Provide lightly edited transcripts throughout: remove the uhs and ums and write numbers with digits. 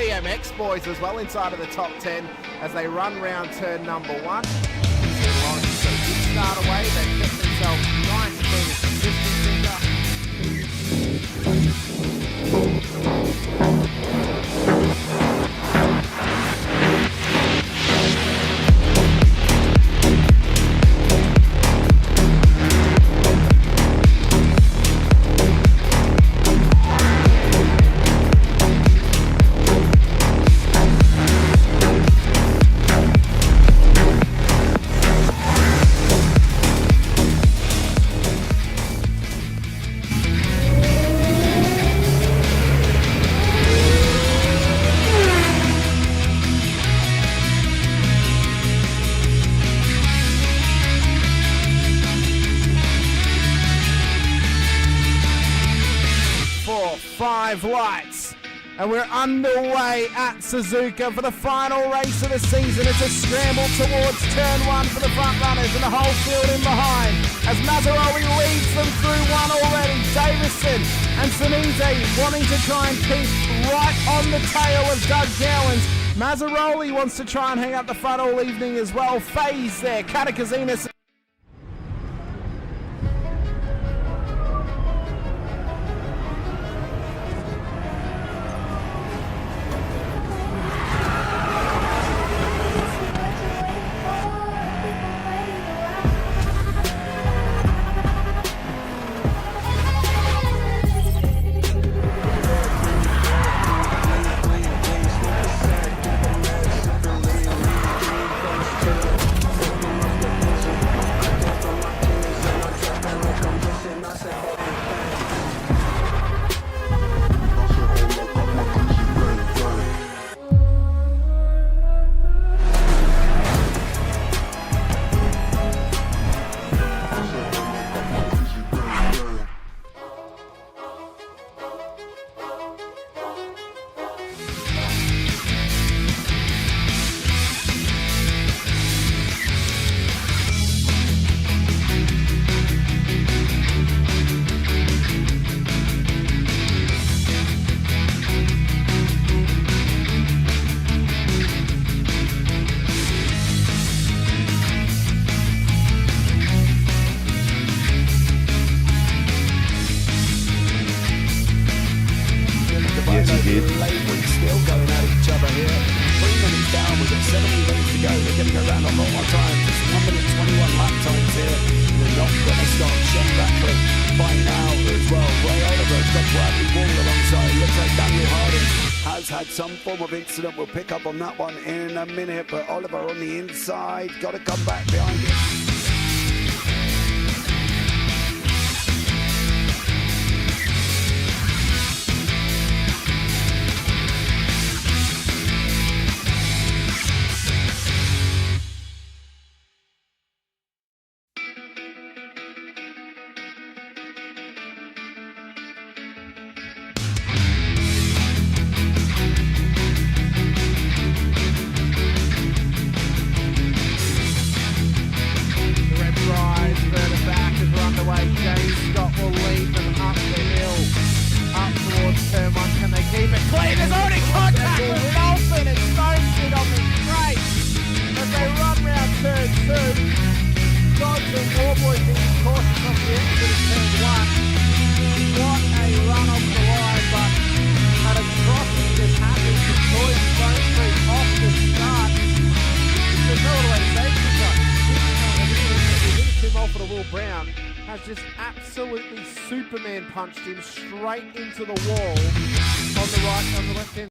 TMX boys as well inside of the top 10 as they run round turn number 1. Lawrence got a good start away. They kept themselves nice through the lights, and we're underway at Suzuka for the final race of the season. It's a scramble towards turn 1 for the front runners and the whole field in behind as Mazzaroli leads them through 1 already. Davison and Sinise wanting to try and keep right on the tail of Doug Gowans. Mazzaroli wants to try and hang up the front all evening as well. Faze there, Katakazinas. Yes, he did. Still going at each other here. 3 minutes down, we've got 70 minutes to go. They're getting around a lot more time. Just 1 minute 21 lap times here. We're not going to stop. Shane Ratcliffe by now as well. Ray Oliver's got Bradley Wall alongside. Looks like Daniel Harding has had some form of incident. We'll pick up on that one in a minute. But Oliver on the inside, got to come back behind him. Has just absolutely Superman punched him straight into the wall on the left hand.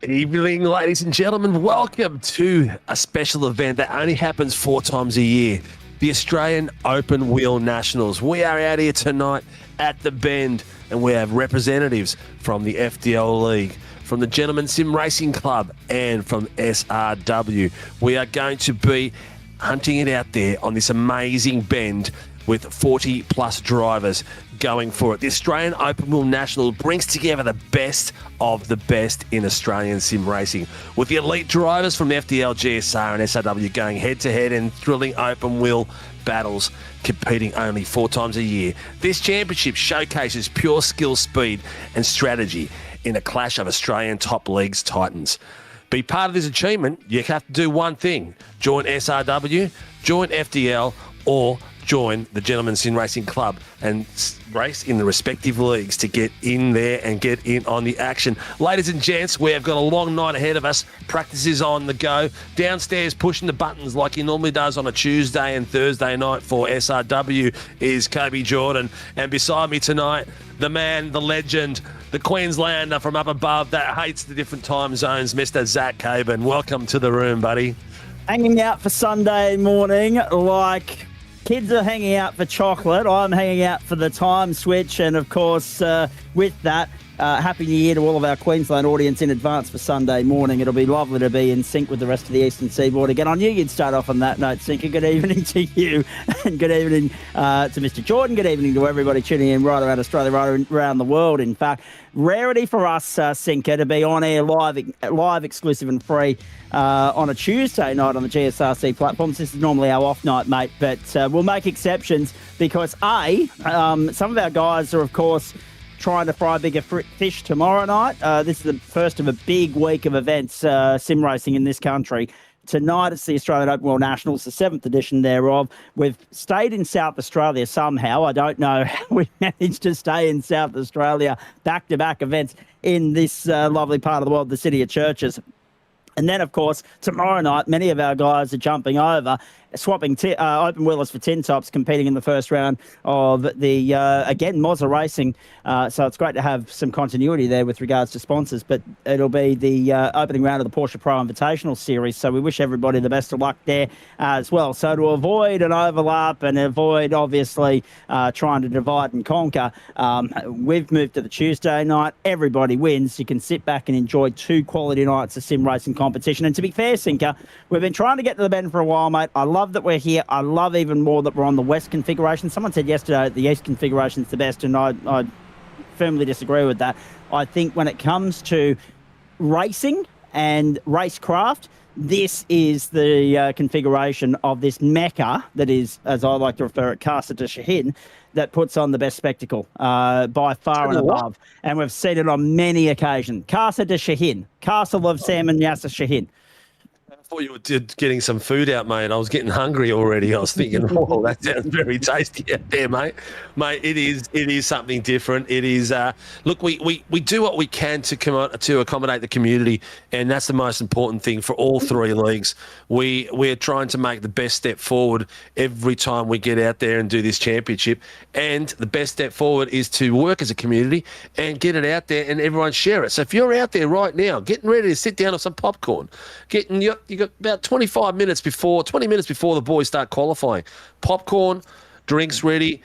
Evening, ladies and gentlemen. Welcome to a special event that only happens 4 times a year. the Australian Open Wheel Nationals. We are out here tonight at the Bend, and we have representatives from the FDL League, from the Gentlemen Sim Racing Club, and from SRW. We are going to be hunting it out there on this amazing bend with 40-plus drivers going for it. The Australian Open Wheel National brings together the best of the best in Australian sim racing, with the elite drivers from the FDL, GSR and SRW going head-to-head in thrilling open wheel battles, competing only 4 times a year. This championship showcases pure skill, speed and strategy in a clash of Australian top leagues titans. Be part of this achievement, you have to do one thing: join SRW, join FDL, or join the Gentlemen Sim Racing Club and race in the respective leagues to get in there and get in on the action. Ladies and gents, we have got a long night ahead of us. Practice is on the go. Downstairs pushing the buttons like he normally does on a Tuesday and Thursday night for SRW is Kobe Jordan. And beside me tonight, the man, the legend, the Queenslander from up above that hates the different time zones, Mr. Zach Caban. Welcome to the room, buddy. Hanging out for Sunday morning like kids are hanging out for chocolate. I'm hanging out for the time switch. And, of course, with that, Happy New Year to all of our Queensland audience in advance for Sunday morning. It'll be lovely to be in sync with the rest of the Eastern Seaboard again. I knew you'd start off on that note, Sinker. Good evening to you, and good evening to Mr. Jordan. Good evening to everybody tuning in right around Australia, right around the world. In fact, rarity for us, Sinker, to be on air live, exclusive and free on a Tuesday night on the GSRC platforms. This is normally our off night, mate, but we'll make exceptions because, some of our guys are, of course, trying to fry bigger fish tomorrow night. This is the first of a big week of events, sim racing in this country. Tonight it's the Australian Open Wheel Nationals, the 7th edition thereof. We've stayed in South Australia somehow. I don't know how we managed to stay in South Australia, back-to-back events in this lovely part of the world, the City of Churches. And then, of course, tomorrow night, many of our guys are jumping over, swapping open wheelers for tin tops, competing in the first round of the, again, Mozza Racing. So it's great to have some continuity there with regards to sponsors. But it'll be the opening round of the Porsche Pro Invitational Series. So we wish everybody the best of luck there as well. So to avoid an overlap and avoid, obviously, trying to divide and conquer, we've moved to the Tuesday night. Everybody wins. You can sit back and enjoy 2 quality nights of sim racing competition. And to be fair, Sinker, we've been trying to get to the Bend for a while, mate. I love that we're here. I love even more that we're on the West configuration. Someone said yesterday the East configuration is the best, and I firmly disagree with that. I think when it comes to racing and racecraft, this is the configuration of this mecca that is, as I like to refer it, Casa de Shahin, that puts on the best spectacle by far and above. And we've seen it on many occasions. Casa de Shahin, Castle of Sam and Yasser Shahin. I thought you were getting some food out, mate. I was getting hungry already. I was thinking, oh, that sounds very tasty out there, mate. Mate, it is something different. It is, look, we do what we can to accommodate the community, and that's the most important thing for all 3 leagues. We're trying to make the best step forward every time we get out there and do this championship, and the best step forward is to work as a community and get it out there and everyone share it. So if you're out there right now getting ready to sit down on some popcorn, you got about 20 minutes before the boys start qualifying. Popcorn, drinks ready.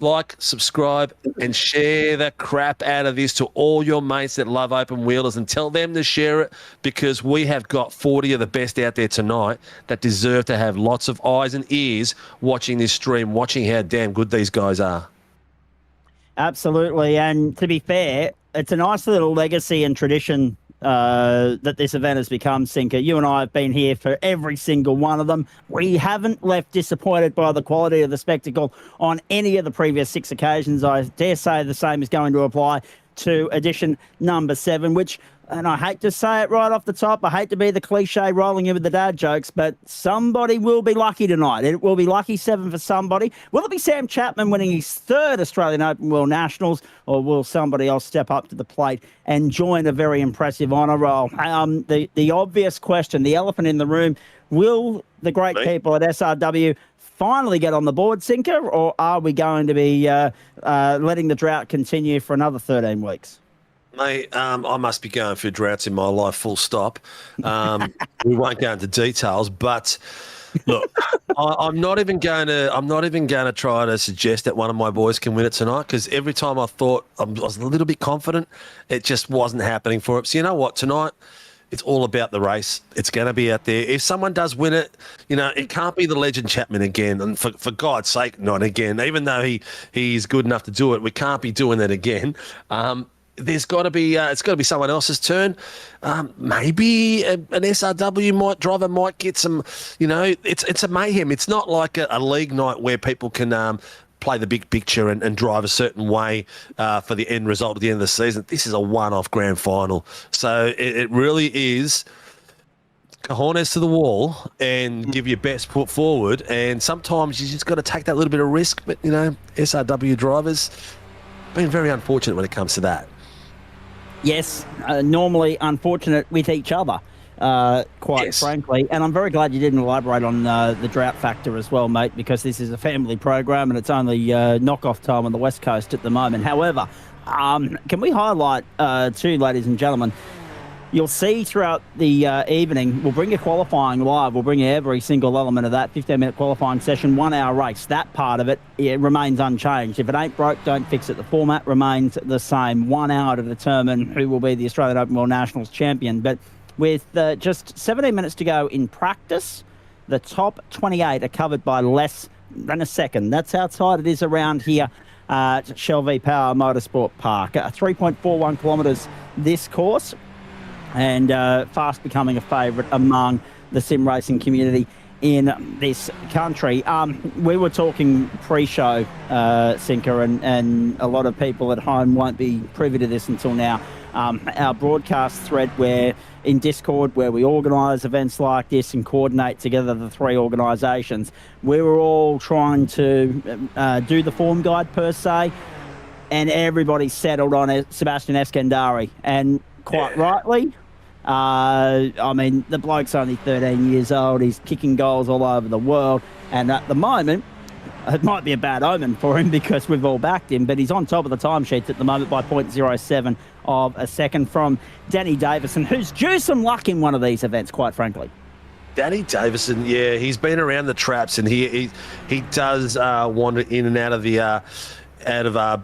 Like, subscribe, and share the crap out of this to all your mates that love open wheelers, and tell them to share it, because we have got 40 of the best out there tonight that deserve to have lots of eyes and ears watching this stream, watching how damn good these guys are. Absolutely. And to be fair, it's a nice little legacy and tradition that this event has become, Sinker. You and I have been here for every single one of them. We haven't left disappointed by the quality of the spectacle on any of the previous 6 occasions. I dare say the same is going to apply to edition number 7, which, and I hate to say it right off the top, I hate to be the cliche rolling in with the dad jokes, but somebody will be lucky tonight. It will be lucky 7 for somebody. Will it be Sam Chapman winning his 3rd Australian Open Wheel Nationals, or will somebody else step up to the plate and join a very impressive honour roll? The obvious question, the elephant in the room, will the great people at SRW finally get on the board, Sinker, or are we going to be letting the drought continue for another 13 weeks? Mate, I must be going through droughts in my life, full stop. We won't go into details, but Look, I'm not even going to try to suggest that one of my boys can win it tonight, because every time I thought I was a little bit confident, it just wasn't happening for it. So you know what? Tonight, it's all about the race. It's going to be out there. If someone does win it, it can't be the legend Chapman again. And for God's sake, not again. Even though he's good enough to do it, we can't be doing that again. There's got to be it's got to be someone else's turn. Maybe an SRW driver might get some. It's a mayhem. It's not like a league night where people can play the big picture and drive a certain way for the end result at the end of the season. This is a one-off grand final, so it really is cojones to the wall and give your best foot forward. And sometimes you just got to take that little bit of risk. But SRW drivers been very unfortunate when it comes to that. Yes, normally unfortunate with each other, quite frankly. And I'm very glad you didn't elaborate on the drought factor as well, mate, because this is a family program and it's only knockoff time on the West Coast at the moment. However, can we highlight too, ladies and gentlemen, you'll see throughout the evening, we'll bring you qualifying live. We'll bring you every single element of that 15-minute qualifying session, 1 hour race. That part of it remains unchanged. If it ain't broke, don't fix it. The format remains the same. 1 hour to determine who will be the Australian Open World Nationals champion. But with just 17 minutes to go in practice, the top 28 are covered by less than a second. That's how tight it is around here at Shell V Power Motorsport Park. 3.41 kilometres this course, and fast becoming a favourite among the sim racing community in this country. We were talking pre-show, Sinker, and a lot of people at home won't be privy to this until now. Our broadcast thread in Discord, where we organise events like this and coordinate together the three organisations, we were all trying to do the form guide per se, and everybody settled on Sebastian Eskandari, and quite rightly. The bloke's only 13 years old. He's kicking goals all over the world. And at the moment, it might be a bad omen for him because we've all backed him, but he's on top of the timesheets at the moment by 0.07 of a second from Danny Davison, who's due some luck in one of these events, quite frankly. Danny Davison, yeah, he's been around the traps, and he does wander in and out of the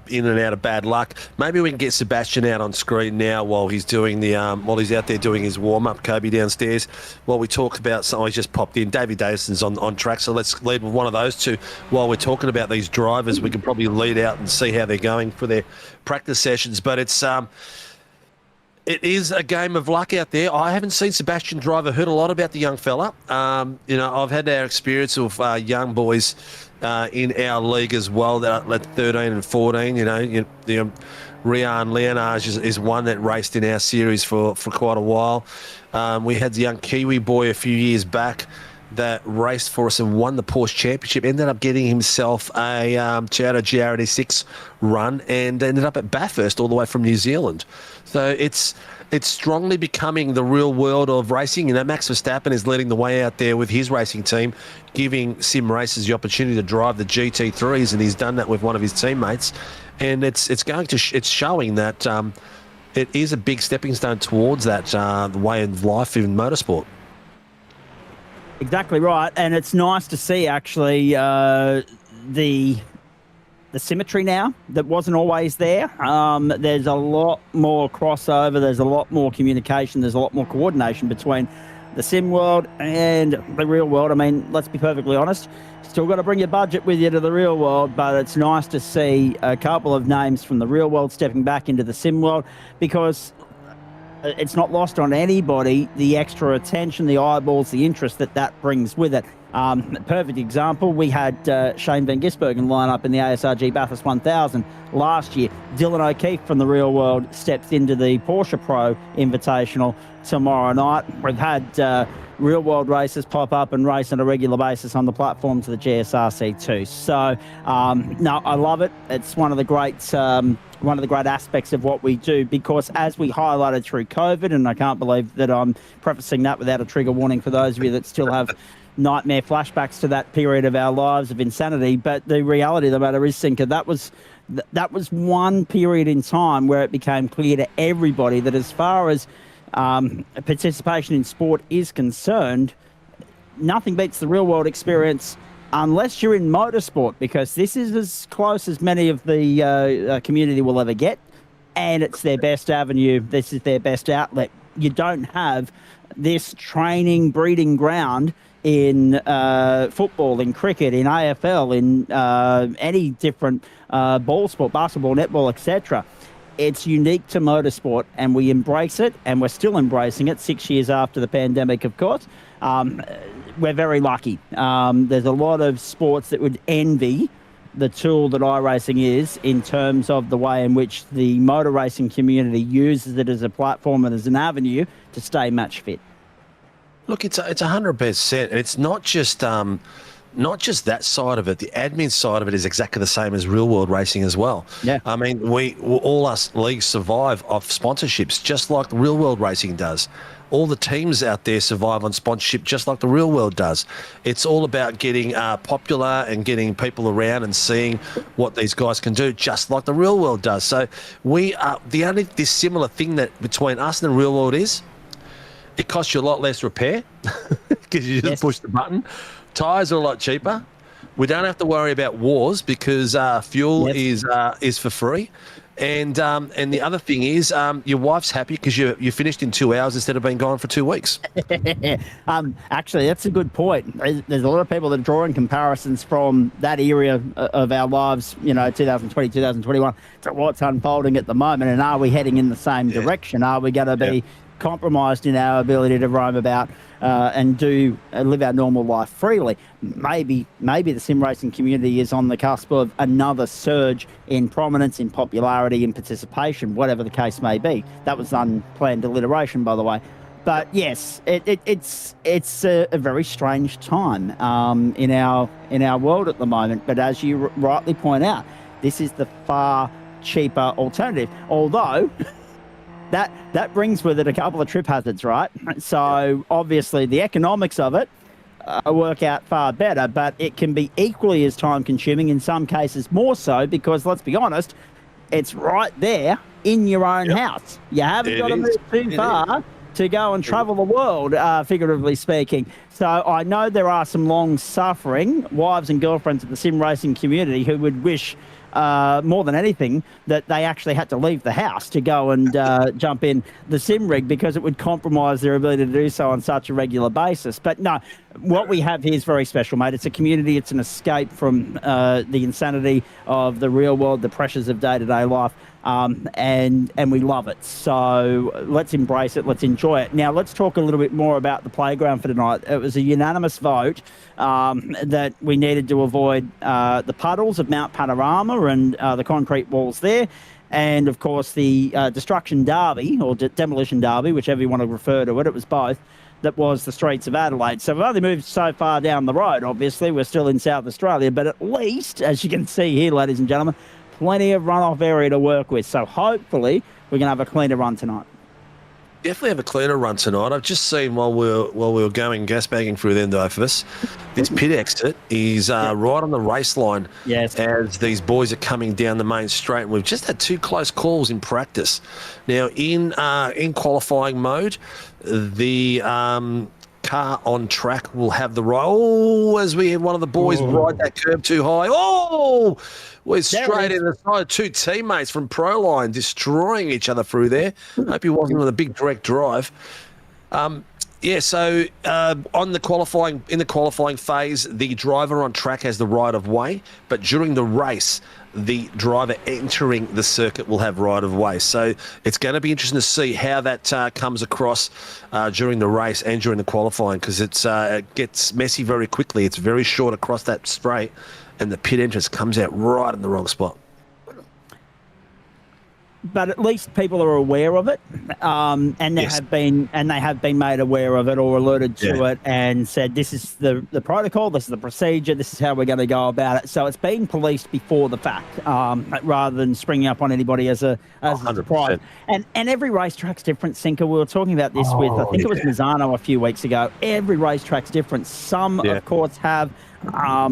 in and out of bad luck. Maybe we can get Sebastian out on screen now while he's doing while he's out there doing his warm up. Kobe downstairs. While we talk about something, he's just popped in. Davey Davison's on track, so let's lead with one of those two. While we're talking about these drivers, we can probably lead out and see how they're going for their practice sessions. But it is a game of luck out there. I haven't seen Sebastian drive. I heard a lot about the young fella. I've had our experience of young boys in our league as well, that 13 and 14. Rian Leonage is one that raced in our series for quite a while. We had the young Kiwi boy a few years back that raced for us and won the Porsche Championship, ended up getting himself a Toyota GR86 run and ended up at Bathurst all the way from New Zealand. So it's strongly becoming the real world of racing. Max Verstappen is leading the way out there with his racing team, giving sim racers the opportunity to drive the GT3s, and he's done that with one of his teammates. And it's showing that it is a big stepping stone towards that the way of life in motorsport. Exactly right, and it's nice to see actually the symmetry now that wasn't always there. There's a lot more crossover, there's a lot more communication, there's a lot more coordination between the sim world and the real world. I mean, let's be perfectly honest, still got to bring your budget with you to the real world, but it's nice to see a couple of names from the real world stepping back into the sim world, because it's not lost on anybody the extra attention, the eyeballs, the interest that brings with it. Perfect example, we had Shane Van Gisbergen line up in the ASRG Bathurst 1000 last year. Dylan O'Keefe from the real world steps into the Porsche Pro Invitational tomorrow night. We've had real world races pop up and race on a regular basis on the platforms of the GSRC too. So, no, I love it. It's one of the great aspects of what we do, because as we highlighted through COVID, and I can't believe that I'm prefacing that without a trigger warning for those of you that still have nightmare flashbacks to that period of our lives of insanity, but the reality of the matter is, Sinker, that was one period in time where it became clear to everybody that as far as participation in sport is concerned, nothing beats the real world experience unless you're in motorsport, because this is as close as many of the community will ever get, and it's their best avenue. This is their best outlet. You don't have this training, breeding ground in football, in cricket, in AFL, in any different ball sport, basketball, netball, etc. It's unique to motorsport, and we embrace it, and we're still embracing it 6 years after the pandemic, of course. We're very lucky. There's a lot of sports that would envy the tool that iRacing is, in terms of the way in which the motor racing community uses it as a platform and as an avenue to stay match fit. Look, it's 100%, and it's not just that side of it. The admin side of it is exactly the same as real world racing as well. Yeah. I mean, all us leagues survive off sponsorships, just like the real world racing does. All the teams out there survive on sponsorship, just like the real world does. It's all about getting popular and getting people around and seeing what these guys can do, just like the real world does. So we are the only dissimilar thing that between us and the real world is, it costs you a lot less repair because you just push the button. Tyres are a lot cheaper. We don't have to worry about wars because fuel is for free. And the other thing is your wife's happy because you finished in 2 hours instead of being gone for 2 weeks. Actually, that's a good point. There's a lot of people that are drawing comparisons from that area of our lives, 2020, 2021, to what's unfolding at the moment. And are we heading in the same direction? Are we going to be compromised in our ability to roam about and live our normal life freely? Maybe the sim racing community is on the cusp of another surge in prominence, in popularity, in participation, whatever the case may be. That was unplanned alliteration, by the way. But yes, it's a very strange time in our world at the moment. But as you rightly point out, this is the far cheaper alternative. Although that brings with it a couple of trip hazards, right? So obviously the economics of it work out far better, but it can be equally as time consuming, in some cases more so, because let's be honest, it's right there in your own house. You haven't got to move too far to go and travel the world, figuratively speaking. So I know there are some long-suffering wives and girlfriends of the sim racing community who would wish more than anything that they actually had to leave the house to go and jump in the sim rig, because it would compromise their ability to do so on such a regular basis. But no, what we have here is very special, mate. It's a community. It's an escape from the insanity of the real world, the pressures of day-to-day life. And we love it. So let's embrace it. Let's enjoy it. Now, let's talk a little bit more about the playground for tonight. It was a unanimous vote that we needed to avoid the puddles of Mount Panorama and the concrete walls there. And, of course, the Destruction Derby, or Demolition Derby, whichever you want to refer to it. It was both. That was the streets of Adelaide. So we've only moved so far down the road, obviously. We're still in South Australia. But at least, as you can see here, ladies and gentlemen, plenty of runoff area to work with. So hopefully we're going to have a cleaner run tonight. Definitely have a cleaner run tonight. I've just seen while we were going gas bagging through the Endofus, this pit exit is right on the race line as these boys are coming down the main straight. And we've just had 2 close calls in practice. Now, in qualifying mode, the car on track will have the roll as we had one of the boys ride that curb too high. Oh, we're straight in the side. 2 teammates from Proline destroying each other through there. Hope he wasn't on a big direct drive. So in the qualifying phase, the driver on track has the right of way, but during the race, the driver entering the circuit will have right of way. So it's going to be interesting to see how that comes across during the race and during the qualifying, because it gets messy very quickly. It's very short across that straight, and the pit entrance comes out right in the wrong spot. But at least people are aware of it, and they have been made aware of it or alerted to it and said, this is the protocol, this is the procedure, this is how we're going to go about it. So it's being policed before the fact, rather than springing up on anybody as a surprise. And every racetrack's different, Sinker. We were talking about this with, I think it was Mazzano a few weeks ago. Every racetrack's different. Some, of course, have a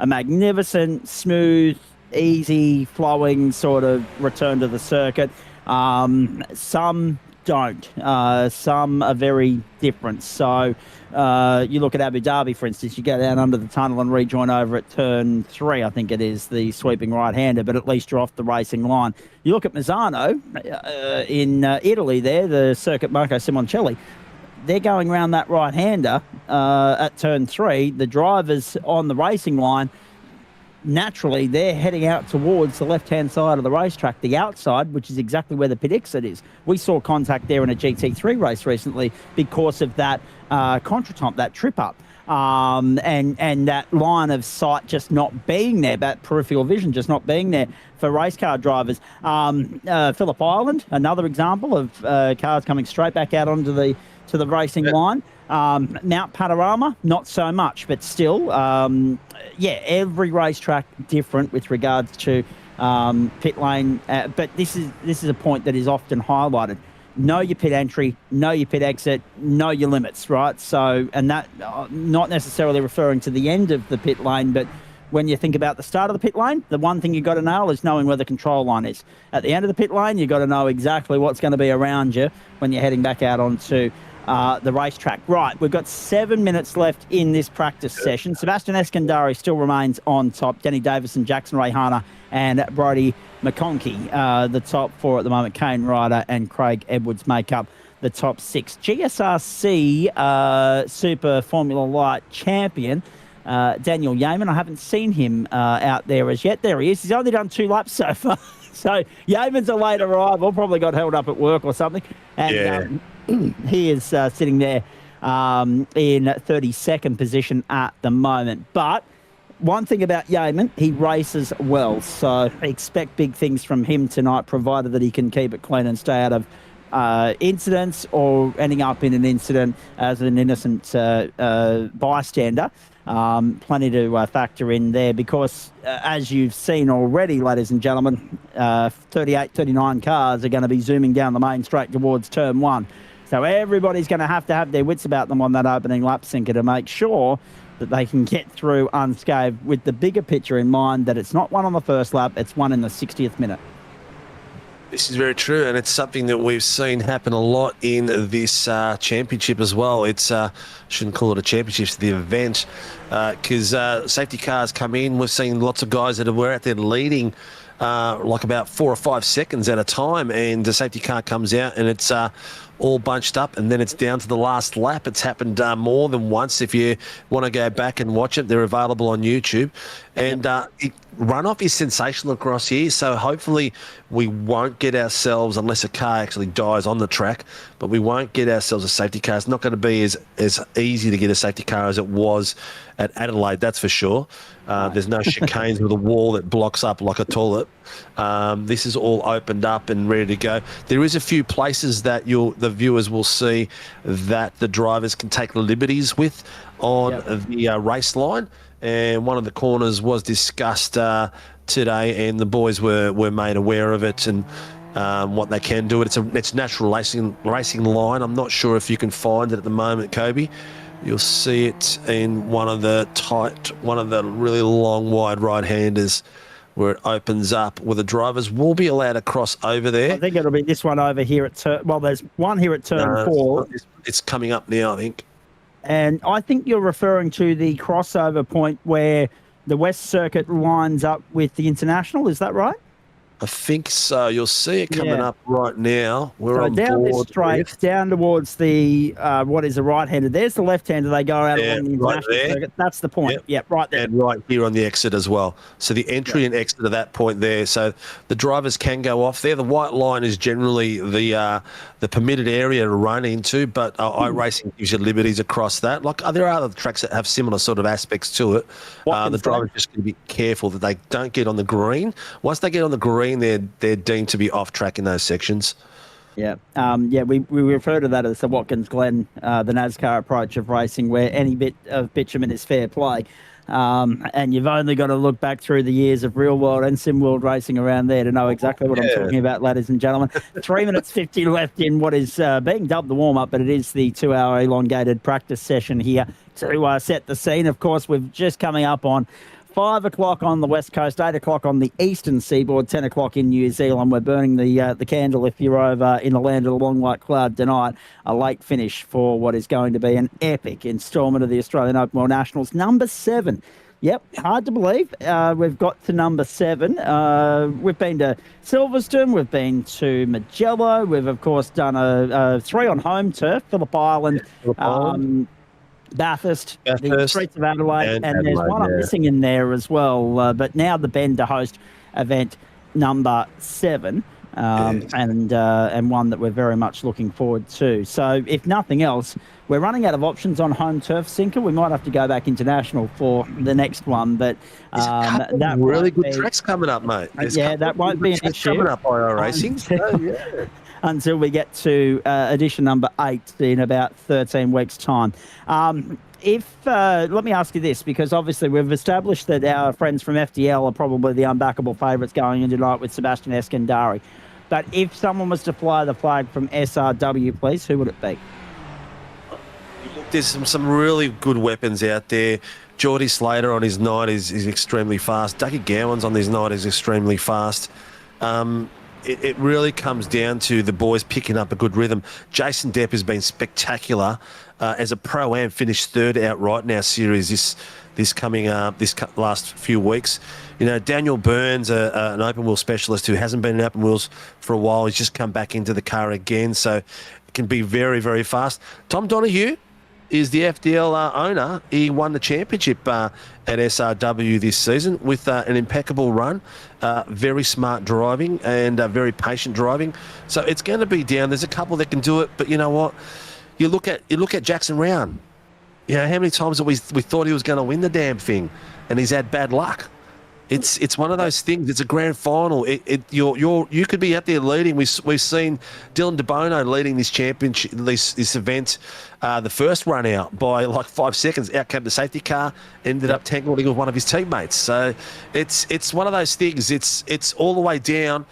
magnificent, smooth, easy flowing sort of return to the circuit. Some don't. Some are very different. So you look at Abu Dhabi, for instance, you go down under the tunnel and rejoin over at turn 3, I think it is, the sweeping right-hander, but at least you're off the racing line. You look at Misano in Italy there, the circuit Marco Simoncelli, they're going around that right-hander at turn 3. The drivers on the racing line, naturally, they're heading out towards the left-hand side of the racetrack, the outside, which is exactly where the pit exit is. We saw contact there in a GT3 race recently because of that contretemps, that trip-up, and that line of sight just not being there, that peripheral vision just not being there for race car drivers. Phillip Island, another example of cars coming straight back out onto the racing line. Mount Panorama, not so much, but still, every racetrack different with regards to pit lane. But this is a point that is often highlighted. Know your pit entry, know your pit exit, know your limits, right? So, and that not necessarily referring to the end of the pit lane, but when you think about the start of the pit lane, the one thing you've got to nail is knowing where the control line is. At the end of the pit lane, you've got to know exactly what's going to be around you when you're heading back out onto the racetrack. Right, we've got 7 minutes left in this practice session. Sebastian Eskandari still remains on top. Denny Davison, Jackson Rayhana and Brodie McConkey, the top 4 at the moment. Kane Ryder and Craig Edwards make up the top 6. GSRC Super Formula Light champion, Daniel Yeaman. I haven't seen him out there as yet. There he is. He's only done 2 laps so far. So Yeaman's a late arrival, probably got held up at work or something. And he is sitting there in 32nd position at the moment. But one thing about Yeaman, he races well. So expect big things from him tonight, provided that he can keep it clean and stay out of incidents or ending up in an incident as an innocent bystander. Plenty to factor in there because, as you've seen already, ladies and gentlemen, 38, 39 cars are going to be zooming down the main straight towards turn 1. So everybody's going to have their wits about them on that opening lap sinker to make sure that they can get through unscathed, with the bigger picture in mind that it's not one on the first lap, it's one in the 60th minute. This is very true, and it's something that we've seen happen a lot in this championship as well. It's shouldn't call it a championship, it's the event, because safety cars come in. We've seen lots of guys that were out there leading like about 4 or 5 seconds at a time, and the safety car comes out and it's all bunched up, and then it's down to the last lap. It's happened more than once. If you want to go back and watch it, they're available on YouTube. And runoff is sensational across here, so hopefully we won't get ourselves, unless a car actually dies on the track, but we won't get ourselves a safety car. It's not going to be as easy to get a safety car as it was at Adelaide, that's for sure. There's no chicanes with a wall that blocks up like a toilet. This is all opened up and ready to go. There is a few places that the viewers will see that the drivers can take liberties with on the race line. And one of the corners was discussed today, and the boys were made aware of it and what they can do. It's natural racing line. I'm not sure if you can find it at the moment, Kobe. You'll see it in one of the really long, wide right-handers where it opens up, where the drivers will be allowed to cross over there. I think it'll be this one over here at there's one here at turn 4. It's coming up now, I think. And I think you're referring to the crossover point where the West Circuit lines up with the International. Is that right? I think so. You'll see it coming up right now. We're on down board this straight, down towards the what is the right-hander. There's the left-hander. They go out along the International Circuit. That's the point. Yep, right there. And right here on the exit as well. So the entry and exit of that point there. So the drivers can go off there. The white line is generally the permitted area to run into, but iRacing gives you liberties across that. Like there are other tracks that have similar sort of aspects to it. The drivers just going to be careful that they don't get on the green. Once they get on the green, they're deemed to be off track in those sections. We refer to that as the Watkins Glen, the NASCAR approach of racing, where any bit of bitumen is fair play. And you've only got to look back through the years of real world and sim world racing around there to know exactly what I'm talking about, ladies and gentlemen. 3 minutes 50 left in what is being dubbed the warm-up, but it is the 2-hour elongated practice session here to set the scene. Of course, we're just coming up on 5 o'clock on the West Coast, 8 o'clock on the Eastern Seaboard, 10 o'clock in New Zealand. We're burning the candle if you're over in the land of the long white cloud tonight. A late finish for what is going to be an epic instalment of the Australian Open World Nationals. Number 7. Yep, hard to believe. We've got to number 7. We've been to Silverstone. We've been to Magello. We've, of course, done a 3 on home turf, Phillip Island, Bathurst, the streets of Adelaide, and there's one I'm missing in there as well. But now the Bend to host event number 7. And one that we're very much looking forward to. So, if nothing else, we're running out of options on home turf, Sinker. We might have to go back international for the next one, but that really good tracks coming up, mate. That won't be an issue coming up by IRACING. Until we get to edition number 8 in about 13 weeks' time. Let me ask you this, because obviously we've established that our friends from FDL are probably the unbackable favourites going in tonight with Sebastian Eskandari. But if someone was to fly the flag from SRW, please, who would it be? There's some really good weapons out there. Geordie Slater on his night is extremely fast. Dougie Gowan's on his night is extremely fast. It really comes down to the boys picking up a good rhythm. Jason Depp has been spectacular as a Pro-Am, finished 3rd outright in our series this last few weeks. You know, Daniel Burns, an open wheel specialist who hasn't been in open wheels for a while, he's just come back into the car again, so it can be very, very fast. Tom Donoghue is the FDL owner. He won the championship at SRW this season with an impeccable run, very smart driving and very patient driving. So it's going to be down. There's a couple that can do it, but you know what? You look at Jackson Round. You know, how many times have we thought he was going to win the damn thing, and he's had bad luck. It's one of those things. It's a grand final. You could be out there leading. We've seen Dylan DeBono leading this championship, this event, the first run out by like 5 seconds. Out came the safety car, ended up tangling with one of his teammates. So it's one of those things. It's all the way down.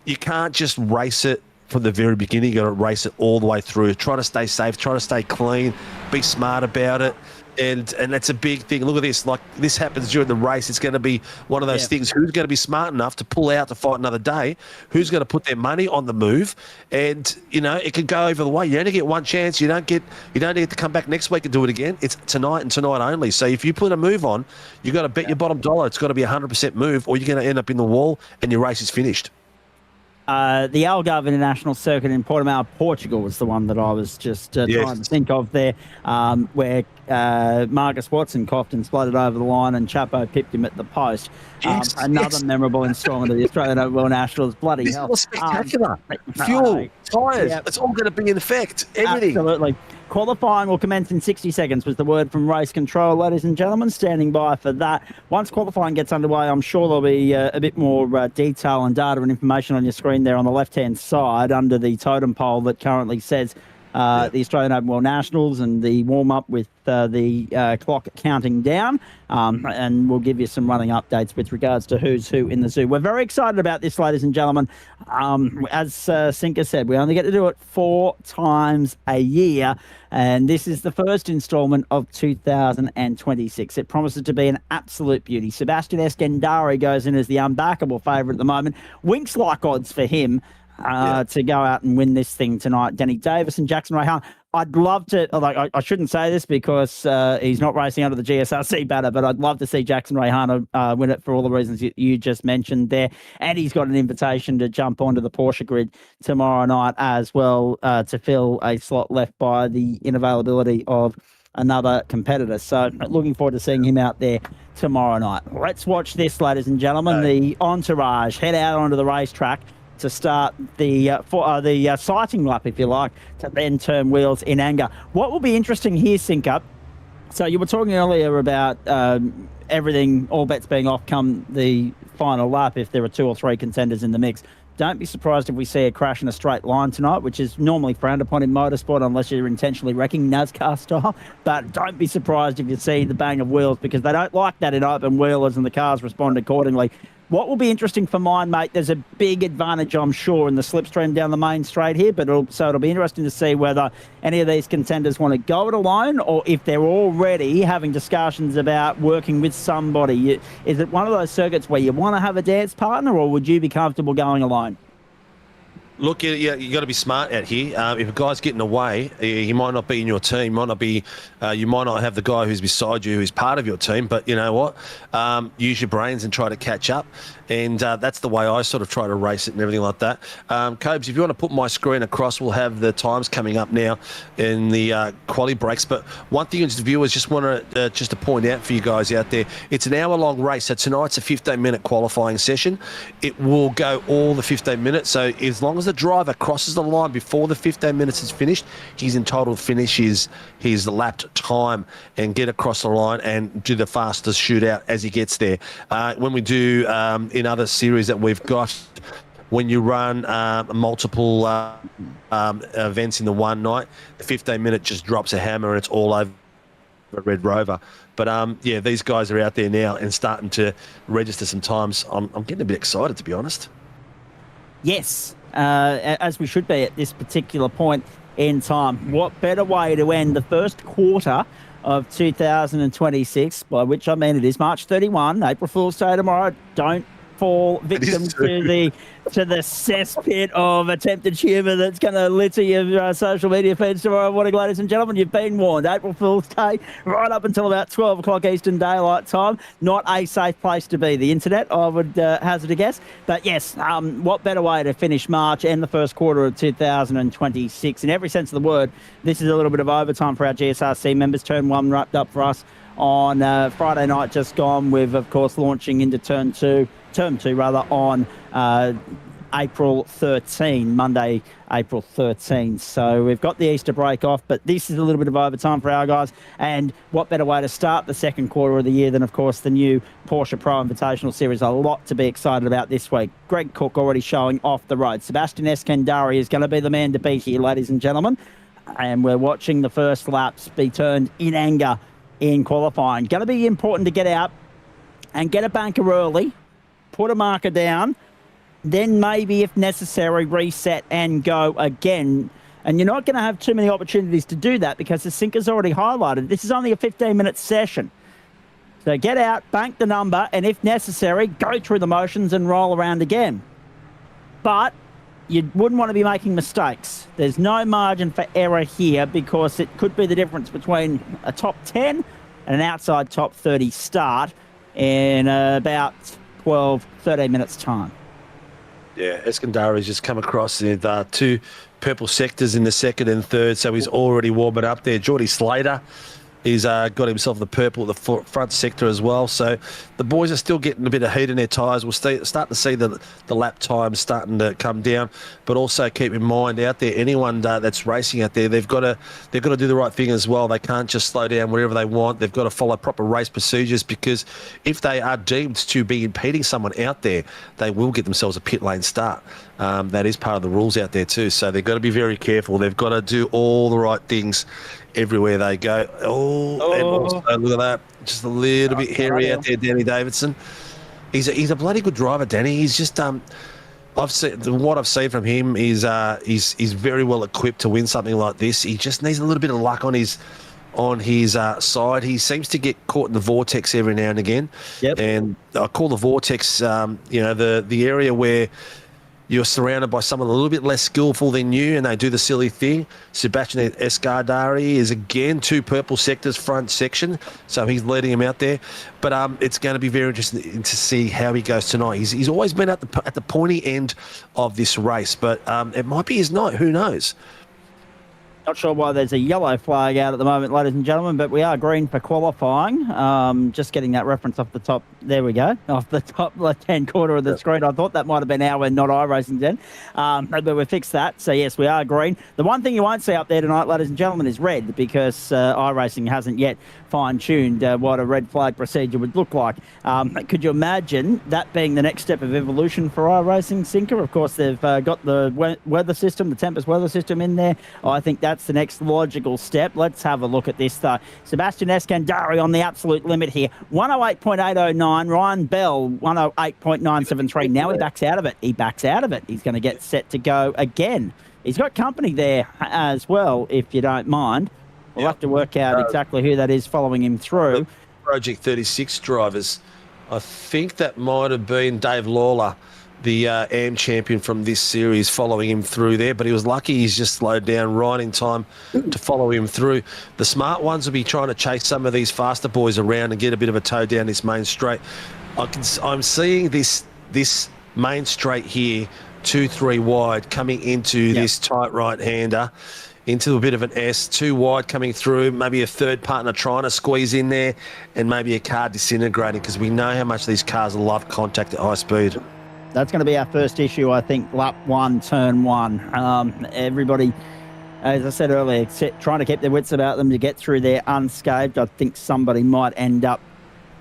You can't just race it from the very beginning. You got to race it all the way through. Try to stay safe. Try to stay clean. Be smart about it. And that's a big thing. Look at this. Like, this happens during the race. It's going to be one of those things. Who's going to be smart enough to pull out to fight another day? Who's going to put their money on the move? And, you know, it could go over the way. You only get one chance. You don't need to come back next week and do it again. It's tonight and tonight only. So if you put a move on, you've got to bet your bottom dollar. It's got to be 100% move, or you're going to end up in the wall and your race is finished. The Algarve International Circuit in Portimao, Portugal was the one that I was just trying to think of there, where Marcus Watson coughed and exploded over the line and Chapo pipped him at the post. Another memorable instalment of the Australian Open World Nationals. Bloody hell. This was spectacular. Fuel, tyres, it's all going to be in effect. Everything. Absolutely. Qualifying will commence in 60 seconds was the word from race control, ladies and gentlemen. Standing by for that. Once qualifying gets underway, I'm sure there'll be a bit more detail and data and information on your screen there on the left-hand side under the totem pole that currently says the Australian Open World Nationals and the warm-up with the clock counting down. And we'll give you some running updates with regards to who's who in the zoo. We're very excited about this, ladies and gentlemen. As Sinker said, we only get to do it 4 times a year. And this is the first instalment of 2026. It promises to be an absolute beauty. Sebastian Eskandari goes in as the unbackable favourite at the moment. Winks like odds for him to go out and win this thing tonight. Danny Davis and Jackson Rayhan. I'd love to, like, I shouldn't say this because he's not racing under the GSRC banner, but I'd love to see Jackson Rayhan win it for all the reasons you just mentioned there. And he's got an invitation to jump onto the Porsche grid tomorrow night as well to fill a slot left by the inavailability of another competitor. So looking forward to seeing him out there tomorrow night. Let's watch this, ladies and gentlemen. The entourage head out onto the racetrack to start the sighting lap, if you like, to then turn wheels in anger. What will be interesting here, Sync-Up, so you were talking earlier about everything, all bets being off come the final lap if there are 2 or 3 contenders in the mix. Don't be surprised if we see a crash in a straight line tonight, which is normally frowned upon in motorsport unless you're intentionally wrecking NASCAR style. But don't be surprised if you see the bang of wheels, because they don't like that in open wheelers and the cars respond accordingly. What will be interesting for mine, mate, there's a big advantage, I'm sure, in the slipstream down the main straight here, but it'll be interesting to see whether any of these contenders want to go it alone or if they're already having discussions about working with somebody. Is it one of those circuits where you want to have a dance partner, or would you be comfortable going alone? Look, you got to be smart out here. If a guy's getting away, he might not be in your team. Might not be. You might not have the guy who's beside you who's part of your team. But you know what? Use your brains and try to catch up. And that's the way I sort of try to race it and everything like that. Cobes, if you want to put my screen across, we'll have the times coming up now in the quali breaks. But one thing as the viewers just want to just to point out for you guys out there, it's an hour-long race. So tonight's a 15-minute qualifying session. It will go all the 15 minutes. So as long as the driver crosses the line before the 15 minutes is finished, he's entitled to finish his lapped time and get across the line and do the fastest shootout as he gets there. When we do in other series that we've got, when you run multiple events in the one night, the 15-minute just drops a hammer and it's all over Red Rover. But yeah, these guys are out there now and starting to register some times. I'm getting a bit excited, to be honest. Yes, as we should be at this particular point in time. What better way to end the first quarter of 2026, by which I mean it is March 31, April Fool's Day tomorrow. Don't fall victim to the cesspit of attempted humour that's going to litter your social media feeds tomorrow morning, ladies and gentlemen. You've been warned. April Fool's Day, right up until about 12 o'clock Eastern Daylight Time. Not a safe place to be. The internet, I would hazard a guess. But yes, what better way to finish March and the first quarter of 2026? In every sense of the word, this is a little bit of overtime for our GSRC members. Turn 1 wrapped up for us on Friday night just gone, with, of course, launching into term two on April 13, Monday, April 13. So we've got the Easter break off, but this is a little bit of overtime for our guys. And what better way to start the second quarter of the year than, of course, the new Porsche Pro Invitational Series. A lot to be excited about this week. Greg Cook already showing off the road. Sebastian Eskandari is going to be the man to beat here, ladies and gentlemen. And we're watching the first laps be turned in anger in qualifying. Going to be important to get out and get a banker early, put a marker down, then maybe, if necessary, reset and go again. And you're not going to have too many opportunities to do that because the sinker's already highlighted. This is only a 15-minute session. So get out, bank the number, and if necessary, go through the motions and roll around again. But you wouldn't want to be making mistakes. There's no margin for error here because it could be the difference between a top 10 and an outside top 30 start in about 12, 13 minutes time. Yeah, Eskandari's just come across with two purple sectors in the second and third, so he's already warming up there. Geordie Slater, he's got himself the purple at the front sector as well. So the boys are still getting a bit of heat in their tyres. We'll start to see the lap times starting to come down. But also keep in mind out there, anyone that's racing out there, they've got to do the right thing as well. They can't just slow down wherever they want. They've got to follow proper race procedures, because if they are deemed to be impeding someone out there, they will get themselves a pit lane start. That is part of the rules out there too. So they've got to be very careful. They've got to do all the right things everywhere they go. And also, look at that. Just a little bit hairy out there, Danny Davidson. He's a bloody good driver, Danny. He's just what I've seen from him is he's very well equipped to win something like this. He just needs a little bit of luck on his side. He seems to get caught in the vortex every now and again. Yep. And I call the vortex, the area where you're surrounded by someone a little bit less skillful than you, and they do the silly thing. Sebastian Eskandari is again two purple sectors front section, so he's leading him out there. But it's going to be very interesting to see how he goes tonight. He's always been at the pointy end of this race, but it might be his night. Who knows? Not sure why there's a yellow flag out at the moment, ladies and gentlemen, but we are green for qualifying. Just getting that reference off the top. There we go. Off the top left-hand corner of the screen. I thought that might have been our not iRacing then. But we fixed that. So, yes, we are green. The one thing you won't see up there tonight, ladies and gentlemen, is red, because iRacing hasn't yet fine-tuned what a red flag procedure would look like. Could you imagine that being the next step of evolution for iRacing, Sinker? Of course, they've got the weather system, the Tempest weather system in there. I think that's That's the next logical step. Let's have a look at this, though. Sebastian Eskandari on the absolute limit here. 108.809. Ryan Bell, 108.973. Now he backs out of it. He's going to get set to go again. He's got company there as well, if you don't mind. We'll have to work out exactly who that is following him through. Project 36 drivers. I think that might have been Dave Lawler, the AM champion from this series, following him through there. But he was lucky he's just slowed down right in time to follow him through. The smart ones will be trying to chase some of these faster boys around and get a bit of a toe down this main straight. I'm seeing this main straight here, 2-3 wide, coming into this tight right-hander, into a bit of an S, 2 wide coming through, maybe a third partner trying to squeeze in there, and maybe a car disintegrating, because we know how much these cars love contact at high speed. That's going to be our first issue, I think, lap 1, turn 1. Everybody, as I said earlier, trying to keep their wits about them to get through there unscathed. I think somebody might end up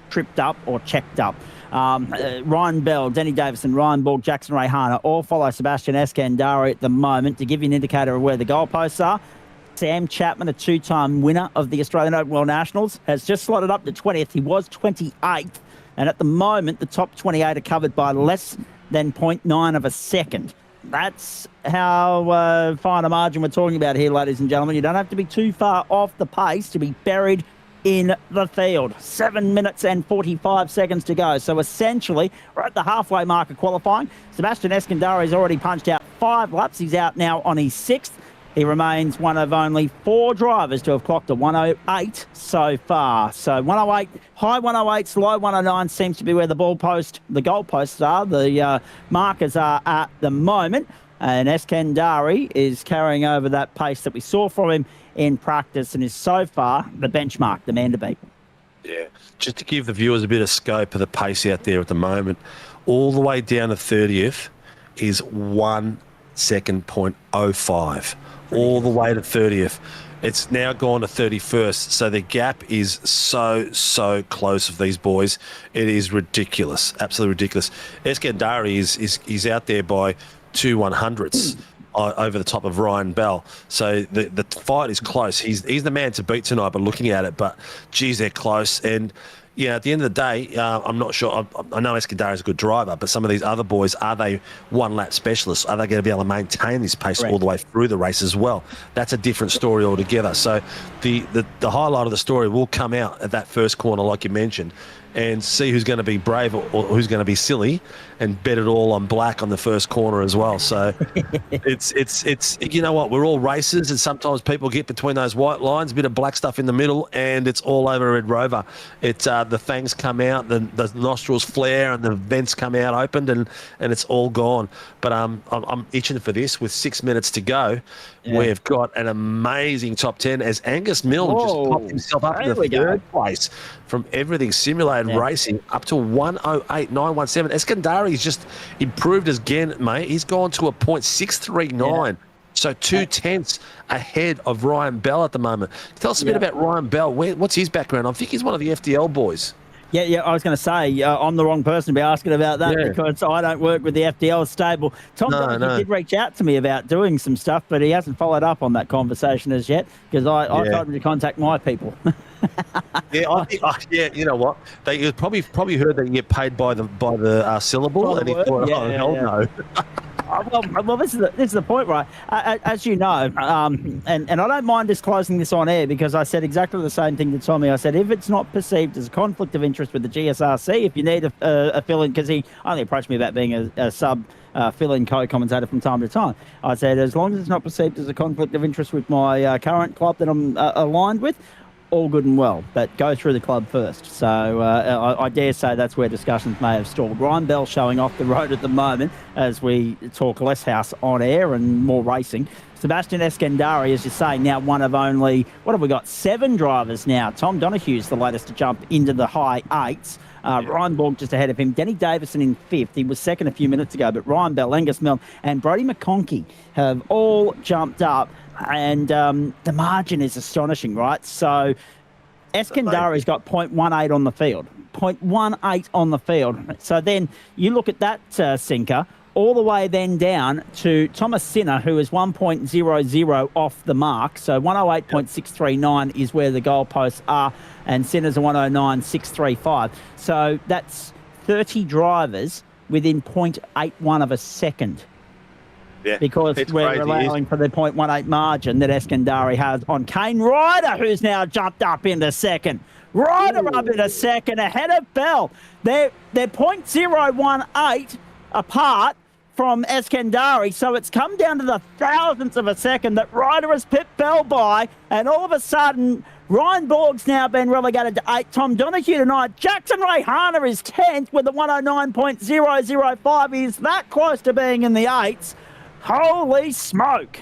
tripped up or checked up. Ryan Bell, Denny Davison, Ryan Borg, Jackson Rayhana all follow Sebastian Eskandari at the moment. To give you an indicator of where the goalposts are, Sam Chapman, a 2-time winner of the Australian Open World Nationals, has just slotted up to 20th. He was 28th, and at the moment the top 28 are covered by less than 0.9 of a second. That's how fine a margin we're talking about here, ladies and gentlemen. You don't have to be too far off the pace to be buried in the field. 7 minutes and 45 seconds to go. So essentially, we're at the halfway mark of qualifying. Sebastian Eskandari has already punched out 5 laps. He's out now on his 6th. He remains one of only 4 drivers to have clocked a 108 so far. So 108, high 108s, low 109 seems to be where the goalposts are, the markers are at the moment. And Eskandari is carrying over that pace that we saw from him in practice and is so far the benchmark, the man to beat. Yeah, just to give the viewers a bit of scope of the pace out there at the moment, all the way down to 30th is 1 second 0.05. All the way to 30th. It's now gone to 31st, so the gap is so close of these boys. It is ridiculous, absolutely ridiculous. Eskandari is out there by 2 100ths over the top of Ryan Bell. So the fight is close. He's the man to beat tonight, but looking at it, but geez, they're close. And yeah, at the end of the day, I'm not sure. I know Eskandari is a good driver, but some of these other boys, are they one-lap specialists? Are they going to be able to maintain this pace all the way through the race as well? That's a different story altogether. So the highlight of the story will come out at that first corner, like you mentioned, and see who's going to be brave or who's going to be silly and bet it all on black on the first corner as well. So it's you know what, we're all racers, and sometimes people get between those white lines, a bit of black stuff in the middle, and it's all over Red Rover. It's the fangs come out, the nostrils flare, and the vents come out opened, and it's all gone. But I'm itching for this with 6 minutes to go. Yeah. We've got an amazing top 10 as Angus Milne just popped himself up in the third place from everything simulated racing up to 108.917. Eskandari's just improved again, mate. He's gone to a 0.639. Yeah. So 2/10 ahead of Ryan Bell at the moment. Tell us a bit about Ryan Bell. What's his background? I think he's one of the FDL boys. Yeah, I was going to say, I'm the wrong person to be asking about that because I don't work with the FDL stable. Tom did reach out to me about doing some stuff, but he hasn't followed up on that conversation as yet because I told him to contact my people. You know what? They probably heard that you get paid by the syllable, and he thought, hell no. Well, this is the point, right? As you know, and I don't mind disclosing this on air because I said exactly the same thing to Tommy. I said, if it's not perceived as a conflict of interest with the GSRC, if you need a fill-in, because he only approached me about being a sub fill-in co-commentator from time to time. I said, as long as it's not perceived as a conflict of interest with my current club that I'm aligned with, all good and well, but go through the club first. So I dare say that's where discussions may have stalled. Ryan Bell showing off the road at the moment as we talk less house on air and more racing. Sebastian Eskandari, as you say, now one of only, 7 drivers now. Tom Donohue's the latest to jump into the high 8s. Ryan Borg just ahead of him. Denny Davison in 5th. He was 2nd a few minutes ago, but Ryan Bell, Angus Milne and Brodie McConkie have all jumped up. And the margin is astonishing, right? So Eskandari's got 0.18 on the field. 0.18 on the field. So then you look at that sinker. all the way then down to Thomas Sinner, who is 1.00 off the mark. So 108.639 is where the goalposts are, and Sinner's a 109.635. So that's 30 drivers within 0.81 of a second. Yeah, because we're crazy, allowing for the 0.18 margin that Eskandari has on Kane Ryder, who's now jumped up into second. Ryder up into second, ahead of Bell. They're 0.018 apart from Eskandari, so it's come down to the thousandths of a second that Ryder has pipped Bell by, and all of a sudden, Ryan Borg's now been relegated to 8th. Tom Donoghue tonight. Jackson Rayhana is 10th with a 109.005. He's that close to being in the 8s. Holy smoke.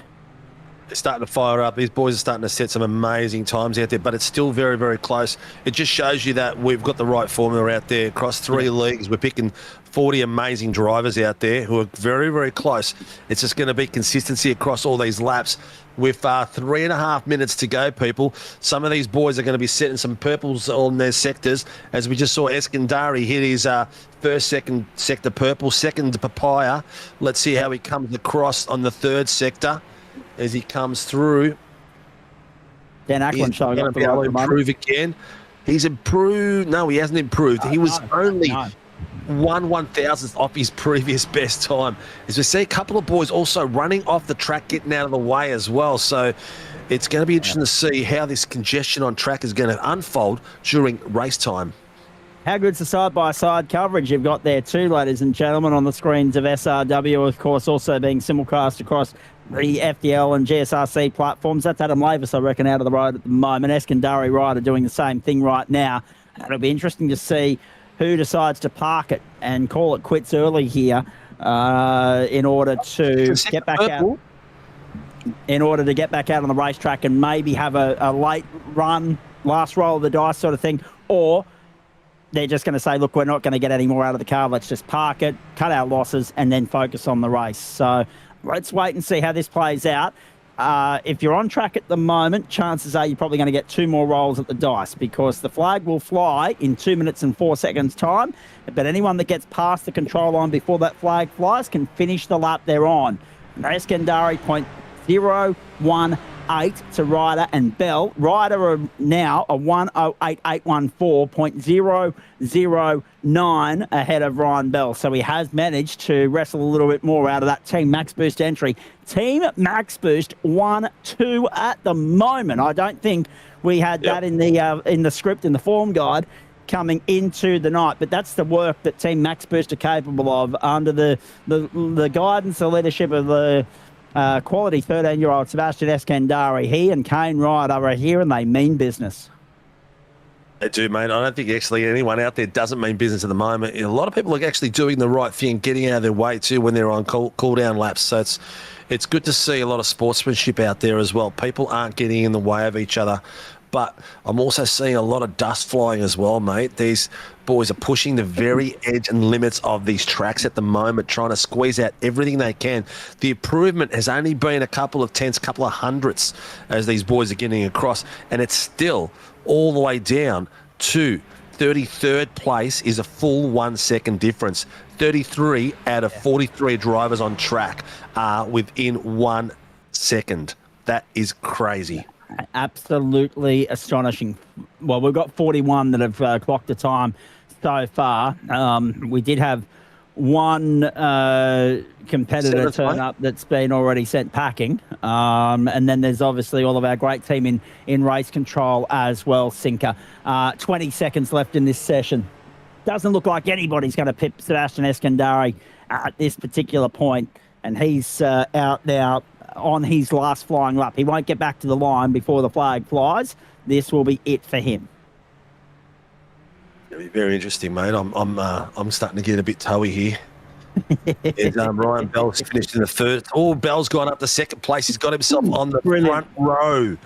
They're starting to fire up. These boys are starting to set some amazing times out there, but it's still very, very close. It just shows you that we've got the right formula out there across 3 leagues. We're picking 40 amazing drivers out there who are very, very close. It's just going to be consistency across all these laps. With 3.5 minutes to go, people, some of these boys are going to be setting some purples on their sectors. As we just saw Eskandari hit his first sector purple, second papaya. Let's see how he comes across on the 3rd sector as he comes through. Dan Ackland showing up to be able to improve again. He's improved. No, he hasn't improved. He was only 1/1000th off his previous best time. As we see a couple of boys also running off the track, getting out of the way as well. So it's going to be interesting to see how this congestion on track is going to unfold during race time. How good's the side-by-side coverage you've got there too, ladies and gentlemen, on the screens of SRW, of course, also being simulcast across the FDL and GSRC platforms. That's Adam Lavis, I reckon, out of the road at the moment. Eskandari Ryder doing the same thing right now. It'll be interesting to see who decides to park it and call it quits early here in order to get back out. In order to get back out on the racetrack and maybe have a late run, last roll of the dice sort of thing, or they're just going to say, look, we're not going to get any more out of the car. Let's just park it, cut our losses, and then focus on the race. So let's wait and see how this plays out. If you're on track at the moment, chances are you're probably going to get 2 more rolls at the dice because the flag will fly in 2 minutes and 4 seconds time. But anyone that gets past the control line before that flag flies can finish the lap they're on. Eskandari 0.018 to Ryder and Bell. Ryder are now a 108.814, 0.009 ahead of Ryan Bell. So he has managed to wrestle a little bit more out of that Team Max Boost entry. Team Max Boost 1-2 at the moment. I don't think we had that in the script, in the form guide coming into the night, but that's the work that Team Max Boost are capable of under the guidance, the leadership of the quality 13-year-old Sebastian Eskandari. He and Kane Ryder are here and they mean business. They do, mate. I don't think actually anyone out there doesn't mean business at the moment. A lot of people are actually doing the right thing, getting out of their way too when they're on cool down laps. So it's good to see a lot of sportsmanship out there as well. People aren't getting in the way of each other. But I'm also seeing a lot of dust flying as well, mate. These boys are pushing the very edge and limits of these tracks at the moment, trying to squeeze out everything they can. The improvement has only been a couple of tenths, couple of hundredths as these boys are getting across, and it's still all the way down to 33rd place is a full 1 second difference. 33 out of 43 drivers on track are within 1 second. That is crazy. Absolutely astonishing. Well, we've got 41 that have clocked the time so far. We did have one competitor turn up that's been already sent packing. And then there's obviously all of our great team in race control as well, Sinker. 20 seconds left in this session. Doesn't look like anybody's going to pip Sebastian Eskandari at this particular point. And he's out now on his last flying lap. He won't get back to the line before the flag flies. This will be it for him. It'll be very interesting, mate. I'm starting to get a bit toey here. Ryan Bell's finished in the 3rd. Oh, Bell's gone up to 2nd place. He's got himself on the front row.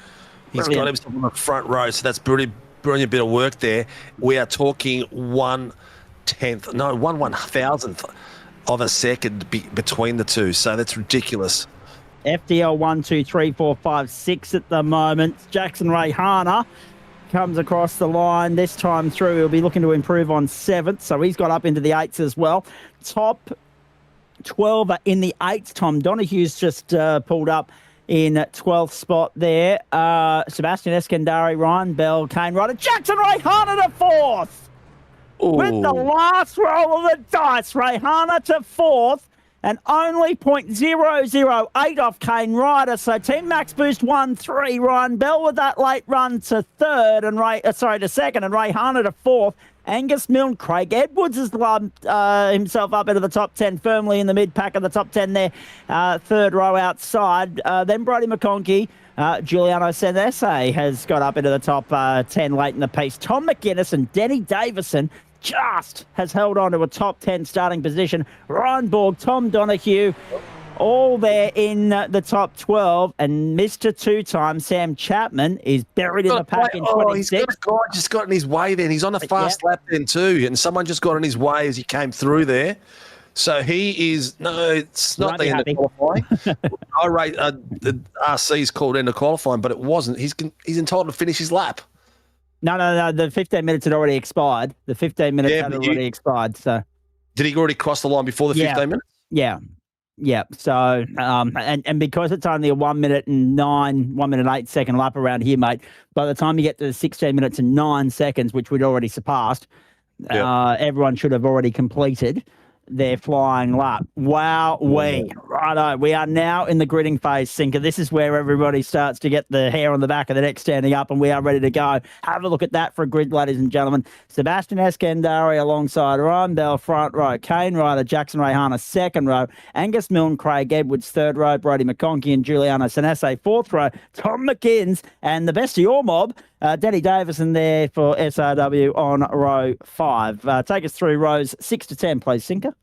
He's got himself on the front row. So that's brilliant bit of work there. We are talking 1/1000th of a second between the two. So that's ridiculous. FDL 1, 2, 3, 4, 5, 6 at the moment. Jackson Rayhana comes across the line. This time through, he'll be looking to improve on 7th, so he's got up into the 8s as well. Top 12 in the 8th. Tom Donohue's just pulled up in 12th spot there. Sebastian Eskandari, Ryan Bell, Kane Ryder, Jackson Rayhana to 4th. Ooh. With the last roll of the dice, Rayhana to 4th. And only .008 off Kane Ryder. So Team Max Boost 1-3. Ryan Bell with that late run to 3rd and to 2nd, and Rayhana to 4th. Angus Milne, Craig Edwards has lumped himself up into the top 10, firmly in the mid-pack of the top 10 there. 3rd row outside. Then Brody McConkey. Giuliano Senese has got up into the top 10 late in the piece. Tom McGuinness and Denny Davison just has held on to a top 10 starting position. Ryan Borg, Tom Donohue, all there in the top 12. And Mr. Two-time Sam Chapman is buried in the pack in 26. He's got a guy just got in his way then. He's on a fast lap then too. And someone just got in his way as he came through there. So he is, no, it's not the end of qualifying. I rate the RC's called end of qualifying, but it wasn't. He's entitled to finish his lap. No. The 15 minutes had already expired. The 15 minutes had already expired. So, did he already cross the line before the 15 minutes? Yeah. So, and because it's only a 1 minute and 8 second lap around here, mate, by the time you get to the 16 minutes and 9 seconds, which we'd already surpassed, everyone should have already completed their flying lap. Wow, righto. We are now in the gridding phase, Sinker. This is where everybody starts to get the hair on the back of the neck standing up, and we are ready to go. Have a look at that for a grid, ladies and gentlemen. Sebastian Eskandari alongside Ryan Bell, front row. Kane Ryder, Jackson Rayhana, second row. Angus Milne, Craig Edwards, third row. Brody McConkey and Giuliano Senese, fourth row. Tom McInnes, and the best of your mob, Denny Davison there for SRW on row 5. Take us through rows 6 to 10, please, Sinker.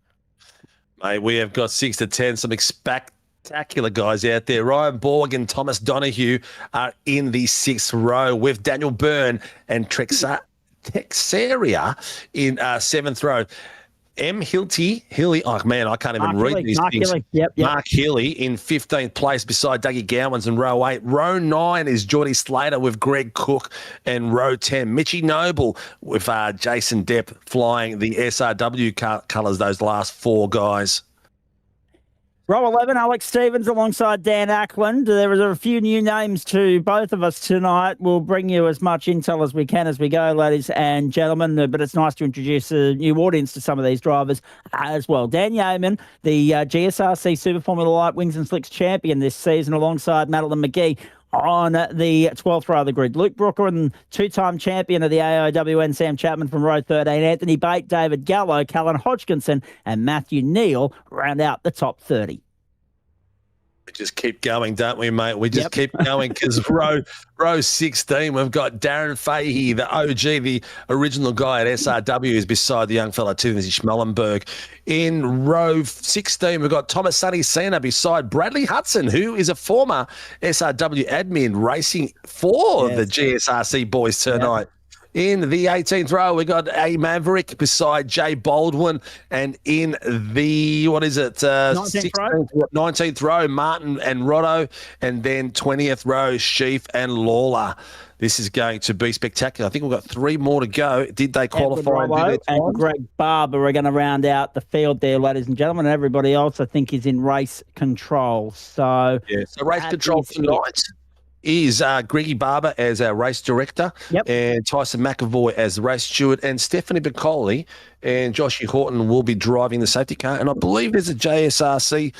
Mate, we have got 6 to 10, some spectacular guys out there. Ryan Borg and Thomas Donohue are in the 6th row with Daniel Byrne and Texaria in 7th row. Hilly, oh man, I can't even read these things. Yep. Mark Hilly in 15th place beside Dougie Gowans in row 8. Row 9 is Geordie Slater with Greg Cook, and row 10, Mitchie Noble with Jason Depp flying the SRW colours, those last 4 guys. Row 11, Alex Stevens alongside Dan Ackland. There are a few new names to both of us tonight. We'll bring you as much intel as we can as we go, ladies and gentlemen, but it's nice to introduce a new audience to some of these drivers as well. Dan Yeoman, the GSRC Super Formula Light Wings and Slicks champion this season, alongside Madeline McGee on the 12th row of the grid. Luke Brooker and two-time champion of the AOWN, Sam Chapman from row 13. Anthony Bate, David Gallo, Callan Hodgkinson and Matthew Neal round out the top 30. We just keep going, don't we, mate? We just keep going because row 16, we've got Darren Fahey, the OG, the original guy at SRW, is beside the young fella Timothy Schmellenberg. In row 16, we've got Thomas Sunny Sena beside Bradley Hudson, who is a former SRW admin racing for the GSRC boys tonight. In the 18th row, we got A Maverick beside Jay Baldwin. And in the, 19th row, Martin and Rotto. And then 20th row, Sheaf and Lawler. This is going to be spectacular. I think we've got 3 more to go. Did they qualify? And Greg Barber are going to round out the field there, ladies and gentlemen. And everybody else, I think, is in race control. So, race control tonight is Greggy Barber as our race director, and Tyson McAvoy as the race steward, and Stephanie Bacoli and Joshy Horton will be driving the safety car. And I believe there's a JSRC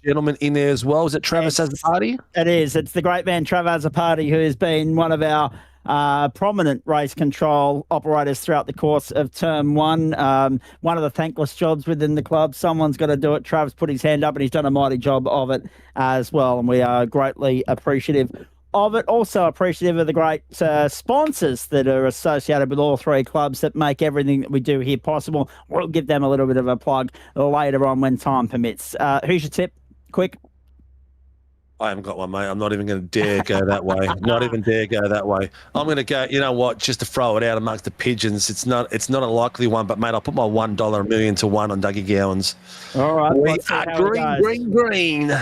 gentleman in there as well. Is it Travis Azzopardi? It is. It's the great man Travis Azzopardi, who has been one of our prominent race control operators throughout the course of term 1. One of the thankless jobs within the club. Someone's got to do it. Travis put his hand up and he's done a mighty job of it as well. And we are greatly appreciative of it. Also appreciative of the great sponsors that are associated with all 3 clubs that make everything that we do here possible. We'll give them a little bit of a plug later on when time permits. Who's your tip? Quick. I haven't got one, mate. I'm not even going to dare go that way. Not even dare go that way. I'm going to go, you know what, just to throw it out amongst the pigeons. It's not a likely one, but, mate, I'll put my $1 a million to 1 on Dougie Gowans. All right. We are green.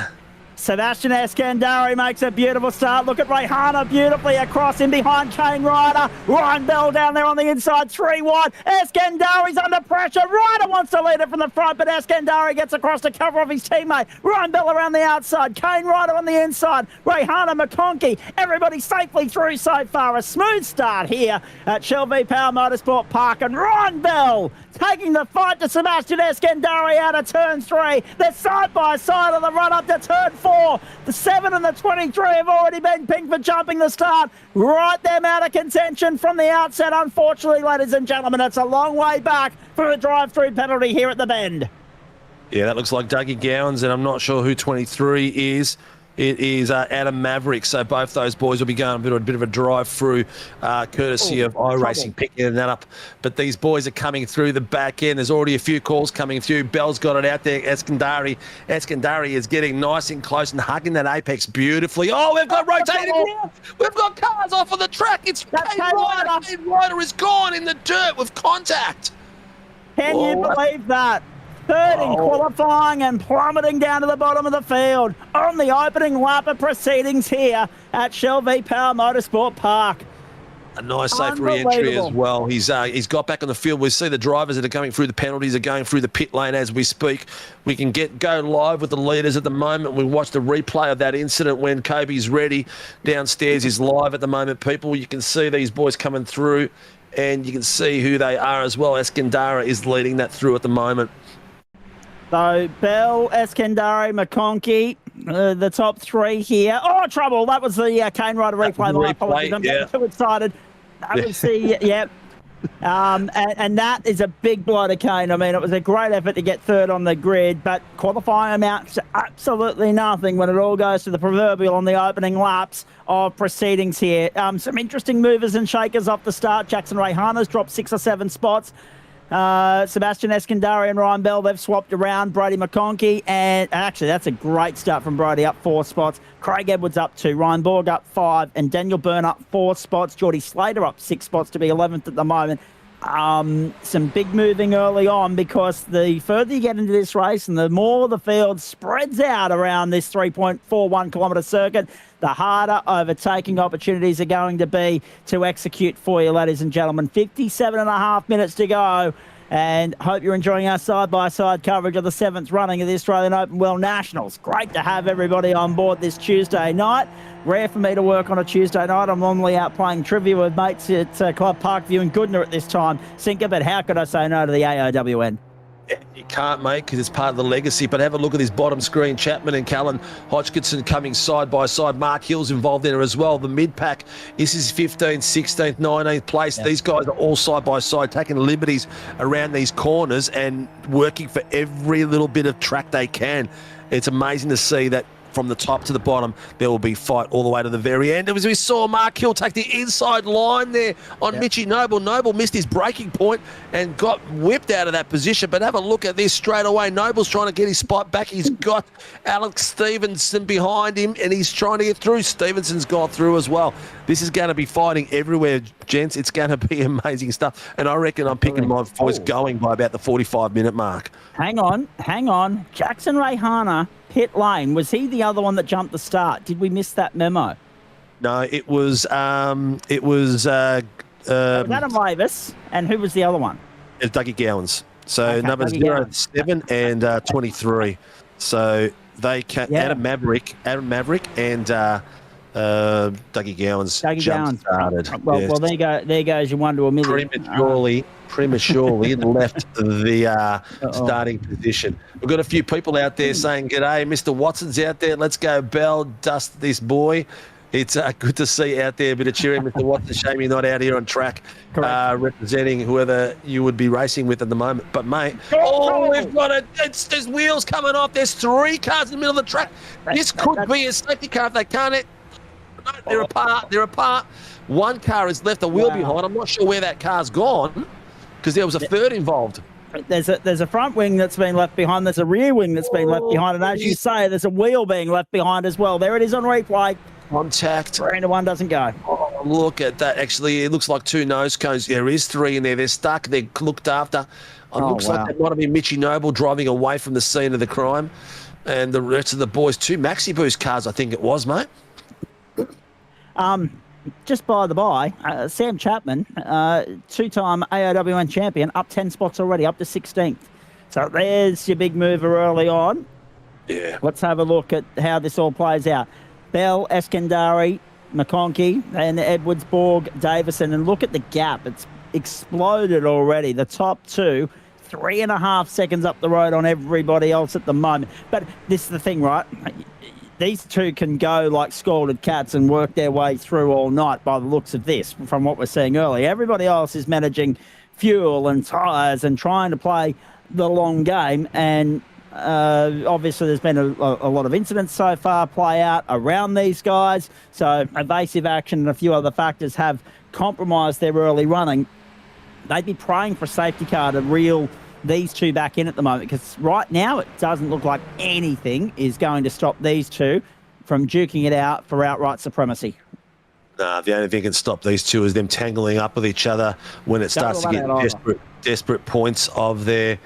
Sebastian Eskandari makes a beautiful start. Look at Rayhana beautifully across in behind Kane Ryder. Ryan Bell down there on the inside, 3 wide. Eskandari's under pressure. Ryder wants to lead it from the front, but Eskandari gets across to cover off his teammate. Ryan Bell around the outside. Kane Ryder on the inside. Rayhana McConkey. Everybody safely through so far. A smooth start here at Shell V Power Motorsport Park. And Ryan Bell taking the fight to Sebastian Eskandari out of turn 3. They're side by side on the run up to turn 4. The 7 and the 23 have already been pinged for jumping the start. Right them out of contention from the outset. Unfortunately, ladies and gentlemen, it's a long way back for a drive-through penalty here at the Bend. Yeah, that looks like Dougie Gowans, and I'm not sure who 23 is. It is Adam Maverick. So both those boys will be going a bit of a drive through, courtesy of iRacing picking that up. But these boys are coming through the back end. There's already a few calls coming through. Bell's got it out there. Eskandari is getting nice and close and hugging that apex beautifully. Oh, we've got rotating. We've got cars off of the track. It's Kane Ryder. Kane Ryder is gone in the dirt with contact. Can you believe that? Third in qualifying and plummeting down to the bottom of the field on the opening lap of proceedings here at Shell V Power Motorsport Park. A nice safe re-entry as well. He's got back on the field. We see the drivers that are coming through the penalties are going through the pit lane as we speak. We can go live with the leaders at the moment. We watch the replay of that incident when Kobe's ready. Downstairs is live at the moment, people. You can see these boys coming through and you can see who they are as well. Eskandari is leading that through at the moment. So, Bell, Eskandari, McConkey, the top 3 here. Oh, trouble. That was the Kane Ryder replay. My apologies. I'm getting too excited. That was the, yep. And that is a big blow to Kane. I mean, it was a great effort to get third on the grid, but qualifying amounts to absolutely nothing when it all goes to the proverbial on the opening laps of proceedings here. Some interesting movers and shakers off the start. Jackson Rayhana's dropped 6 or 7 spots. Sebastian Eskandari and Ryan Bell, they've swapped around. Brody McConkey, and actually that's a great start from Brody, up 4 spots. Craig Edwards up 2, Ryan Borg up 5, and Daniel Byrne up 4 spots. Geordie Slater up 6 spots to be 11th at the moment. Some big moving early on, because the further you get into this race and the more the field spreads out around this 3.41 kilometre circuit, the harder overtaking opportunities are going to be to execute for you, ladies and gentlemen. 57.5 minutes to go, and hope you're enjoying our side-by-side coverage of the 7th running of the Australian Open World Nationals. Great to have everybody on board this Tuesday night. Rare for me to work on a Tuesday night. I'm normally out playing trivia with mates at Club Parkview in Goodna at this time. Sinker, but how could I say no to the AOWN? You can't, mate, because it's part of the legacy. But have a look at this bottom screen. Chapman and Callan Hodgkinson coming side by side. Mark Hill's involved in it as well. The mid-pack, this is 15th, 16th, 19th place. Yeah. These guys are all side by side, taking liberties around these corners and working for every little bit of track they can. It's amazing to see that from the top to the bottom, there will be fight all the way to the very end. As we saw Mark Hill take the inside line there on Mitchie Noble. Noble missed his braking point and got whipped out of that position. But have a look at this straight away. Noble's trying to get his spot back. He's got Alex Stevenson behind him, and he's trying to get through. Stevenson's gone through as well. This is going to be fighting everywhere, gents. It's going to be amazing stuff. And I reckon I'm picking my voice going by about the 45-minute mark. Hang on. Jackson Rayhana, pit lane. Was he the other one that jumped the start? Did we miss that memo? No, it was Adam Lavis, and who was the other one? It's Dougie Gowans. So numbers 0, 7 and 23. So they Adam Maverick and Dougie Gowans started. Well, there goes your 1 to a million. Prematurely left the starting position. We've got a few people out there saying, "G'day, Mr. Watson's out there. Let's go, Bell. Dust this boy." It's good to see out there a bit of cheering, Mr. Watson. Shame you're not out here on track representing whoever you would be racing with at the moment. But, mate, we've got there's wheels coming off. There's 3 cars in the middle of the track. This could be a safety car if they can't. No, they're apart. 1 car is left a wheel behind. I'm not sure where that car's gone, because there was a third involved. There's a front wing that's been left behind. There's a rear wing that's been left behind. And as you say, there's a wheel being left behind as well. There it is on replay. Contact. 3 to 1 doesn't go. Oh, look at that. Actually, it looks like 2 nose cones. There is 3 in there. They're stuck. They're looked after. It looks like that might have been Mitchie Noble driving away from the scene of the crime. and the rest of the boys too. Maxi Boost cars, I think it was, mate. Just by the by, Sam Chapman, two-time AOWN champion, up 10 spots already, up to 16th. So there's your big mover early on. Yeah. Let's have a look at how this all plays out. Bell, Eskandari, McConkey, and Edwards, Borg, Davison. And look at the gap. It's exploded already. The top two, 3.5 seconds up the road on everybody else at the moment. But this is the thing, right? These two can go like scalded cats and work their way through all night by the looks of this, from what we're seeing early. Everybody else is managing fuel and tyres and trying to play the long game. And obviously there's been a lot of incidents so far play out around these guys. So evasive action and a few other factors have compromised their early running. They'd be praying for a safety car to reel these two back in at the moment, because right now it doesn't look like anything is going to stop these two from duking it out for outright supremacy. Nah, the only thing that can stop these two is them tangling up with each other when it starts to get desperate points of there.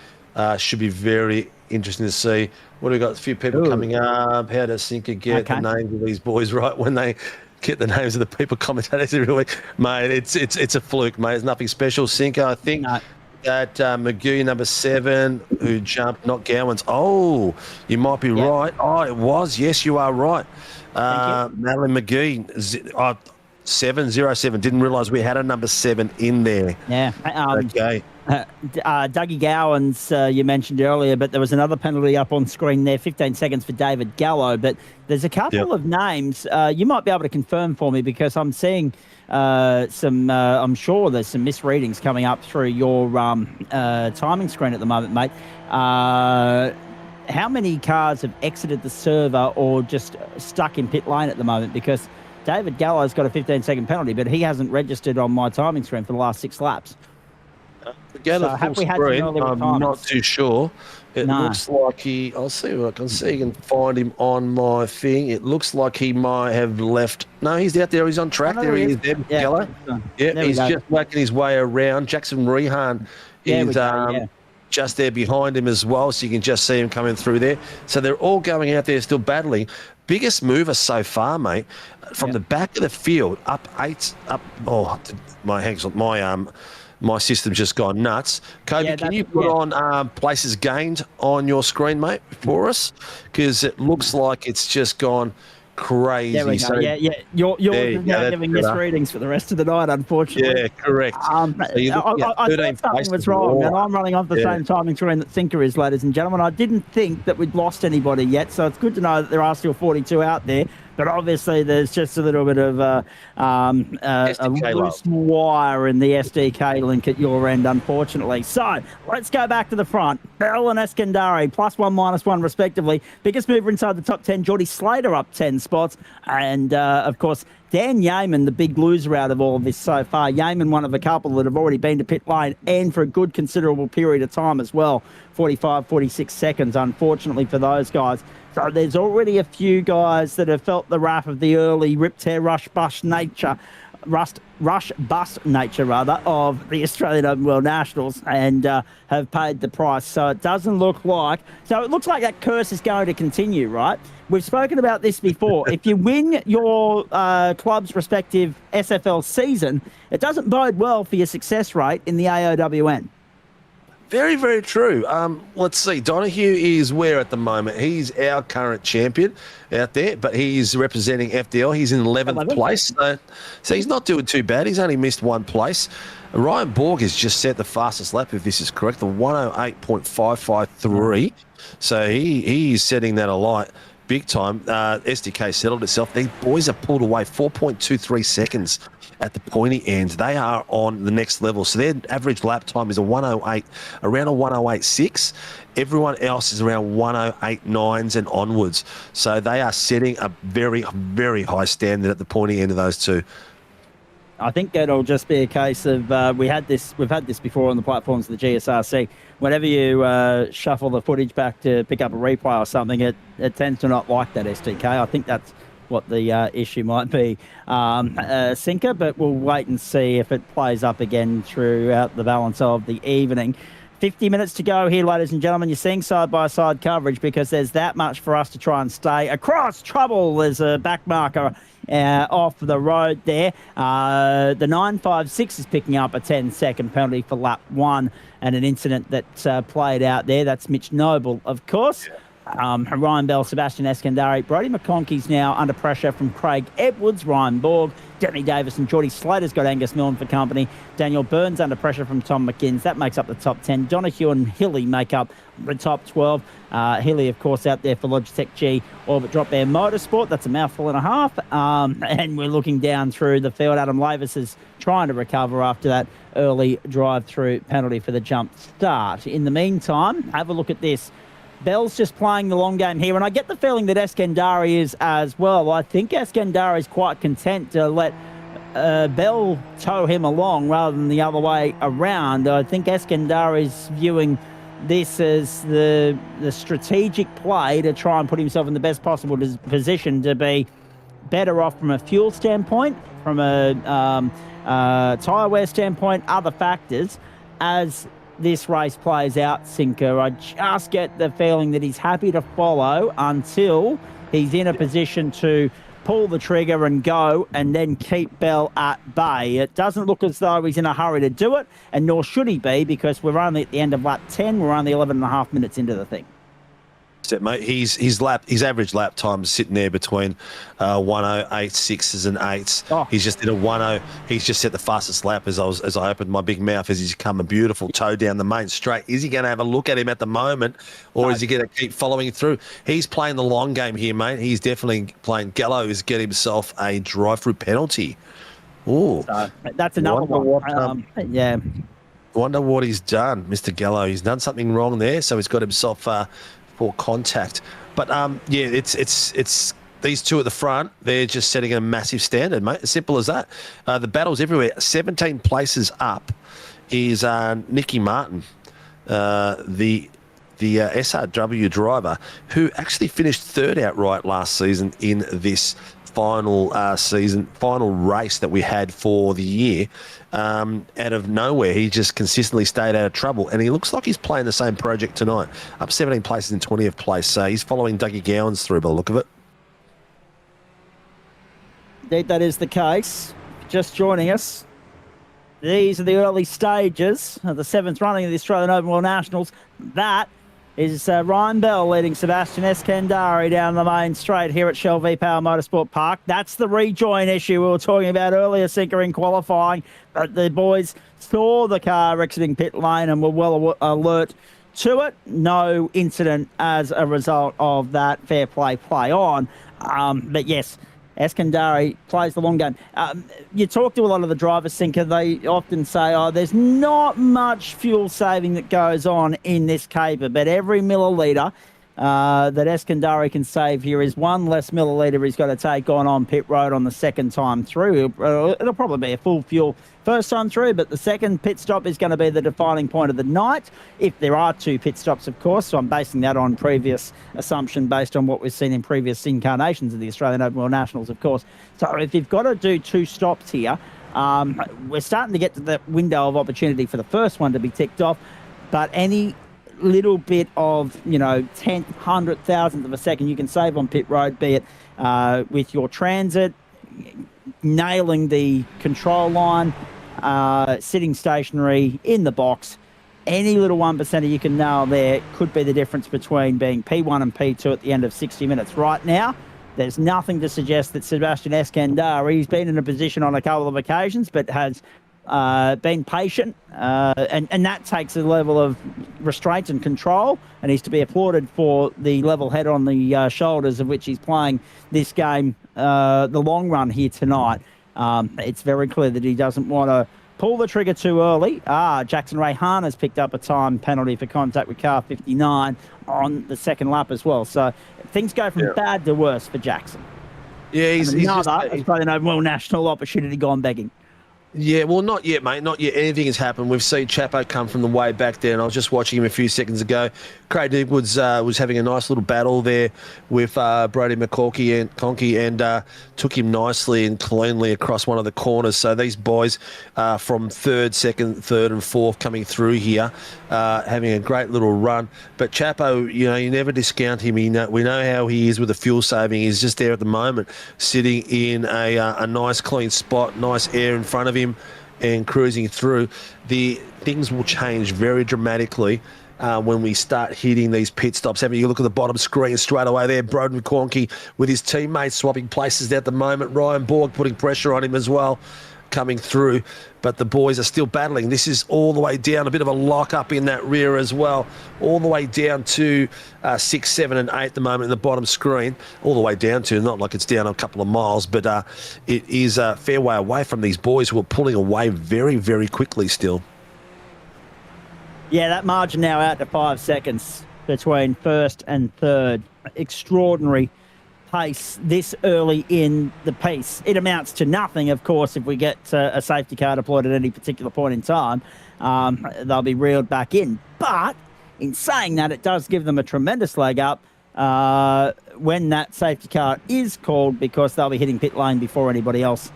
Should be very interesting to see. What do we got? A few people coming up. How does Sinker get the names of these boys right when they get the names of the people commentators every week? Mate, it's a fluke, mate. It's nothing special. Sinker, I think. No. That Magoo, number 7, who jumped, not Gowans. Oh, you might be right. Oh, it was. Yes, you are right. Madeline McGee, 707. Didn't realise we had a number 7 in there. Yeah. Okay. Dougie Gowans, you mentioned earlier, but there was another penalty up on screen there, 15 seconds for David Gallo. But there's a couple of names you might be able to confirm for me, because I'm seeing some, I'm sure there's some misreadings coming up through your timing screen at the moment, mate. How many cars have exited the server or just stuck in pit lane at the moment? Because David Gallo's got a 15-second penalty, but he hasn't registered on my timing screen for the last 6 laps. Again, so have we had I'm not too sure. It looks like I'll see what I can see. You can find him on my thing. It looks like he might have left. No, he's out there. He's on track. There he is. There, Gallo. Yeah, he's just working his way around. Jackson Rehan is just there behind him as well, so you can just see him coming through there. So they're all going out there still battling. Biggest mover so far, mate, from the back of the field, up 8, up. Oh, my system's just gone nuts. Kobe, can you put on places gained on your screen, mate, for us? Because it looks like it's just gone crazy. There we go. So, You're now giving misreadings for the rest of the night, unfortunately. Yeah, correct. I thought something was wrong, and I'm running off the same timing screen that Sinker is, ladies and gentlemen. I didn't think that we'd lost anybody yet, so it's good to know that there are still 42 out there. But obviously, there's just a little bit of a loose wire in the SDK link at your end, unfortunately. So let's go back to the front. Bell and Eskandari, +1, -1, respectively. Biggest mover inside the top 10, Geordie Slater up 10 spots. And, of course, Dan Yeaman, the big loser out of all of this so far. Yeaman, one of a couple that have already been to pit lane and for a good considerable period of time as well. 45, 46 seconds, unfortunately, for those guys. So there's already a few guys that have felt the wrath of the early rip, tear, rush bust nature of the Australian Open World Nationals and have paid the price. So it doesn't look like... So it looks like that curse is going to continue, right? We've spoken about this before. If you win your club's respective SFL season, it doesn't bode well for your success rate in the AOWN. Very, very true. Let's see. Donahue is where at the moment? He's our current champion out there, but he's representing FDL. He's in 11th place. So he's not doing too bad. He's only missed 1 place. Ryan Borg has just set the fastest lap, if this is correct, the 108.553. So he's setting that alight big time. SDK settled itself. These boys have pulled away 4.23 seconds at the pointy end. They are on the next level. So their average lap time is a 108, around a 108.6. Everyone else is around 108.9s and onwards. So they are setting a very, very high standard at the pointy end of those two. I think it'll just be a case of we've had this before on the platforms of the GSRC. Whenever you shuffle the footage back to pick up a replay or something, it tends to not like that SDK. I think that's what the issue might be, Sinker, but we'll wait and see if it plays up again throughout the balance of the evening. 50 minutes to go here, ladies and gentlemen. You're seeing side-by-side coverage because there's that much for us to try and stay across trouble. There's a back marker off the road there. The 956 is picking up a 10-second penalty for lap 1 and an incident that played out there. That's Mitch Noble, of course. Ryan Bell, Sebastian Eskandari, Brodie McConkey's now under pressure from Craig Edwards, Ryan Borg, Denny Davis and Geordie Slater's got Angus Milne for company. Daniel Burns under pressure from Tom McGinns. That makes up the top 10. Donahue and Hilly make up the top 12. Hilly, of course, out there for Logitech G Orbit Drop Air Motorsport. That's a mouthful and a half. And we're looking down through the field. Adam Lavis is trying to recover after that early drive-through penalty for the jump start. In the meantime, have a look at this. Bell's just playing the long game here, and I get the feeling that Eskandari is as well. I think Eskandari is quite content to let Bell tow him along rather than the other way around. I think Eskandari is viewing this as the strategic play to try and put himself in the best possible position to be better off from a fuel standpoint, from a tyre wear standpoint, other factors, as this race plays out, Sinker. I just get the feeling that he's happy to follow until he's in a position to pull the trigger and go and then keep Bell at bay. It doesn't look as though he's in a hurry to do it, and nor should he be, because we're only at the end of lap 10. We're only 11 and a half minutes into the thing. Mate, his average lap time is sitting there between 1:08.6s and 8s. Oh. He's just did a 10. He's just set the fastest lap as I opened my big mouth as he's come a beautiful toe down the main straight. Is he going to have a look at him at the moment, or is he going to keep following through? He's playing the long game here, mate. He's definitely playing. Gallo is getting himself a drive-through penalty. Oh, so that's another one. Yeah. Wonder what he's done, Mr. Gallo. He's done something wrong there, so he's got himself for contact. But yeah, it's these two at the front. They're just setting a massive standard, mate. As simple as that. The battle's everywhere. 17 places up is Nicky Martin, the SRW driver, who actually finished third outright last season in this final race that we had for the year. Out of nowhere, he just consistently stayed out of trouble, and he looks like he's playing the same project tonight. Up 17 places in 20th place, so he's following Dougie Gowans through by the look of it. Indeed, that is the case. Just joining us, these are the early stages of the 7th running of the Australian Open World Nationals. That is Ryan Bell leading Sebastian Eskandari down the main straight here at Shell V-Power Motorsport Park. That's the rejoin issue we were talking about earlier, Sinker, in qualifying. But the boys saw the car exiting pit lane and were well alert to it. No incident as a result of that. Fair play on. But yes, Eskandari plays the long game. You talk to a lot of the drivers, Sinker, they often say, there's not much fuel saving that goes on in this caper, but every milliliter that Eskandari can save here is one less milliliter he's got to take on pit road on the second time through. It'll probably be a full fuel first time through, but the second pit stop is going to be the defining point of the night, if there are 2 pit stops, of course. So I'm basing that on previous assumption based on what we've seen in previous incarnations of the Australian Open World Nationals, of course. So if you've got to do 2 stops here, we're starting to get to the window of opportunity for the first one to be ticked off, but any little bit of, tenth, 100,000th of a second you can save on pit road, be it with your transit, nailing the control line, sitting stationary in the box, any little 1% you can nail there could be the difference between being P1 and P2 at the end of 60 minutes. Right now, there's nothing to suggest that Sebastian Eskandari, he's been in a position on a couple of occasions, but has been patient, and that takes a level of restraint and control, and he's to be applauded for the level head on the shoulders of which he's playing this game, the long run here tonight. It's very clear that he doesn't want to pull the trigger too early. Jackson Rayhan has picked up a time penalty for contact with car 59 on the second lap as well. So things go from bad to worse for Jackson. Yeah, he's another Australian Open World National opportunity gone begging. Yeah, well, not yet, mate. Not yet. Anything has happened. We've seen Chapo come from the way back there, and I was just watching him a few seconds ago. Craig Edwards was having a nice little battle there with Brody McConkey and took him nicely and cleanly across one of the corners. So these boys from second, third and fourth coming through here, having a great little run. But Chapo, you never discount him. We know how he is with the fuel saving. He's just there at the moment, sitting in a nice clean spot, nice air in front of him and cruising through. The things will change very dramatically when we start hitting these pit stops. Having a look at the bottom screen straight away there, Broden McConkey with his teammates swapping places at the moment. Ryan Borg putting pressure on him as well, coming through. But the boys are still battling. This is all the way down, a bit of a lock up in that rear as well, all the way down to 6, 7 and 8 at the moment in the bottom screen, all the way down to, not like it's down a couple of miles, but it is a fair way away from these boys who are pulling away very, very quickly still. Yeah, that margin now out to 5 seconds between first and third. Extraordinary pace this early in the piece. It amounts to nothing, of course, if we get a safety car deployed at any particular point in time. They'll be reeled back in. But in saying that, it does give them a tremendous leg up when that safety car is called, because they'll be hitting pit lane before anybody else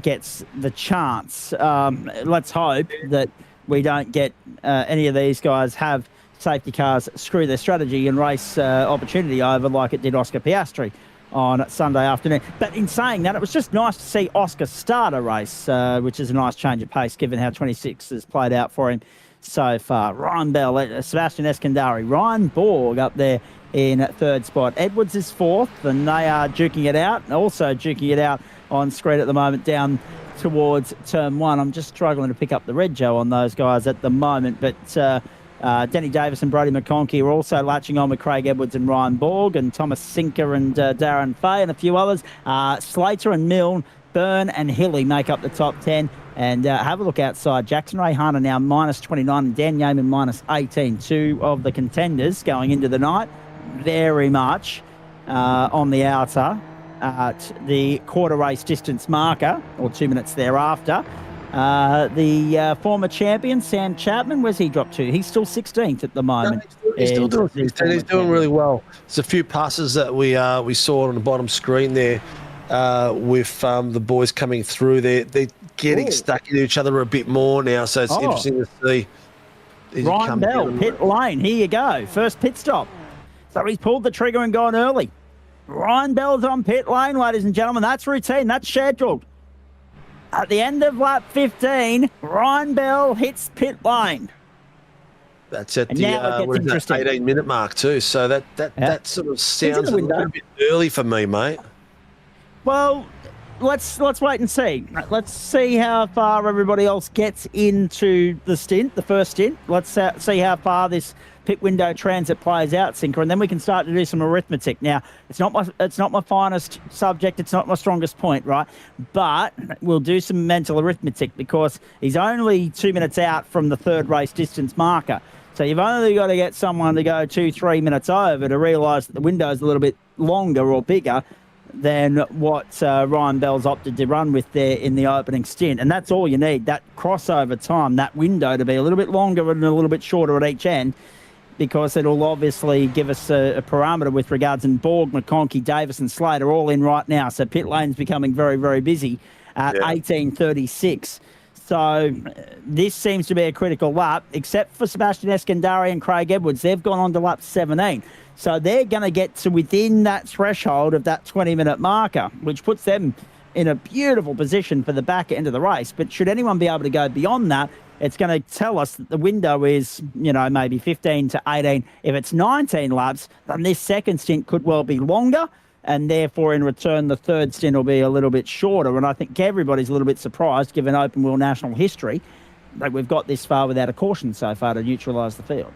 gets the chance. Let's hope that we don't get any of these guys have safety cars screw their strategy and race opportunity over like it did Oscar Piastri on Sunday afternoon. But in saying that, it was just nice to see Oscar start a race, which is a nice change of pace given how 26 has played out for him so far. Ryan Bell, Sebastian Eskandari, Ryan Borg up there in third spot. Edwards is fourth, and they are duking it out, and also duking it out on screen at the moment down towards turn one. I'm just struggling to pick up the red, Joe, on those guys at the moment, but Denny Davis and Brody McConkey are also latching on with Craig Edwards and Ryan Borg, and Thomas Sinker and Darren Fay and a few others. Slater and Milne, Byrne and Hilly make up the top 10. And have a look outside. Jackson Ray Hunter now minus 29 and Dan Yeaman minus 18. Two of the contenders going into the night very much on the outer at the quarter race distance marker, or 2 minutes thereafter. The former champion, Sam Chapman, where's he dropped to? He's still 16th at the moment. No, he's still doing 16. He's doing really well. There's a few passes that we saw on the bottom screen there with the boys coming through. They're getting stuck into each other a bit more now, so it's interesting to see. Ryan Bell, pit lane. Here you go. First pit stop. So he's pulled the trigger and gone early. Ryan Bell's on pit lane, ladies and gentlemen. That's routine. That's scheduled. At the end of lap 15, Ryan Bell hits pit lane. That's at the 18-minute mark too. So that sort of sounds a little bit early for me, mate. Well, let's wait and see. Let's see how far everybody else gets into the first stint. Let's see how far this pit window transit plays out, Sinker, and then we can start to do some arithmetic. Now, it's not my finest subject, it's not my strongest point, right? But we'll do some mental arithmetic because he's only 2 minutes out from the third race distance marker. So you've only got to get someone to go 2-3 minutes over to realise that the window's a little bit longer or bigger than what Ryan Bell's opted to run with there in the opening stint. And that's all you need, that crossover time, that window to be a little bit longer and a little bit shorter at each end, because it'll obviously give us a parameter with regards. And Borg, McConkey, Davis and Slater all in right now. So pit lane's becoming very, very busy at 18:36. So this seems to be a critical lap, except for Sebastian Eskandari and Craig Edwards. They've gone on to lap 17. So they're going to get to within that threshold of that 20-minute marker, which puts them in a beautiful position for the back end of the race. But should anyone be able to go beyond that, it's going to tell us that the window is, maybe 15 to 18. If it's 19 laps, then this second stint could well be longer, and therefore, in return, the third stint will be a little bit shorter. And I think everybody's a little bit surprised, given open wheel national history, that we've got this far without a caution so far to neutralise the field.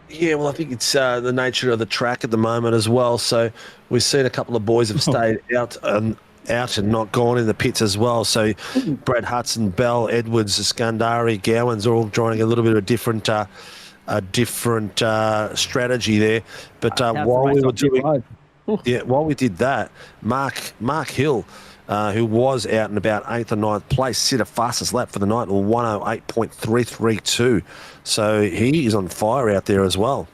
Yeah, well, I think it's the nature of the track at the moment as well. So we've seen a couple of boys have stayed out and not gone in the pits as well. So Brad Hudson, Bell, Edwards, Skandari, Gowans are all joining a little bit of a different strategy there. But while we did that, Mark Hill who was out in about 8th or 9th place, set a fastest lap for the night, or 108.332. So he is on fire out there as well.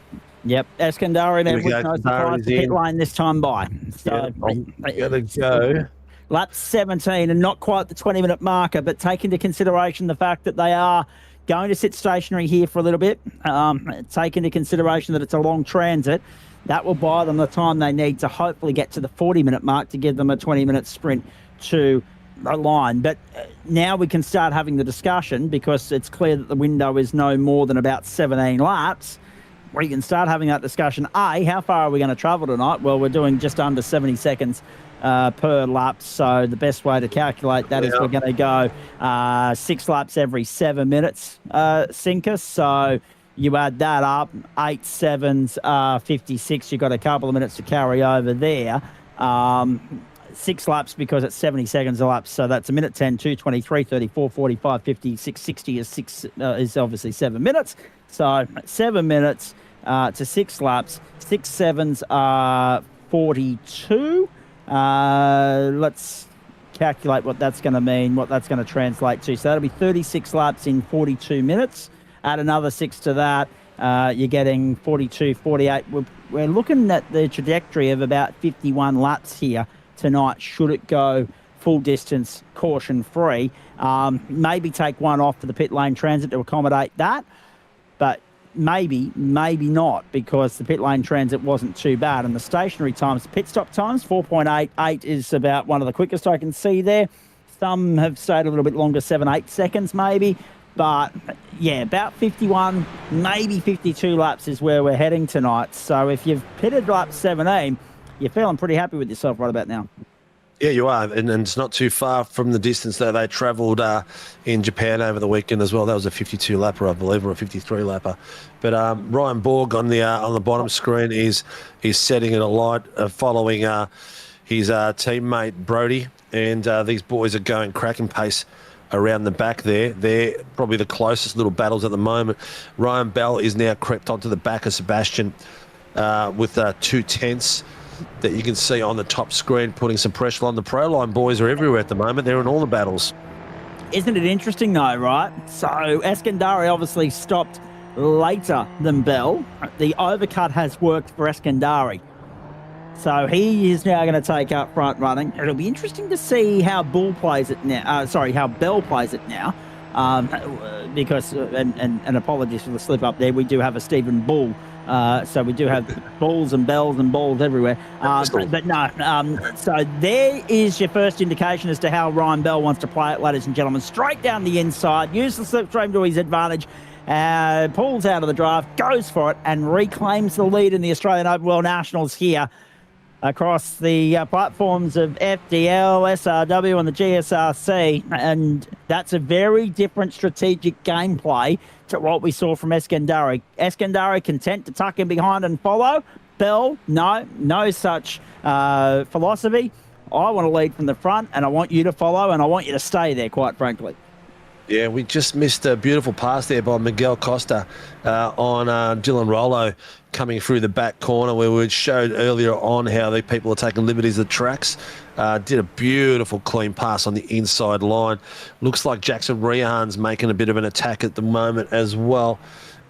Yep, Eskandari then with no surprise to pit lane this time by. So gotta go. Lap 17 and not quite the 20-minute marker, but take into consideration the fact that they are going to sit stationary here for a little bit. Take into consideration that it's a long transit. That will buy them the time they need to hopefully get to the 40-minute mark to give them a 20-minute sprint to the line. But now we can start having the discussion, because it's clear that the window is no more than about 17 laps. We can start having that discussion. How far are we going to travel tonight? Well, we're doing just under 70 seconds per lap. So the best way to calculate that is we're going to go 6 laps every 7 minutes, Sinker. So you add that up, 8 7s, 56. You've got a couple of minutes to carry over there. 6 laps because it's 70 seconds a lap. So that's a minute 10, 2, 23, 34, 45, 50, 6, 60 is obviously 7 minutes. So 7 minutes to 6 laps. 6 7s are 42. Let's calculate what that's going to mean, what that's going to translate to. So that'll be 36 laps in 42 minutes. Add another 6 to that. You're getting 42, 48. We're looking at the trajectory of about 51 laps here tonight, should it go full distance, caution free. Maybe take one off for the pit lane transit to accommodate that. But maybe not, because the pit lane transit wasn't too bad. And the stationary times, pit stop times, 4.88 is about one of the quickest I can see there. Some have stayed a little bit longer, 7, 8 seconds maybe. But, yeah, about 51, maybe 52 laps is where we're heading tonight. So if you've pitted lap 17, you're feeling pretty happy with yourself right about now. Yeah, you are, and it's not too far from the distance that they travelled in Japan over the weekend as well. That was a 52 lapper, I believe, or a 53 lapper. But Ryan Borg on the bottom screen is setting it alight, following his teammate Brody, and these boys are going cracking pace around the back there. They're probably the closest little battles at the moment. Ryan Bell is now crept onto the back of Sebastian with 2 tenths. That you can see on the top screen, putting some pressure on. The Pro Line boys are everywhere at the moment. They're in all the battles. Isn't it interesting though, right? So Eskandari obviously stopped later than Bell. The overcut has worked for Eskandari. So he is now going to take up front running. It'll be interesting to see how Bell plays it now. Because, and apologies for the slip up there, we do have a Stephen Bull. So we do have balls and bells and balls everywhere. But no, so there is your first indication as to how Ryan Bell wants to play it, ladies and gentlemen. Straight down the inside, use the slipstream to his advantage, pulls out of the draft, goes for it, and reclaims the lead in the Australian Open World Nationals here across the platforms of FDL, SRW and the GSRC. And that's a very different strategic gameplay to what we saw from Eskandari. Eskandari content to tuck in behind and follow. Bell, no such philosophy. I want to lead from the front, and I want you to follow, and I want you to stay there, quite frankly. Yeah, we just missed a beautiful pass there by Miguel Costa on Dylan Rollo coming through the back corner, where we showed earlier on how the people are taking liberties of the tracks. Did a beautiful clean pass on the inside line. Looks like Jackson Rehan's making a bit of an attack at the moment as well,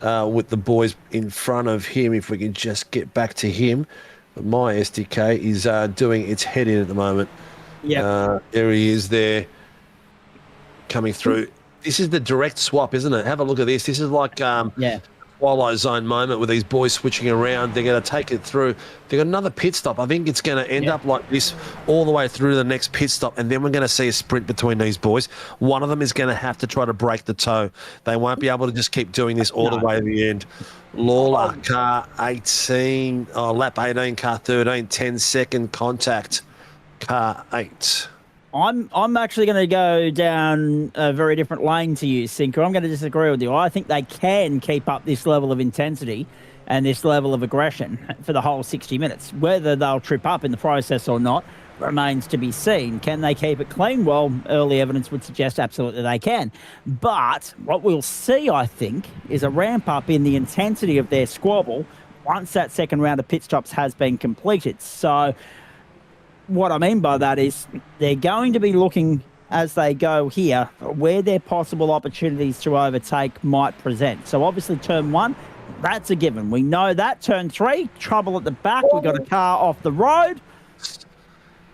with the boys in front of him. If we can just get back to him. But my SDK is doing its head in at the moment. Yeah, there he is there, coming through. This is the direct swap, isn't it? Have a look at this. This is like Twilight Zone moment with these boys switching around. They're going to take it through. They've got another pit stop. I think it's going to end up like this all the way through to the next pit stop, and then we're going to see a sprint between these boys. One of them is going to have to try to break the toe. They won't be able to just keep doing this all the way to the end. Lawler, car 18, lap 18, car 13, 10-second contact, car 8. I'm actually going to go down a very different lane to you, Sinker. I'm going to disagree with you. I think they can keep up this level of intensity and this level of aggression for the whole 60 minutes. Whether they'll trip up in the process or not remains to be seen. Can they keep it clean? Well, early evidence would suggest absolutely they can. But what we'll see, I think, is a ramp up in the intensity of their squabble once that second round of pit stops has been completed. So what I mean by that is they're going to be looking as they go here where their possible opportunities to overtake might present. So obviously turn 1, that's a given. We know that. Turn 3, trouble at the back. We've got a car off the road.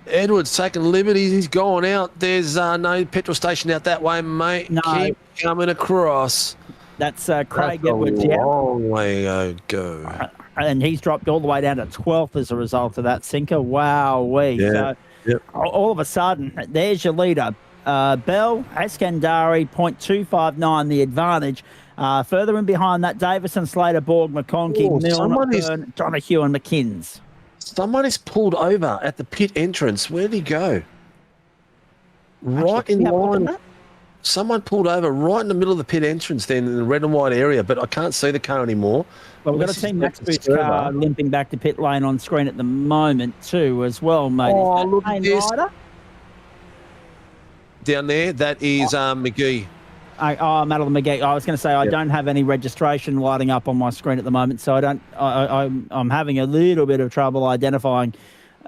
Edward's taking liberties. He's going out. There's no petrol station out that way, mate. No. Keep coming across. That's Craig That's Edwards, a yeah. long way to go. And he's dropped all the way down to 12th as a result of that sinker. Wow-wee. Yeah. So Yep. all of a sudden, there's your leader. Bell, Eskandari, 0.259 the advantage. Further in behind that, Davison, Slater, Borg, McConkie, Milne, Byrne, Donahue and McKinns. Somebody's pulled over at the pit entrance. Where'd he go? Right in line. Someone pulled over right in the middle of the pit entrance then in the red and white area, but I can't see the car anymore. Well, we've got a Team Max Boost car limping back to pit lane on screen at the moment too as well, mate. Oh, look at this. Rider? Down there, that is McGee. Madeline McGee. I was going to say I don't have any registration lighting up on my screen at the moment, so I'm having a little bit of trouble identifying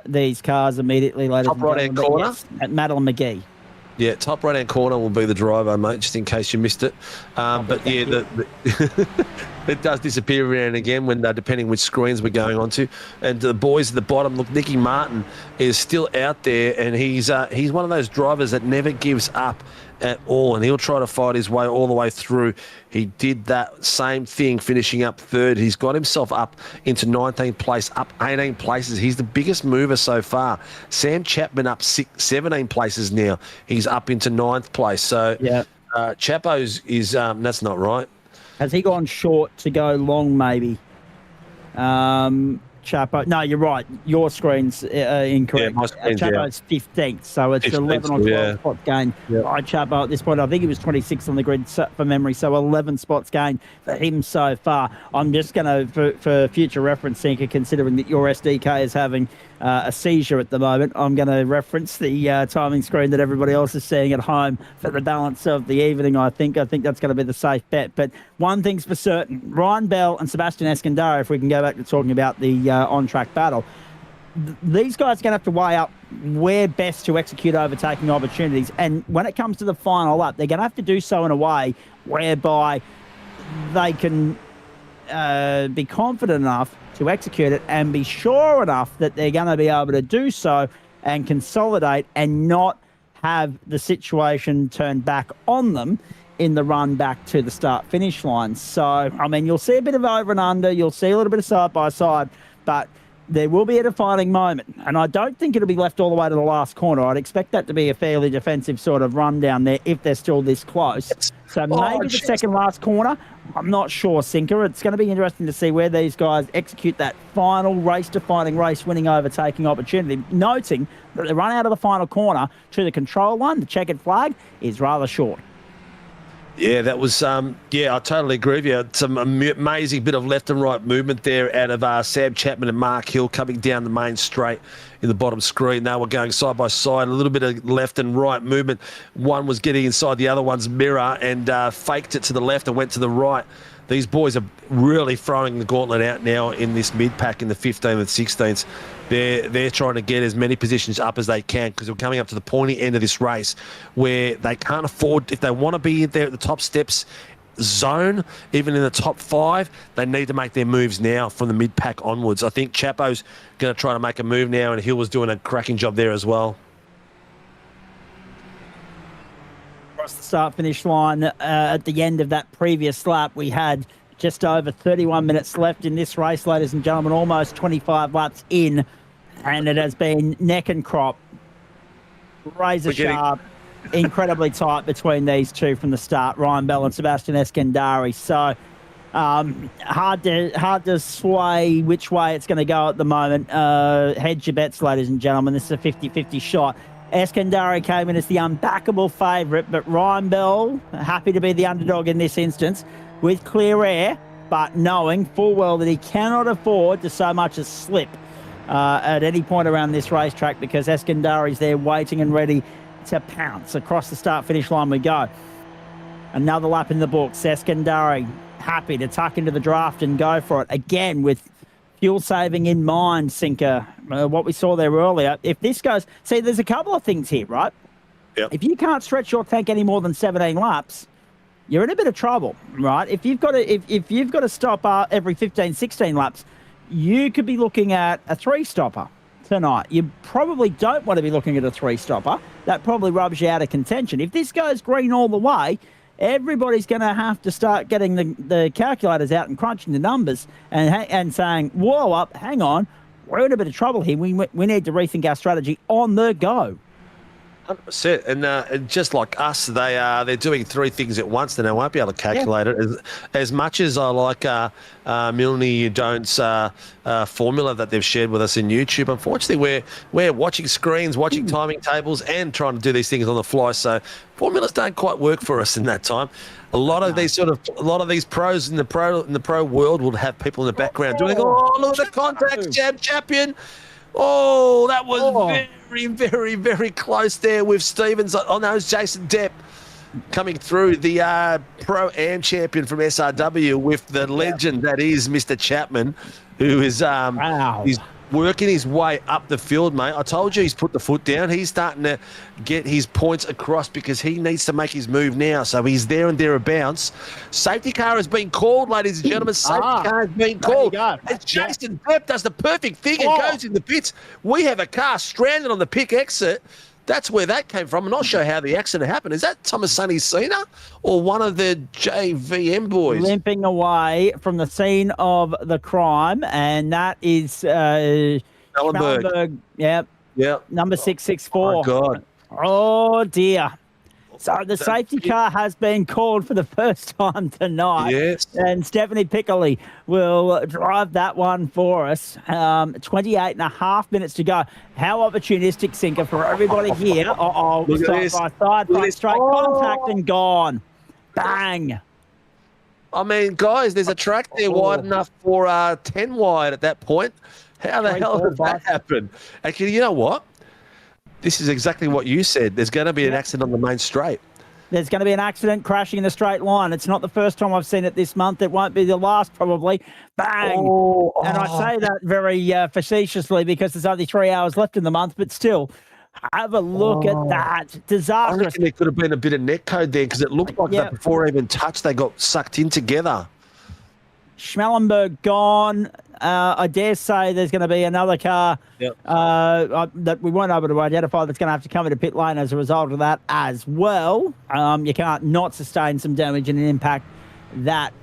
these cars immediately. Top right-hand corner? Yes, at Madeline McGee. Yeah, top right-hand corner will be the driver, mate, just in case you missed it. But yeah, it does disappear every now and again when depending which screens we're going on to. And the boys at the bottom, look, Nicky Martin is still out there, and he's one of those drivers that never gives up at all, and he'll try to fight his way all the way through. He did that same thing, finishing up 3rd. He's got himself up into 19th place, up 18 places. He's the biggest mover so far. Sam Chapman up 17 places now. He's up into 9th place. So yeah, Chapo's is that's not right. Has he gone short to go long? Maybe. Chapo. No, you're right. Your screen's incorrect. Yeah, my screen's, Chapo's 15th, so it's 11 or 12 spots gained by Chapo at this point. I think he was 26th on the grid for memory, so 11 spots gained for him so far. I'm just going to, for future reference, Sinker, considering that your SDK is having a seizure at the moment, I'm going to reference the timing screen that everybody else is seeing at home for the balance of the evening, I think. I think that's going to be the safe bet. But one thing's for certain, Ryan Bell and Sebastian Eskandari, if we can go back to talking about the on-track battle, these guys are going to have to weigh up where best to execute overtaking opportunities. And when it comes to the final lap, they're going to have to do so in a way whereby they can be confident enough to execute it and be sure enough that they're going to be able to do so and consolidate and not have the situation turned back on them in the run back to the start-finish line. So, I mean, you'll see a bit of over and under, you'll see a little bit of side-by-side, but there will be a defining moment, and I don't think it'll be left all the way to the last corner. I'd expect that to be a fairly defensive sort of run down there if they're still this close. So maybe the second last corner, I'm not sure, Sinker. It's going to be interesting to see where these guys execute that final race-defining, race-winning overtaking opportunity, noting that the run out of the final corner to the control line, the checkered flag, is rather short. Yeah, that was, I totally agree with you. It's an amazing bit of left and right movement there out of Sam Chapman and Mark Hill coming down the main straight in the bottom screen. They were going side by side, a little bit of left and right movement. One was getting inside the other one's mirror and faked it to the left and went to the right. These boys are really throwing the gauntlet out now in this mid-pack in the 15th and 16th. They're trying to get as many positions up as they can because we're coming up to the pointy end of this race where they can't afford, if they want to be there at the top steps zone, even in the top 5, they need to make their moves now from the mid-pack onwards. I think Chapo's going to try to make a move now, and Hill was doing a cracking job there as well. Across the start-finish line at the end of that previous lap, we had just over 31 minutes left in this race, ladies and gentlemen, almost 25 laps in, and it has been neck and crop, razor sharp, incredibly tight between these two from the start, Ryan Bell and Sebastian Eskandari. So hard to sway which way it's going to go at the moment. Hedge your bets, ladies and gentlemen. This is a 50-50 shot. Eskandari came in as the unbackable favourite, but Ryan Bell, happy to be the underdog in this instance, with clear air, but knowing full well that he cannot afford to so much as slip at any point around this racetrack because Eskandari's there waiting and ready to pounce. Across the start-finish line we go. Another lap in the books. Eskandari happy to tuck into the draft and go for it. Again, with fuel saving in mind, Sinker. what we saw there earlier. If this goes, see, there's a couple of things here, right? Yep. If you can't stretch your tank any more than 17 laps, you're in a bit of trouble, right? If you've got to stop every 15, 16 laps, you could be looking at a 3-stopper tonight. You probably don't want to be looking at a 3-stopper. That probably rubs you out of contention. If this goes green all the way, everybody's going to have to start getting the calculators out and crunching the numbers and saying, whoa, up, hang on, we're in a bit of trouble here. We need to rethink our strategy on the go. 100%. And just like us, they're doing 3 things at once, and they won't be able to calculate it. As much as I like Milne Dont's formula that they've shared with us in YouTube, unfortunately, we're watching screens, watching timing tables, and trying to do these things on the fly. So formulas don't quite work for us in that time. A lot of these pros in the pro world will have people in the background doing, oh, look at the contact, champion. Oh, that was very, very, very close there with Stevens. Oh, no, it's Jason Depp coming through, the Pro-Am champion from SRW with the legend that is Mr. Chapman, who is he's working his way up the field, mate. I told you he's put the foot down. He's starting to get his points across because he needs to make his move now. So he's there and thereabouts. Safety car has been called, ladies and gentlemen. Safety car has been called. It's Jason Depp does the perfect thing and goes in the pits. We have a car stranded on the pit exit. That's where that came from. I'm not sure how the accident happened. Is that Thomas Sonny Cena or one of the JVM boys? Limping away from the scene of the crime, and that is Schellenberg. Yep. Number 664. Oh, God. Oh, dear. So the safety car has been called for the first time tonight. Yes. And Stephanie Piccoli will drive that one for us. 28 and a half minutes to go. How opportunistic, Sinker, for everybody here. Look at this. Side by side, front straight contact and gone. Bang. I mean, guys, there's a track there wide enough for 10 wide at that point. How the hell did that happen? Actually, you know what? This is exactly what you said. There's going to be an accident on the main straight. There's going to be an accident crashing in the straight line. It's not the first time I've seen it this month. It won't be the last, probably. Bang! And I say that very facetiously because there's only 3 hours left in the month, but still, have a look at that. Disastrous. I reckon there could have been a bit of net code there because it looked like that before even touched, they got sucked in together. Schellenberg gone. I dare say there's going to be another car that we weren't able to identify that's going to have to come into pit lane as a result of that as well. You can't not sustain some damage and an impact that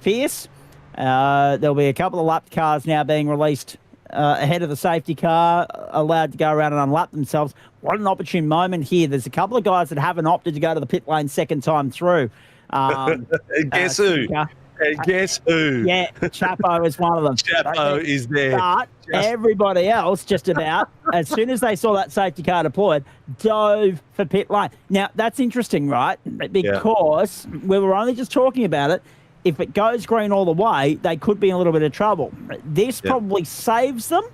fierce. There'll be a couple of lapped cars now being released ahead of the safety car, allowed to go around and unlap themselves. What an opportune moment here. There's a couple of guys that haven't opted to go to the pit lane second time through. Guess who? And guess who? Yeah, Chapo is one of them. Chapo is there. But everybody else, just about, as soon as they saw that safety car deployed, dove for pit lane. Now, that's interesting, right? Because we were only just talking about it. If it goes green all the way, they could be in a little bit of trouble. This probably saves them.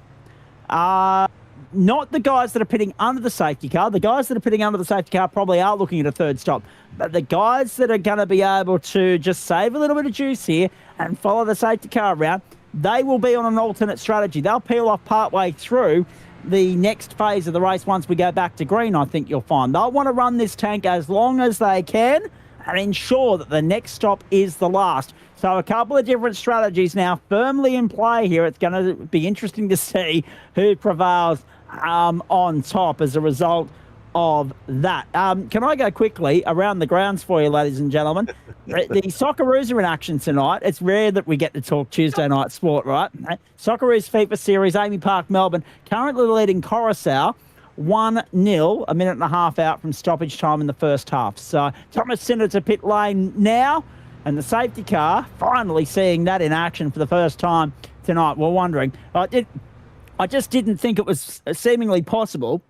Not the guys that are pitting under the safety car. The guys that are pitting under the safety car probably are looking at a third stop. But the guys that are going to be able to just save a little bit of juice here and follow the safety car around, they will be on an alternate strategy. They'll peel off partway through the next phase of the race once we go back to green, I think you'll find. They'll want to run this tank as long as they can and ensure that the next stop is the last. So a couple of different strategies now firmly in play here. It's going to be interesting to see who prevails on top as a result of that. Can I go quickly around the grounds for you, ladies and gentlemen? The Socceroos are in action tonight. It's rare that we get to talk Tuesday night sport, right? Socceroos FIFA Series, Amy Park, Melbourne, currently leading Coruscant 1-0, a minute and a half out from stoppage time in the first half. So Thomas Sinner to pit lane now, and the safety car finally seeing that in action for the first time tonight. We're wondering, I just didn't think it was seemingly possible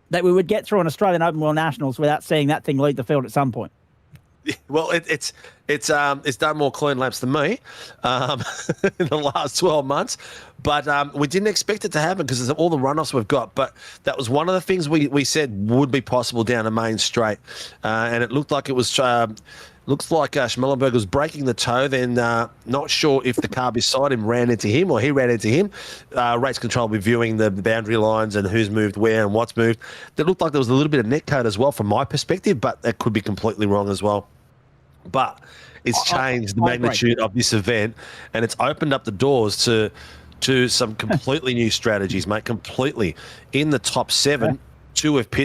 that we would get through an Australian Open World Nationals without seeing that thing lead the field at some point. Well, it's done more clean laps than me in the last 12 months, but we didn't expect it to happen because of all the runoffs we've got. But that was one of the things we said would be possible down a main straight, and it looked like it was Looks like Schmellenberg was breaking the toe, then not sure if the car beside him ran into him or he ran into him. Race control reviewing the boundary lines and who's moved where and what's moved. It looked like there was a little bit of net code as well from my perspective, but that could be completely wrong as well. But it's changed the magnitude of this event, and it's opened up the doors to some completely new strategies, mate, completely. In the top 7,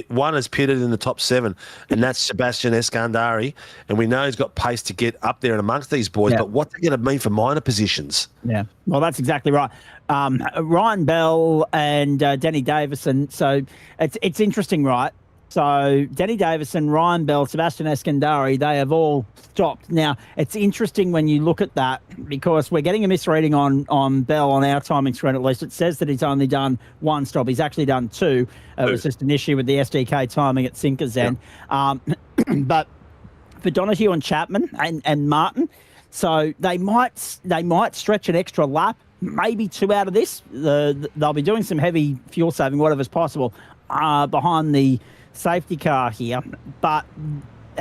one has pitted in the top 7, and that's Sebastian Eskandari. And we know he's got pace to get up there and amongst these boys, but what's it going to mean for minor positions? Yeah, well, that's exactly right. Ryan Bell and Denny Davison. So it's interesting, right? So Denny Davison, Ryan Bell, Sebastian Eskandari, they have all stopped. Now, it's interesting when you look at that because we're getting a misreading on Bell on our timing screen, at least. It says that he's only done 1 stop. He's actually done 2. It was just an issue with the SDK timing at Sinker's end. But for Donahue and Chapman and Martin, so they might stretch an extra lap, maybe 2 out of this. They'll be doing some heavy fuel saving, whatever's possible, behind the safety car here, but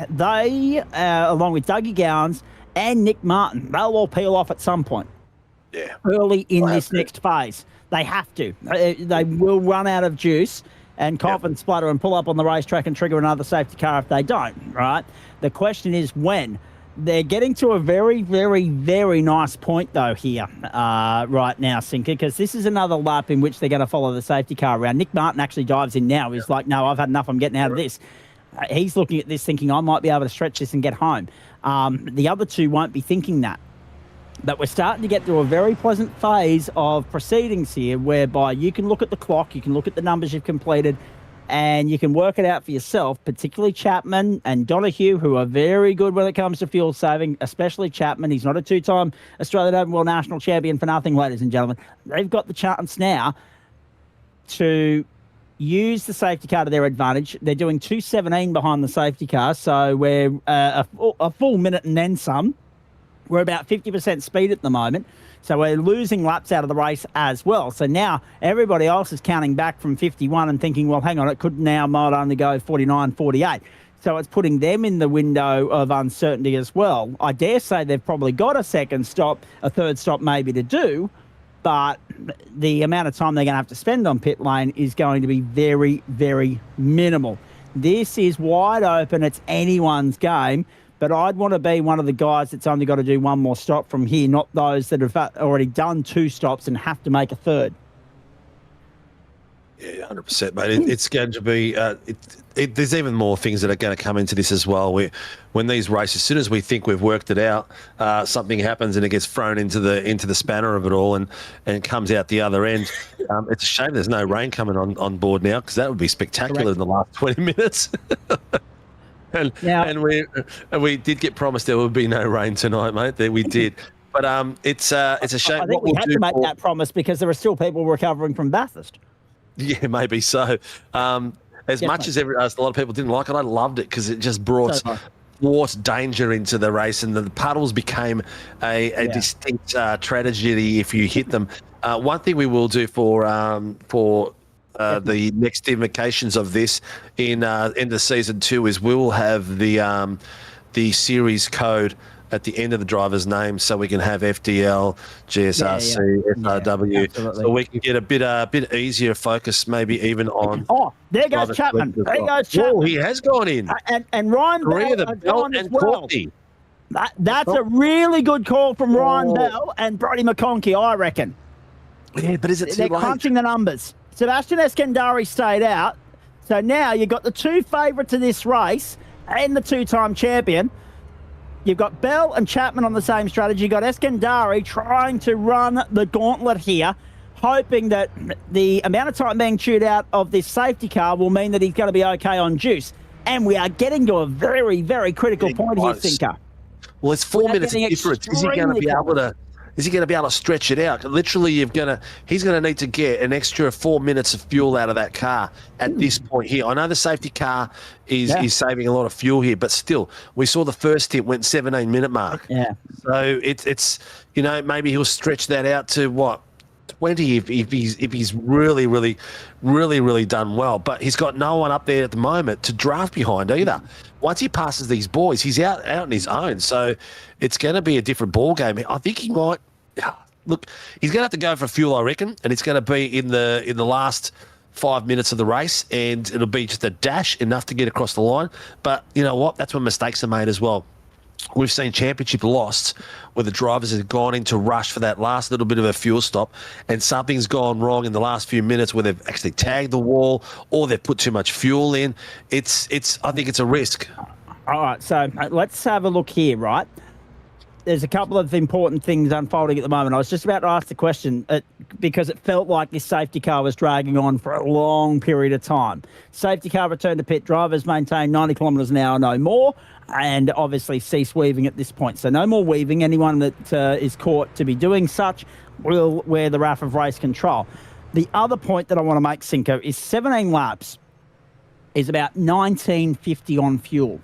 they, along with Dougie Gowans and Nick Martin, they'll all peel off at some point. Yeah. Early in this next phase. They have to. They will run out of juice and cough and splutter and pull up on the racetrack and trigger another safety car if they don't, right? The question is when. They're getting to a very, very, very nice point, though, here right now, Sinker, because this is another lap in which they're going to follow the safety car around. Nick Martin actually dives in now. He's like, no, I've had enough. I'm getting out of this. He's looking at this thinking, I might be able to stretch this and get home. The other 2 won't be thinking that. But we're starting to get to a very pleasant phase of proceedings here whereby you can look at the clock, you can look at the numbers you've completed, and you can work it out for yourself, particularly Chapman and Donahue, who are very good when it comes to fuel saving, especially Chapman. He's not a 2-time Australian Open World National Champion for nothing, ladies and gentlemen. They've got the chance now to use the safety car to their advantage. They're doing 2:17 behind the safety car, so we're a full minute and then some. We're about 50% speed at the moment. So we're losing laps out of the race as well. So now everybody else is counting back from 51 and thinking, well, hang on, it could now might only go 49, 48. So it's putting them in the window of uncertainty as well. I dare say they've probably got a second stop, a third stop maybe to do, but the amount of time they're going to have to spend on pit lane is going to be very, very minimal. This is wide open. It's anyone's game. But I'd want to be one of the guys that's only got to do 1 more stop from here, not those that have already done 2 stops and have to make a third. Yeah, 100%, mate. It's going to be. There's even more things that are going to come into this as well. When these races, as soon as we think we've worked it out, something happens and it gets thrown into the spanner of it all, and comes out the other end. It's a shame there's no rain coming on board now, because that would be spectacular in the last 20 minutes. And we did get promised there would be no rain tonight, mate. There we did. But it's a shame. I think we had to make that promise because there are still people recovering from Bathurst. Yeah, maybe so. As much as a lot of people didn't like it, I loved it because it just brought danger into the race, and the puddles became a distinct tragedy if you hit them. One thing we will do for the next indications of this in end of season 2 is we will have the series code at the end of the driver's name, so we can have FDL, GSRC, FRW, so we can get a bit easier focus, maybe even on. Oh, there goes Chapman. There goes Chapman. Oh, he has gone in. And Ryan Bell has gone as well. That's a really good call from Ryan Bell and Brodie McConkey, I reckon. Yeah, but is it too They're late? crunching the numbers. Sebastian Eskandari stayed out. So now you've got the 2 favourites of this race and the 2-time champion. You've got Bell and Chapman on the same strategy. You've got Eskandari trying to run the gauntlet here, hoping that the amount of time being chewed out of this safety car will mean that he's going to be okay on juice. And we are getting to a very, very critical point here, Sinker. Well, it's 4 minutes difference. Is he going to be able to? Is he going to be able to stretch it out? Literally, he's going to need to get an extra 4 minutes of fuel out of that car at this point here. I know the safety car is saving a lot of fuel here, but still, we saw the first hit went 17-minute mark. Yeah. So it's maybe he'll stretch that out to what, 20 if he's really done well. But he's got no one up there at the moment to draft behind either. Once he passes these boys, he's out on his own. So it's going to be a different ball game. I think he might look. He's going to have to go for fuel, I reckon, and it's going to be in the last 5 minutes of the race, and it'll be just a dash enough to get across the line. But you know what? That's when mistakes are made as well. We've seen championship lost where the drivers have gone into rush for that last little bit of a fuel stop, and something's gone wrong in the last few minutes where they've actually tagged the wall or they've put too much fuel in. I think it's a risk. All right, so let's have a look here, right? There's a couple of important things unfolding at the moment. I was just about to ask the question because it felt like this safety car was dragging on for a long period of time. Safety car returned to pit. Drivers maintain 90 kilometres an hour, no more, and obviously cease weaving at this point. So no more weaving. Anyone that is caught to be doing such will wear the wrath of race control. The other point that I want to make, Cinco, is 17 laps is about 19.50 on fuel.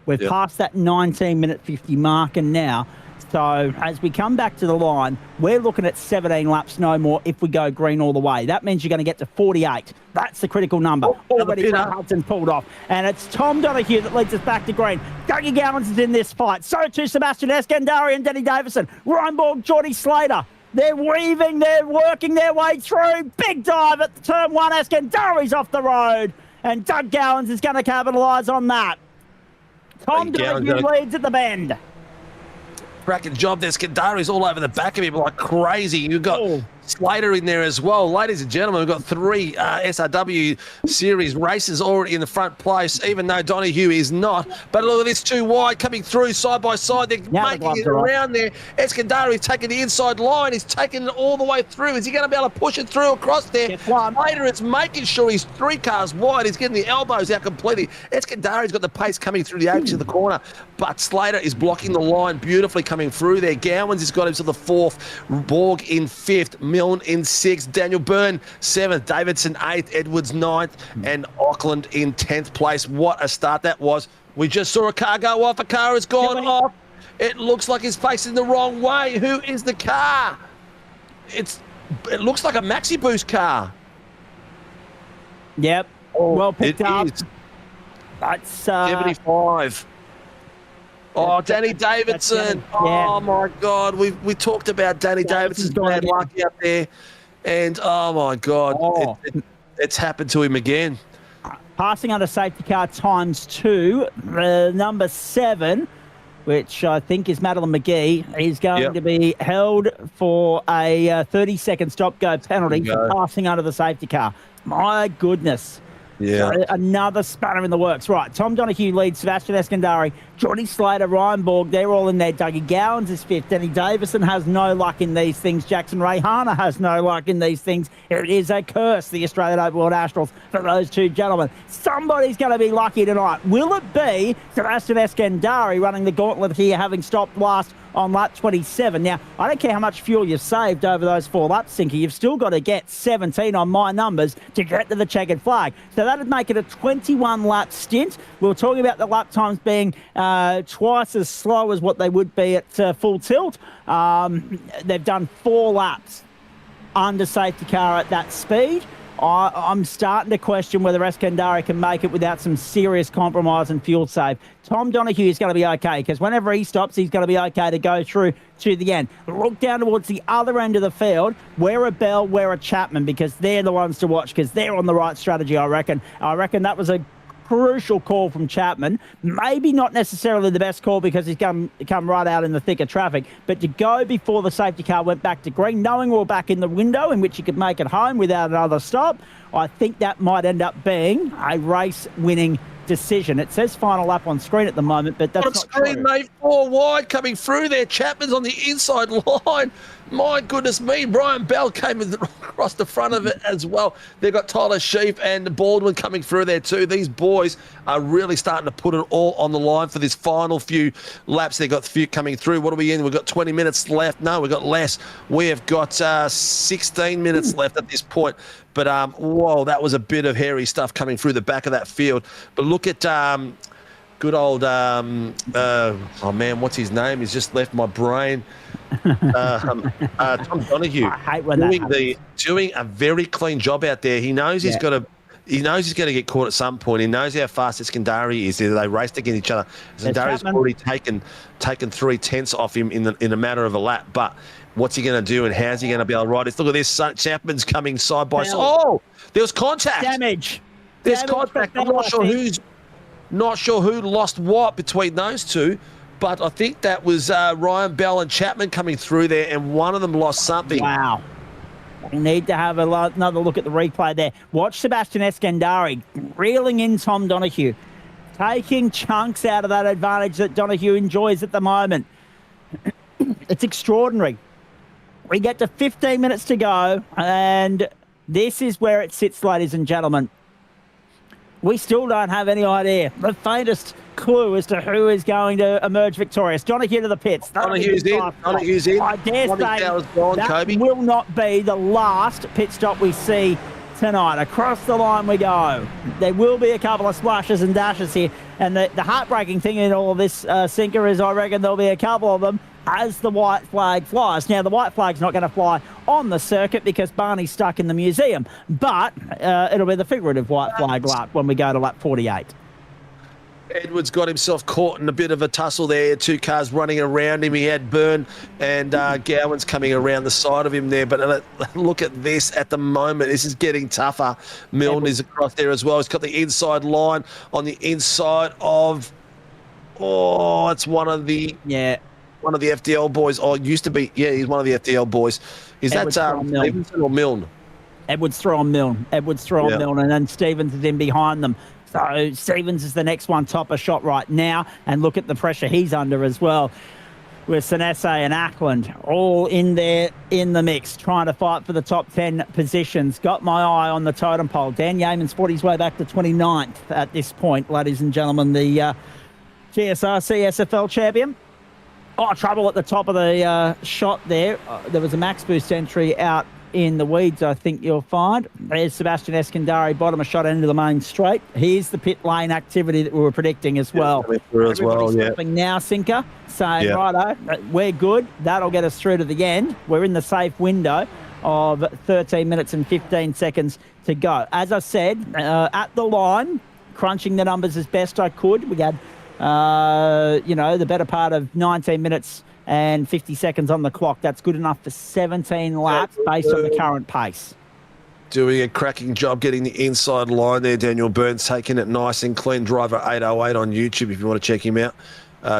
We've passed that 19-minute 50 marker now. So as we come back to the line, we're looking at 17 laps, no more, if we go green all the way. That means you're going to get to 48. That's the critical number. Already Hudson pulled off. And it's Tom Donahue that leads us back to green. Dougie Gowans is in this fight. So too Sebastian Eskandari and Denny Davison. Reinborg, Geordie Slater. They're weaving, they're working their way through. Big dive at turn one. Eskandari's off the road. And Doug Gowans is going to capitalise on that. Tom Donahue leads at the bend. Cracking job there. Skandari's all over the back of him like crazy. You've got Slater in there as well. Ladies and gentlemen, we've got 3 SRW series races already in the front place, even though Donahue is not. But look at this, 2 wide coming through side by side. They're making it around there. Eskandari's taking the inside line. He's taking it all the way through. Is he going to be able to push it through across there? Slater is making sure he's 3 cars wide. He's getting the elbows out completely. Eskandari's got the pace coming through the edge of the corner, but Slater is blocking the line beautifully coming through there. Gowans has got him to the 4th. Borg in 5th. Milne in 6th. Daniel Byrne 7th. Davidson 8th. Edwards 9th. And Auckland in 10th place. What a start that was. We just saw a car go off. A car has gone off. It looks like it's facing the wrong way. Who is the car? It looks like a Maxi Boost car. Yep. Well picked up. Is. That's 75. Oh, Danny Davidson. Oh, my God. We talked about Danny Davidson's bad luck out there. And, oh, my God, it's happened to him again. Passing under safety car ×2, number 7, which I think is Madeline McGee, is going to be held for a 30-second stop-go penalty for passing under the safety car. My goodness. Yeah. So another spanner in the works. Right, Tom Donahue leads, Sebastian Eskandari, Geordie Slater, Ryan Borg, they're all in there. Dougie Gowans is 5th. Denny Davison has no luck in these things. Jackson Rayhana has no luck in these things. It is a curse, the Australian Open World Nationals, for those 2 gentlemen. Somebody's going to be lucky tonight. Will it be Sebastian Eskandari running the gauntlet here, having stopped last on lap 27? Now, I don't care how much fuel you've saved over those 4 laps, Sinky. You've still got to get 17 on my numbers to get to the checkered flag. So that would make it a 21-lap stint. We were talking about the lap times being twice as slow as what they would be at full tilt. They've done 4 laps under safety car at that speed. I'm starting to question whether Eskandari can make it without some serious compromise and fuel save. Tom Donahue is going to be okay because whenever he stops, he's going to be okay to go through to the end. Look down towards the other end of the field. Wear a Bell, wear a Chapman because they're the ones to watch because they're on the right strategy, I reckon. I reckon that was a crucial call from Chapman. Maybe not necessarily the best call because he's come right out in the thick of traffic, but to go before the safety car went back to green, knowing we were back in the window in which he could make it home without another stop, I think that might end up being a race-winning decision. It says final lap on screen at the moment, but that's not screen, true. Mate, 4 wide coming through there. Chapman's on the inside line. My goodness me, Brian Bell came across the front of it as well. They've got Tyler Sheep and Baldwin coming through there too. These boys are really starting to put it all on the line for this final few laps. They've got a few coming through. What are we in? We've got 20 minutes left. No, we've got less. We have got 16 minutes left at this point. But, whoa, that was a bit of hairy stuff coming through the back of that field. But look at good old, oh man, what's his name? He's just left my brain. Tom Donahue I hate when that happens. doing a very clean job out there. He knows he's got to. He knows he's going to get caught at some point. He knows how fast Eskandari is. They raced against each other. Eskandari's already taken 3/10 off him in a matter of a lap. But what's he going to do, and how's he going to be able to ride this? Look at this. Chapman's coming side by side. Oh, there was contact. Damage. There's contact. I'm not sure who lost what between those two. But I think that was Ryan Bell and Chapman coming through there, and one of them lost something. Wow. We need to have another look at the replay there. Watch Sebastian Eskandari reeling in Tom Donahue, taking chunks out of that advantage that Donahue enjoys at the moment. It's extraordinary. We get to 15 minutes to go, and this is where it sits, ladies and gentlemen. We still don't have any idea, the faintest clue as to who is going to emerge victorious. Donahue to the pits. Donahue's in. Donahue's in. I dare say that will not be the last pit stop we see tonight. Across the line we go. There will be a couple of splashes and dashes here. And the heartbreaking thing in all of this, Sinker, is I reckon there'll be a couple of them as the white flag flies. Now, the white flag's not going to fly on the circuit because Barney's stuck in the museum, but it'll be the figurative white flag lap when we go to lap 48. Edwards got himself caught in a bit of a tussle there. Two cars running around him. He had Byrne and Gowan's coming around the side of him there. But look at this at the moment. This is getting tougher. Milne is across there as well. He's got the inside line on the inside of... Oh, it's one of the FDL boys. Oh, it used to be. Yeah, he's one of the FDL boys. Is that Stevenson or Milne? Edwards throw on Milne. And then Stevens is in behind them. So Stevens is the next one, top a shot right now. And look at the pressure he's under as well, with Senese and Ackland all in there in the mix, trying to fight for the top 10 positions. Got my eye on the totem pole. Dan Yeaman's fought his way back to 29th at this point, ladies and gentlemen. The GSRC SFL champion. Oh, trouble at the top of the shot there. There was a max boost entry out in the weeds, I think you'll find. There's Sebastian Eskandari, bottom a shot into the main straight. Here's the pit lane activity that we were predicting as well. Stopping now, Sinker, saying, righto, we're good. That'll get us through to the end. We're in the safe window of 13 minutes and 15 seconds to go. As I said, at the line, crunching the numbers as best I could. We had, the better part of 19 minutes and 50 seconds on the clock. That's good enough for 17 laps based on the current pace. Doing a cracking job getting the inside line there. Daniel Burns taking it nice and clean. Driver 808 on YouTube if you want to check him out.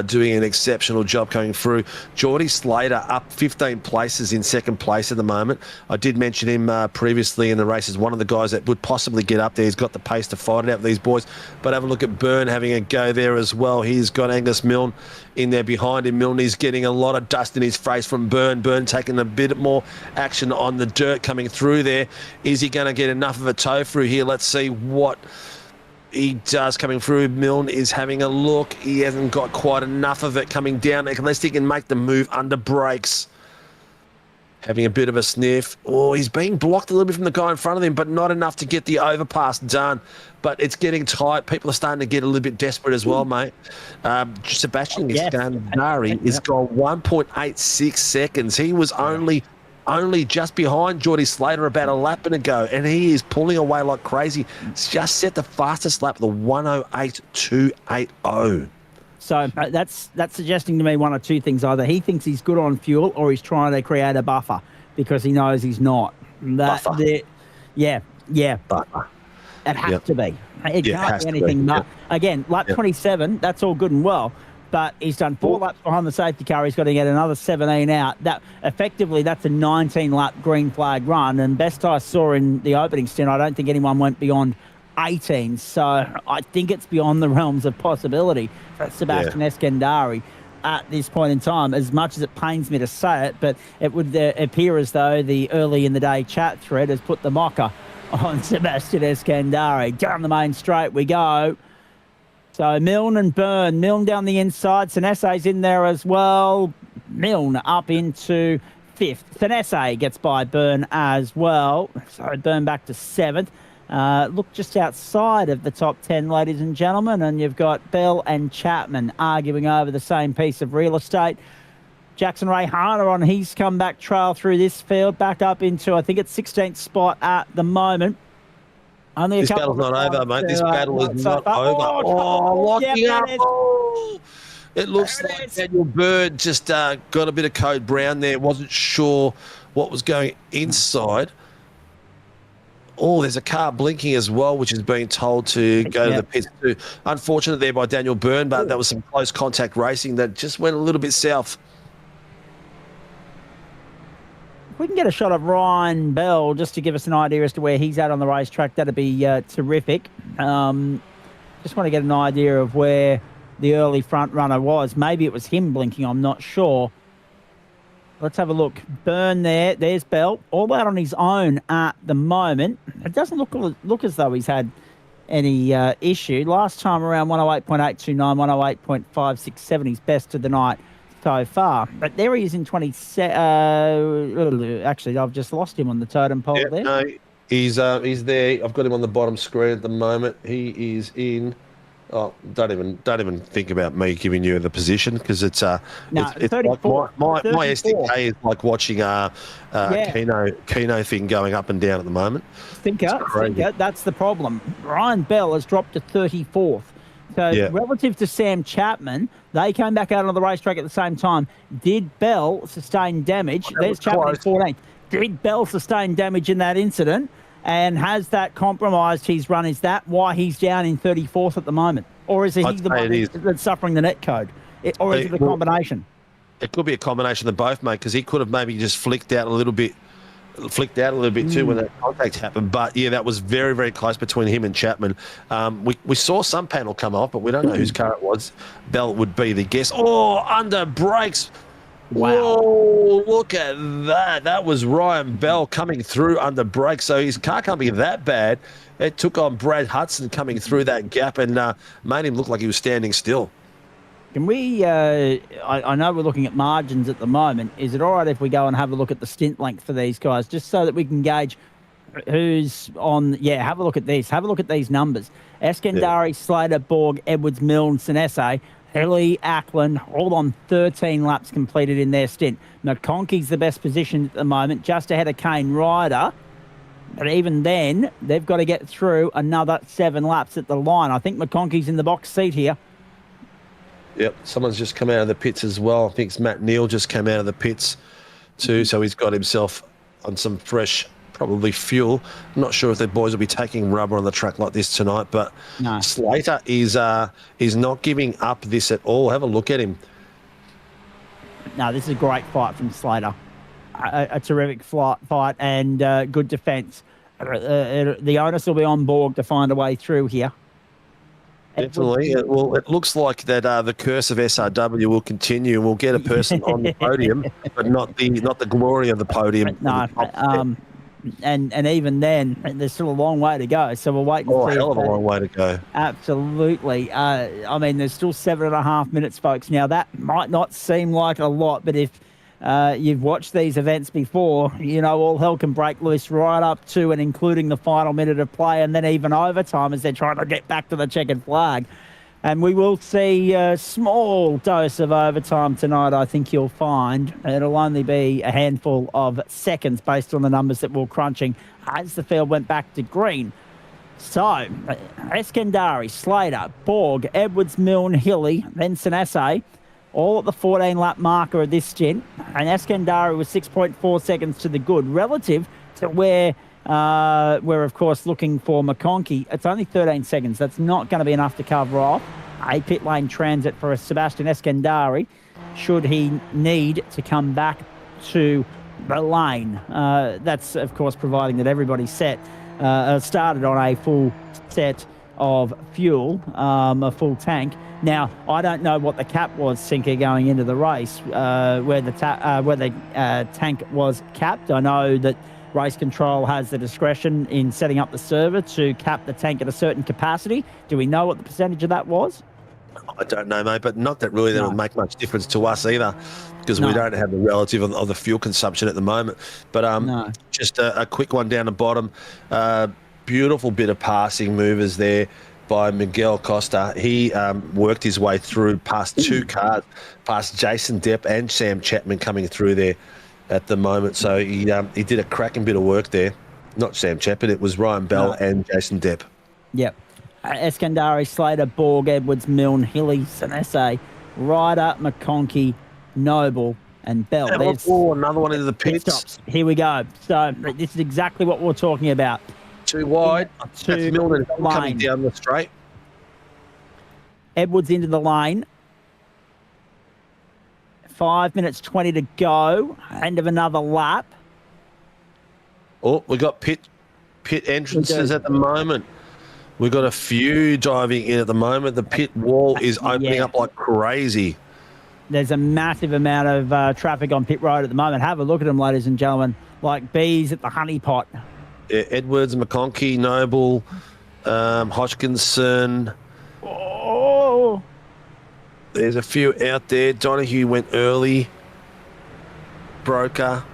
Doing an exceptional job coming through. Geordie Slater up 15 places in second place at the moment. I did mention him previously in the race as one of the guys that would possibly get up there. He's got the pace to fight it out with these boys. But have a look at Byrne having a go there as well. He's got Angus Milne in there behind him. Milne is getting a lot of dust in his face from Byrne. Byrne taking a bit more action on the dirt coming through there. Is he going to get enough of a tow through here? Let's see what he does coming through. Milne is having a look. He hasn't got quite enough of it coming down unless he can make the move under brakes. Having a bit of a sniff. Oh, he's being blocked a little bit from the guy in front of him, but not enough to get the overpass done. But it's getting tight. People are starting to get a little bit desperate as well, mate. Sebastian Eskandari has got 1.86 seconds. He was only just behind Geordie Slater about a lap and ago, and he is pulling away like crazy. He's just set the fastest lap, the 108.280. So that's suggesting to me one or two things. Either he thinks he's good on fuel or he's trying to create a buffer because he knows he's not. Buffer. Yeah. Buffer. It has to be. It can't be anything but. Again, lap 27, that's all good and well. But he's done 4 laps behind the safety car. He's got to get another 17 out. That effectively, that's a 19-lap green flag run. And best I saw in the opening stint, I don't think anyone went beyond 18. So I think it's beyond the realms of possibility for Sebastian Eskandari at this point in time, as much as it pains me to say it. But it would appear as though the early in the day chat thread has put the mocker on Sebastian Eskandari. Down the main straight we go. So Milne and Byrne. Milne down the inside. Senese's in there as well. Milne up into 5th. Senese gets by Byrne as well. So Byrne back to 7th. look just outside of the top 10, ladies and gentlemen, and you've got Bell and Chapman arguing over the same piece of real estate. Jackson Ray Harner on his comeback trail through this field, back up into, I think it's 16th spot at the moment. Only this battle's not over, mate. This battle is not over. Locking up. It looks like Daniel Bird just got a bit of code brown there. Wasn't sure what was going inside. Oh, there's a car blinking as well, which is being told to go to the pits too. Unfortunate there by Daniel Byrne, but that was some close contact racing that just went a little bit south. If we can get a shot of Ryan Bell just to give us an idea as to where he's at on the racetrack, that'd be terrific. Just want to get an idea of where the early front runner was. Maybe it was him blinking, I'm not sure. Let's have a look. Byrne there. There's Bell. All out on his own at the moment. It doesn't look as though he's had any issue. Last time around, 108.829, 108.567. He's best of the night so far. But there he is in 27. Actually, I've just lost him on the totem pole there. No, he's there. I've got him on the bottom screen at the moment. He is in. Don't even think about me giving you the position because it's it's like my SDK is like watching a Keno thing going up and down at the moment. Thinker, that's the problem. Ryan Bell has dropped to 34th. So relative to Sam Chapman, they came back out on the racetrack at the same time. Did Bell sustain damage? There's Chapman in 14th. Did Bell sustain damage in that incident? And has that compromised his run? Is that why he's down in 34th at the moment? Or is he the one that's suffering the net code? Or is it a combination? It could be a combination of both, mate, because he could have maybe just flicked out a little bit too when that contact happened. But, yeah, that was very, very close between him and Chapman. We saw some panel come off, but we don't know whose car it was. Bell would be the guess. Oh, under brakes. Wow. Whoa, look at that. That was Ryan Bell coming through under brakes. So his car can't be that bad. It took on Brad Hudson coming through that gap and made him look like he was standing still. Can we, I know we're looking at margins at the moment. Is it all right if we go and have a look at the stint length for these guys, just so that we can gauge who's on? Yeah, have a look at these. Have a look at these numbers. Eskandari, Slater, Borg, Edwards, Milne, Sinesse, Hilly, Ackland, all on 13 laps completed in their stint. McConkey's the best position at the moment, just ahead of Kane Ryder. But even then, they've got to get through another 7 laps at the line. I think McConkey's in the box seat here. Yep, someone's just come out of the pits as well. I think it's Matt Neal just came out of the pits too, so he's got himself on some fresh, probably fuel. I'm not sure if the boys will be taking rubber on the track like this tonight, but no. Slater is not giving up this at all. Have a look at him. No, this is a great fight from Slater. A terrific fight and good defence. The onus will be on Borg to find a way through here. Definitely. Well, it looks like that the curse of SRW will continue and we'll get a person on the podium, but not the glory of the podium. No, and even then, there's still a long way to go. So we'll wait and see. Oh, hell of a long way to go. Absolutely. I mean, there's still 7.5 minutes, folks. Now, that might not seem like a lot, but if you've watched these events before, you know, all hell can break loose right up to and including the final minute of play and then even overtime as they're trying to get back to the checkered flag. And we will see a small dose of overtime tonight, I think you'll find. It'll only be a handful of seconds based on the numbers that we're crunching as the field went back to green. So, Eskandari, Slater, Borg, Edwards, Milne, Hilly, then Sinesse, all at the 14-lap marker of this stint. And Eskandari was 6.4 seconds to the good. Relative to where we're, of course, looking for McConkey, it's only 13 seconds. That's not going to be enough to cover off a pit lane transit for Sebastian Eskandari, should he need to come back to the lane. That's, of course, providing that everybody's started on a full set of fuel, a full tank. Now, I don't know what the cap was, Sinker, going into the race, where the tank was capped. I know that race control has the discretion in setting up the server to cap the tank at a certain capacity. Do we know what the percentage of that was? I don't know, mate, but not that really that would make much difference to us either, because we don't have the relative of the fuel consumption at the moment. But just a quick one down the bottom. beautiful bit of passing movers there by Miguel Costa. He worked his way through past two cars, past Jason Depp and Sam Chapman coming through there at the moment. So he did a cracking bit of work there. Not Sam Chapman, it was Ryan Bell and Jason Depp. Yep. Eskandari, Slater, Borg, Edwards, Milne, Hilly, Sanese, Ryder, McConkey, Noble, and Bell. There's another one into the pit pits. stops. Here we go. So this is exactly what we're talking about. Too wide. That's Milne coming down the straight. Edwards into the lane. 5 minutes 20 to go. End of another lap. Oh, we got pit entrances at the moment. We've got a few diving in at the moment. The pit wall is opening up like crazy. There's a massive amount of traffic on pit road at the moment. Have a look at them, ladies and gentlemen, like bees at the honey pot. Yeah, Edwards, McConkey, Noble, Hodgkinson. Oh, there's a few out there. Donahue went early. Broker.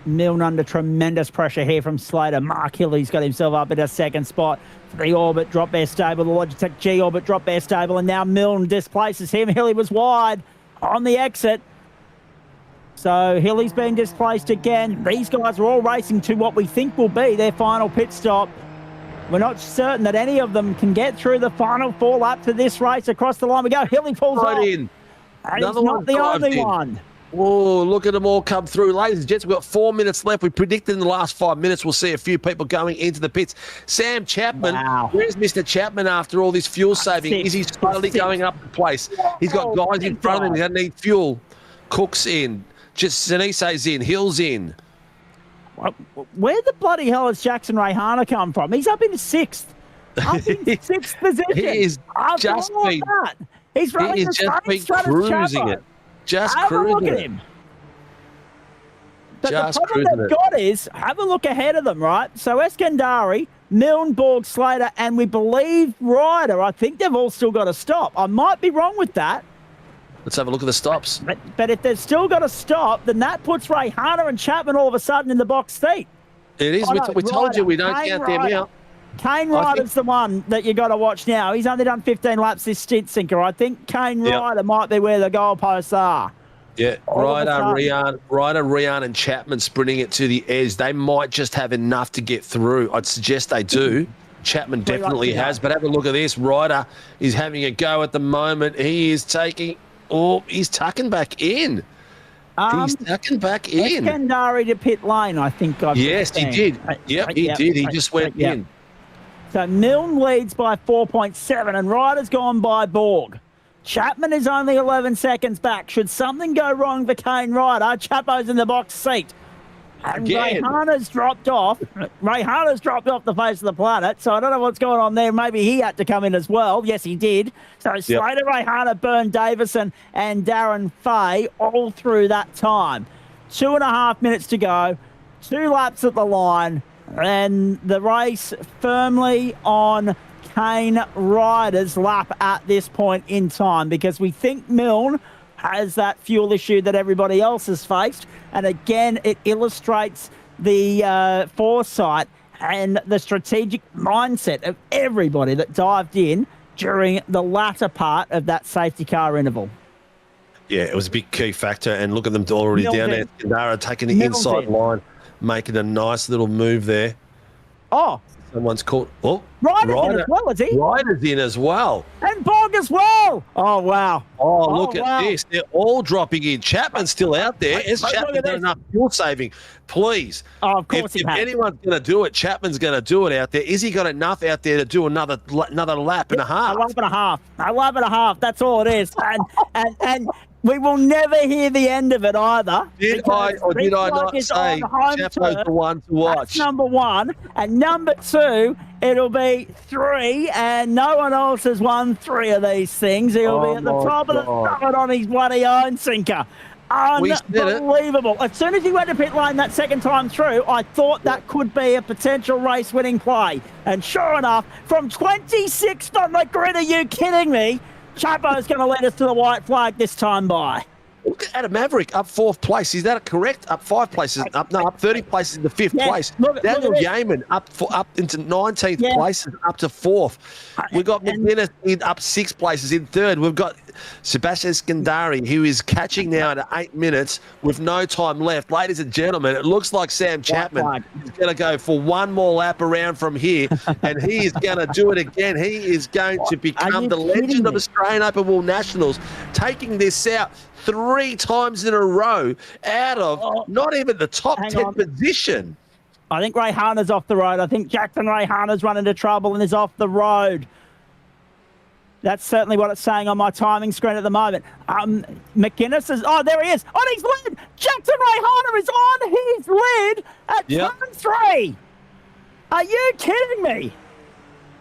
Milne under tremendous pressure here from Slater. Mark Hilly's got himself up in a second spot. The Orbit drop bear stable. The Logitech G Orbit drop bear stable. And now Milne displaces him. Hilly was wide on the exit. So Hilly's been displaced again. These guys are all racing to what we think will be their final pit stop. We're not certain that any of them can get through the final 4 laps of this race. Across the line we go. Hilly pulls off. In. And he's not the only one. Oh, look at them all come through. Ladies and gents, we've got 4 minutes left. We predicted in the last 5 minutes we'll see a few people going into the pits. Sam Chapman, where's Mr. Chapman after all this fuel saving? Is he slowly going up the place? He's got guys in front of him that need fuel. Cook's in. Just Sinise's in. Hill's in. Where the bloody hell has Jackson Rayhana come from? He's up in 6th. Up in 6th position. He is just been, he's running cruising it. Just cruising at him. But the problem they've got is, have a look ahead of them, right? So Eskandari, Milne, Borg, Slater, and we believe Ryder. I think they've all still got to stop. I might be wrong with that. Let's have a look at the stops. But if they've still got to stop, then that puts Rayhana and Chapman all of a sudden in the box seat. It is. We told you we don't count them out. Kane Ryder's the one that you got to watch now. He's only done 15 laps this stint, Sinker. I think Kane Ryder might be where the goalposts are. Yeah, Ryder, Rian, and Chapman sprinting it to the edge. They might just have enough to get through. I'd suggest they do. Chapman definitely has, but have a look at this. Ryder is having a go at the moment. He is taking... Oh, he's tucking back in. He's tucking back in. Eskandari to pit lane, I think. Yes, he did. Yep, he did. He just went in. So Milne leads by 4.7 and Ryder's gone by Borg. Chapman is only 11 seconds back. Should something go wrong for Kane Ryder, Chapo's in the box seat. And Rayhana's dropped off. Rayhana's dropped off the face of the planet, so I don't know what's going on there. Maybe he had to come in as well. Yes, he did. So Slater, Rayhana, Byrne Davison, and Darren Fay all through that time. 2.5 minutes to go. 2 laps at the line. And the race firmly on Kane Ryder's lap at this point in time, because we think Milne has that fuel issue that everybody else has faced. And again, it illustrates the foresight and the strategic mindset of everybody that dived in during the latter part of that safety car interval. Yeah, it was a big key factor. And look at them already down there. Eskandari taking the inside line, making a nice little move there. Oh. Someone's caught. Oh, Ryder's in as well, is he? Ryder's in as well. And Borg as well. Oh, wow. Oh, look at this. They're all dropping in. Chapman's still out there. Is Chapman got enough fuel saving? Please. Oh, of course if anyone's going to do it, Chapman's going to do it out there. Is he got enough out there to do another lap and a half? A lap and a half. A lap and a half. That's all it is. And we will never hear the end of it either. Did I not say Chapo's the one to watch? That's number 1. And number 2, it'll be 3, and no one else has won 3 of these things. He'll be at the top of the summit on his bloody own, Sinker. Unbelievable. As soon as he went to pit lane that second time through, I thought that could be a potential race-winning play. And sure enough, from 26th on the grid, are you kidding me? Chapo's going to lead us to the white flag this time by. Look at Maverick up 4th place. Is that correct? Up 5 places. Up 30 places in the 5th place. Daniel Yeaman up into 19th places, up to 4th. We've got McGuinness up 6 places in 3rd. We've got Sebastian Skandari, who is catching now at 8 minutes with no time left. Ladies and gentlemen, it looks like Sam Chapman is going to go for one more lap around from here, and he is going to do it again. He is going to become the legend of Australian Open Wheel Nationals, taking this out 3 times in a row out of not even the top 10 position. I think Ray Hana's off the road. I think Jackson Ray Hana's run into trouble and is off the road. That's certainly what it's saying on my timing screen at the moment. McInnes is... Oh, there he is. On his lead. Jackson Ray Hana is on his lead at turn 3. Are you kidding me?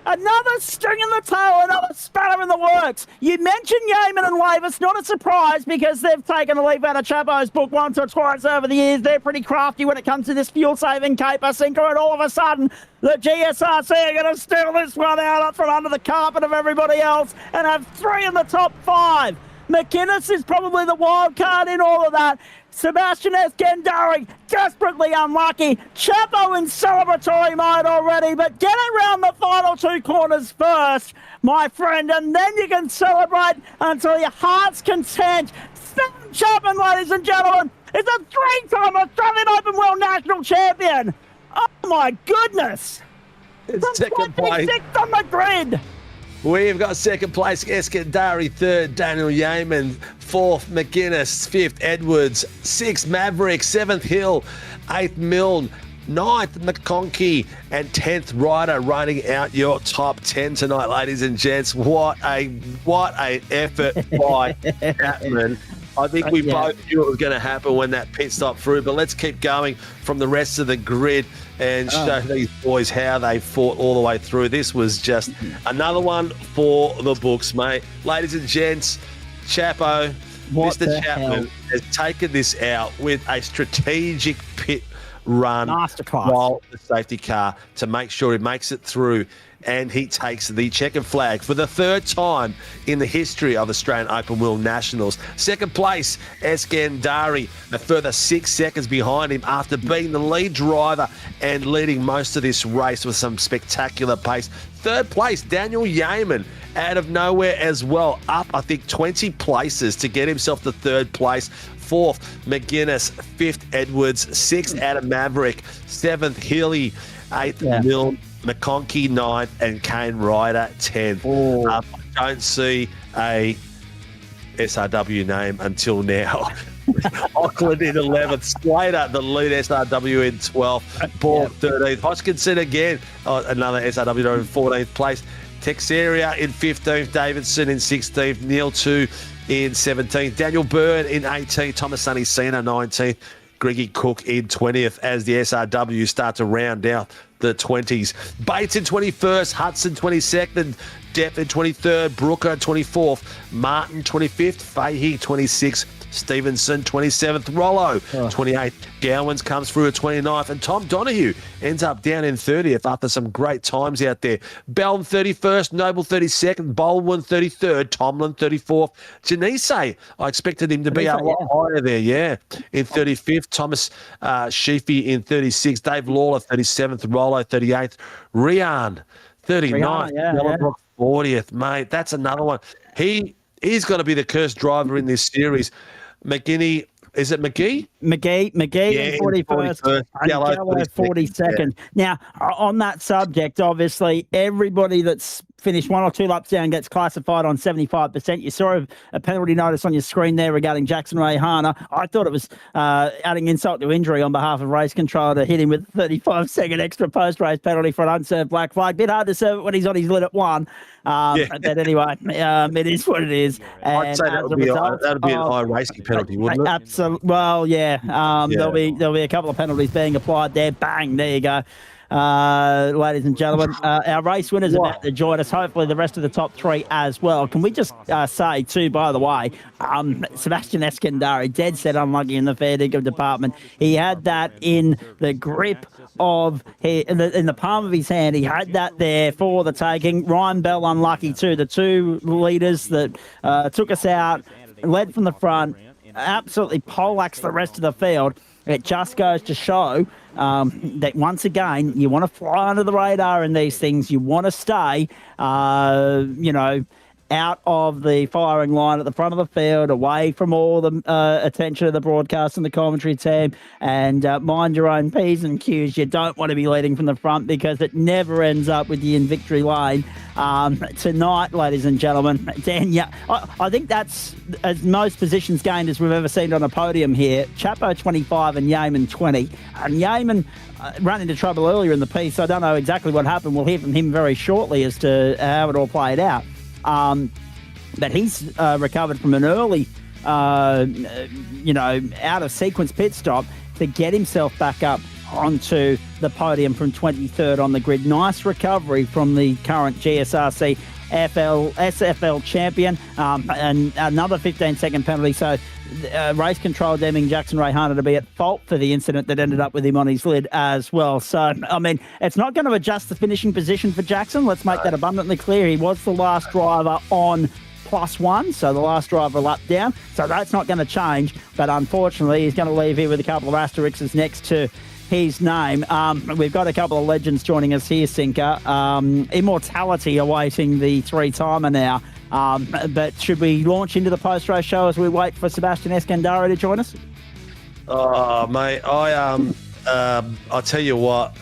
Another string in the tail, another spanner in the works. You mentioned Yeaman and Wavis, not a surprise because they've taken a leaf out of Chapo's book once or twice over the years. They're pretty crafty when it comes to this fuel-saving caper sinker, and all of a sudden, the GSRC are going to steal this one out from under the carpet of everybody else and have 3 in the top 5. McInnes is probably the wild card in all of that. Sebastian Eskandari, desperately unlucky. Chapo in celebratory mode already, but get around the final 2 corners first, my friend, and then you can celebrate until your heart's content. Sam Chapman, ladies and gentlemen, is a 3-time Australian Open World National Champion. Oh, my goodness. It's second place. 26th on the grid. We've got 2nd place, Eskandari, 3rd, Daniel Yeaman, 4th, McGuinness, 5th, Edwards, 6th, Maverick, 7th, Hill, 8th, Milne, 9th, McConkey, and 10th, Ryder running out your top 10 tonight, ladies and gents. What an effort by Chapman. I think we both knew it was going to happen when that pit stop through, but let's keep going from the rest of the grid and show these boys how they fought all the way through. This was just another one for the books, mate. Ladies and gents, Chapo, Mr. Chapman has taken this out with a strategic pit run while the safety car to make sure he makes it through, and he takes the checkered flag for the 3rd time in the history of Australian Open Wheel Nationals. 2nd place, Eskandari, a further 6 seconds behind him after being the lead driver and leading most of this race with some spectacular pace. 3rd place, Daniel Yeaman, out of nowhere as well, up I think 20 places to get himself to 3rd place. 4th, McGuinness. 5th, Edwards. 6th, Adam Maverick. 7th, Healy. 8th, Milne. McConkey 9th, and Kane Ryder 10th. I don't see a SRW name until now. Auckland in 11th, Slater, the lead SRW in 12th, Paul 13th, Hodgkinson again, another SRW in 14th place, Texeria in 15th, Davidson in 16th, Neil 2 in 17th, Daniel Byrne in 18th, Thomas Sunny Sena 19th, Greggy Cook in 20th as the SRW start to round out the 20s. Bates in 21st, Hudson 22nd, Depp in 23rd, Brooker 24th, Martin 25th, Fahey 26th, Stevenson 27th, Rollo 28th, Gowans comes through at 29th, and Tom Donahue ends up down in 30th after some great times out there. Bell 31st, Noble 32nd, Baldwin 33rd, Tomlin 34th, Janisse, I expected him to be a lot higher there, in 35th, Thomas Sheafy in 36th, Dave Lawler 37th, Rollo 38th, Rian 39th, 40th, mate. That's another one. He's going to be the cursed driver in this series. McGinney, is it McGee? McGee in 41st, and Gallo 42nd. Now, on that subject, obviously, everybody that's finished 1 or 2 laps down gets classified on 75%. You saw a penalty notice on your screen there regarding Jackson Ray Hana. I thought it was adding insult to injury on behalf of race control to hit him with a 35-second extra post-race penalty for an unserved black flag. Bit hard to serve it when he's on his lid at 1. But anyway, it is what it is. And I'd say that would be an IRACING penalty, wouldn't it? Absolutely. Well, there'll be a couple of penalties being applied there. Bang, there you go. Ladies and gentlemen, our race winners are about to join us. Hopefully the rest of the top 3 as well. Can we just say too, by the way, Sebastian Eskandari, dead set unlucky in the fair dinkum department. He had that in the grip of in the palm of his hand. He had that there for the taking. Ryan Bell unlucky too. The 2 leaders that took us out, led from the front. absolutely poleaxed the rest of the field. It just goes to show that once again, you want to fly under the radar in these things. You want to stay, out of the firing line at the front of the field, away from all the attention of the broadcast and the commentary team, and mind your own P's and Q's. You don't want to be leading from the front because it never ends up with you in victory lane. Tonight, ladies and gentlemen, Dan, I think that's as most positions gained as we've ever seen on a podium here. Chapo 25 and Yeaman 20. And Yeaman ran into trouble earlier in the piece. I don't know exactly what happened. We'll hear from him very shortly as to how it all played out. But he's recovered from an early, out of sequence pit stop to get himself back up onto the podium from 23rd on the grid. Nice recovery from the current GSRC SFL champion, and another 15-second penalty. So race control Deming Jackson Rayhana to be at fault for the incident that ended up with him on his lid as well. So, I mean, it's not going to adjust the finishing position for Jackson. Let's make that abundantly clear. He was the last driver on +1, so the last driver lap down. So that's not going to change. But unfortunately, he's going to leave here with a couple of asterisks next to his name. We've got a couple of legends joining us here, Sinker. Immortality awaiting the three-timer now. But should we launch into the post-race show as we wait for Sebastian Eskandari to join us? Oh, mate, I'll tell you what.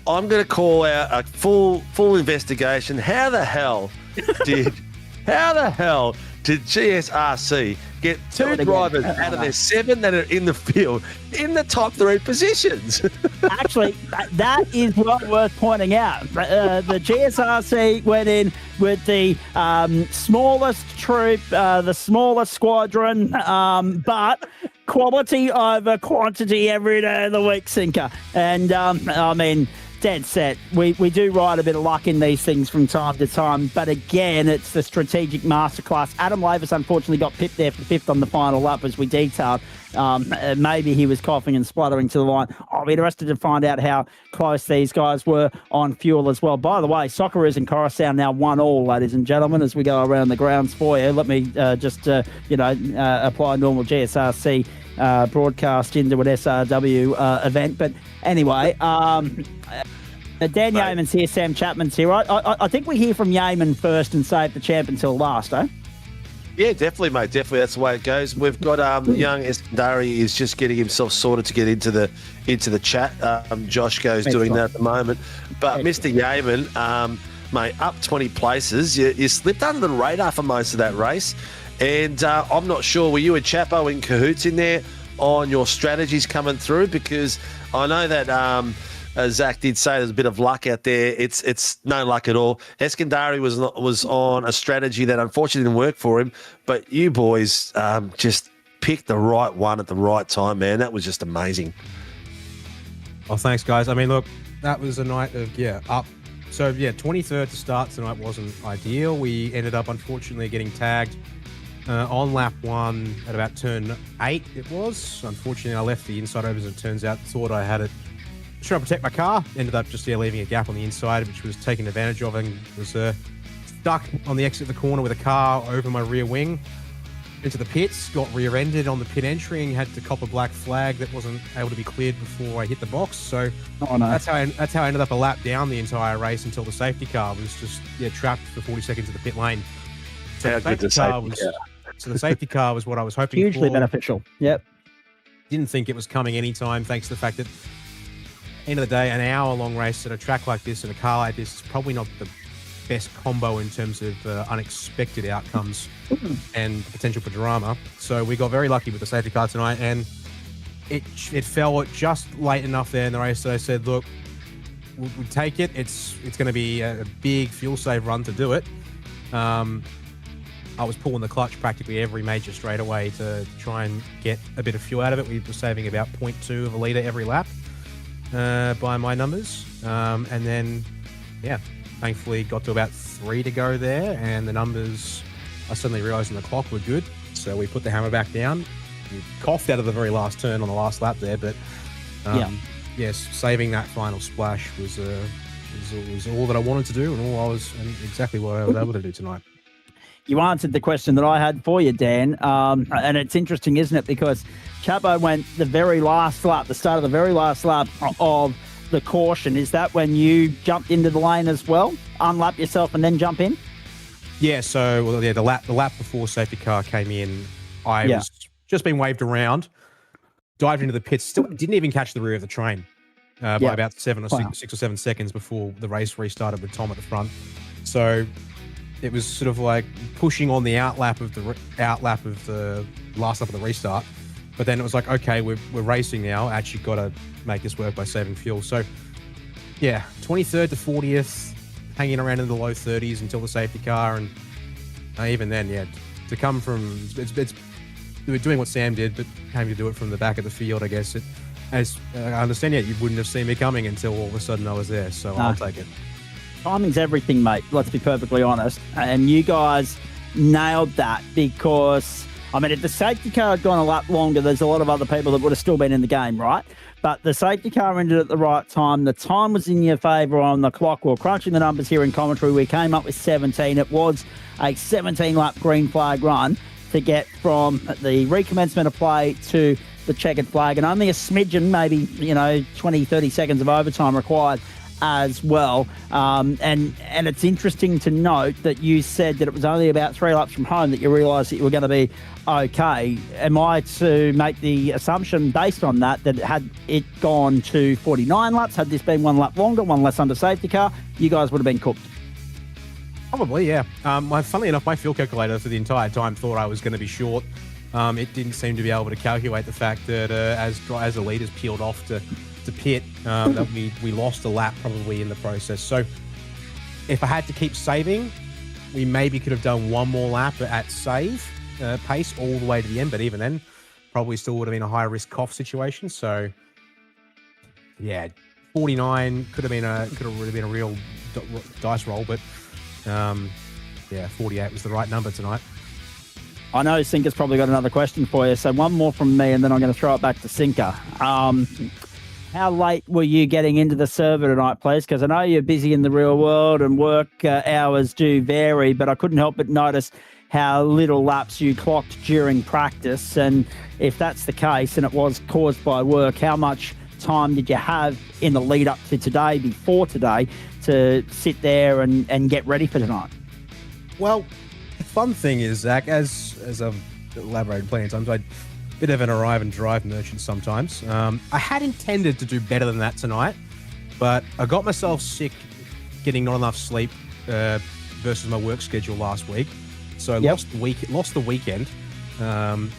I'm going to call out a full investigation. How the hell did GSRC get two drivers out of their 7 that are in the field in the top 3 positions? Actually, that is well worth pointing out. The GSRC went in with the smallest troop, the smallest squadron, but quality over quantity every day of the week, Sinker. And, dead set. We do ride a bit of luck in these things from time to time, but again, it's the strategic masterclass. Adam Lavis unfortunately got pipped there for 5th on the final lap, as we detailed. Maybe he was coughing and spluttering to the line. I'll be interested to find out how close these guys were on fuel as well. By the way, Socceroos and Coruscant now 1-1, ladies and gentlemen, as we go around the grounds for you. Let me apply normal GSRC broadcast into an SRW event. But anyway, Dan Yeaman's here, Sam Chapman's here. I think we hear from Yeaman first and save the champ until last, eh? Yeah, definitely, mate. Definitely, that's the way it goes. We've got young Eskandari is just getting himself sorted to get into the chat. Josh goes doing that at the moment. But Mr. Yeaman, mate, up 20 places. You slipped under the radar for most of that race. And I'm not sure, were you and Chapo in cahoots in there on your strategies coming through? Because I know that Zach did say there's a bit of luck out there. It's no luck at all. Eskandari was on a strategy that unfortunately didn't work for him, but you boys just picked the right one at the right time, man. That was just amazing. Oh, thanks, guys. I mean, look, that was a night of, up. So, 23rd to start tonight wasn't ideal. We ended up, unfortunately, getting tagged on lap 1 at about turn 8, it was. Unfortunately, I left the inside over, as it turns out. Thought I had it. Trying to protect my car. Ended up just leaving a gap on the inside, which was taken advantage of, and was stuck on the exit of the corner with a car over my rear wing. Into the pits, got rear-ended on the pit entry, and had to cop a black flag that wasn't able to be cleared before I hit the box. So that's how I ended up a lap down the entire race until the safety car was just trapped for 40 seconds in the pit lane. So the safety car was what I was hoping for. Hugely beneficial. Yep. Didn't think it was coming anytime, thanks to the fact that, end of the day, an hour-long race at a track like this and a car like this is probably not the best combo in terms of unexpected outcomes and potential for drama. So we got very lucky with the safety car tonight, and it fell just late enough there in the race that I said, look, we'll take it. It's going to be a big fuel-save run to do it. I was pulling the clutch practically every major straightaway to try and get a bit of fuel out of it. We were saving about 0.2 of a litre every lap by my numbers. And then, thankfully got to about 3 to go there, and the numbers, I suddenly realised on the clock, were good. So we put the hammer back down. We coughed out of the very last turn on the last lap there, but yes, saving that final splash was all that I wanted to do, and exactly what I was able to do tonight. you answered the question that I had for you, Dan. And it's interesting, isn't it? Because Chappo went the very last lap, the start of the very last lap of the caution. Is that when you jumped into the lane as well? Unlap yourself and then jump in? Yeah, so the lap before safety car came in, I was just being waved around, dived into the pits, still didn't even catch the rear of the train by about 6 or 7 seconds before the race restarted with Tom at the front. So it was sort of like pushing on the outlap of the last lap of the restart. But then it was like, okay, we're racing now. Actually got to make this work by saving fuel. So yeah, 23rd to 40th, hanging around in the low 30s until the safety car. And even then, to come from, we're doing what Sam did, but having to do it from the back of the field, I guess. As I understand, you wouldn't have seen me coming until all of a sudden I was there. So I'll take it. Timing's everything, mate. Let's be perfectly honest. And you guys nailed that because, I mean, if the safety car had gone a lap longer, there's a lot of other people that would have still been in the game, right? But the safety car ended at the right time. The time was in your favour on the clock. We were crunching the numbers here in commentary. We came up with 17. It was a 17-lap green flag run to get from the recommencement of play to the checkered flag, and only a smidgen, maybe 20, 30 seconds of overtime required as well. And it's interesting to note that you said that it was only about 3 laps from home that you realised that you were going to be okay. Am I to make the assumption based on that had it gone to 49 laps, had this been 1 lap longer, 1 less under safety car, you guys would have been cooked? Probably, yeah. Funnily enough, my fuel calculator for the entire time thought I was going to be short. It didn't seem to be able to calculate the fact that as the leaders peeled off to pit, that we lost a lap probably in the process. So if I had to keep saving, we maybe could have done 1 more lap at save pace all the way to the end. But even then, probably still would have been a high risk cough situation. So yeah, 49 could have really been a real dice roll. But 48 was the right number tonight. I know Sinker's probably got another question for you. So one more from me, and then I'm going to throw it back to Sinker. How late were you getting into the server tonight, please? Because I know you're busy in the real world and work hours do vary, but I couldn't help but notice how little laps you clocked during practice. And if that's the case, and it was caused by work, how much time did you have in the lead up to today, before today, to sit there and get ready for tonight? Well, the fun thing is, Zach, as I've elaborated plenty of times, I'm a bit of an arrive and drive merchant sometimes. I had intended to do better than that tonight, but I got myself sick getting not enough sleep versus my work schedule last week. So I lost the weekend, and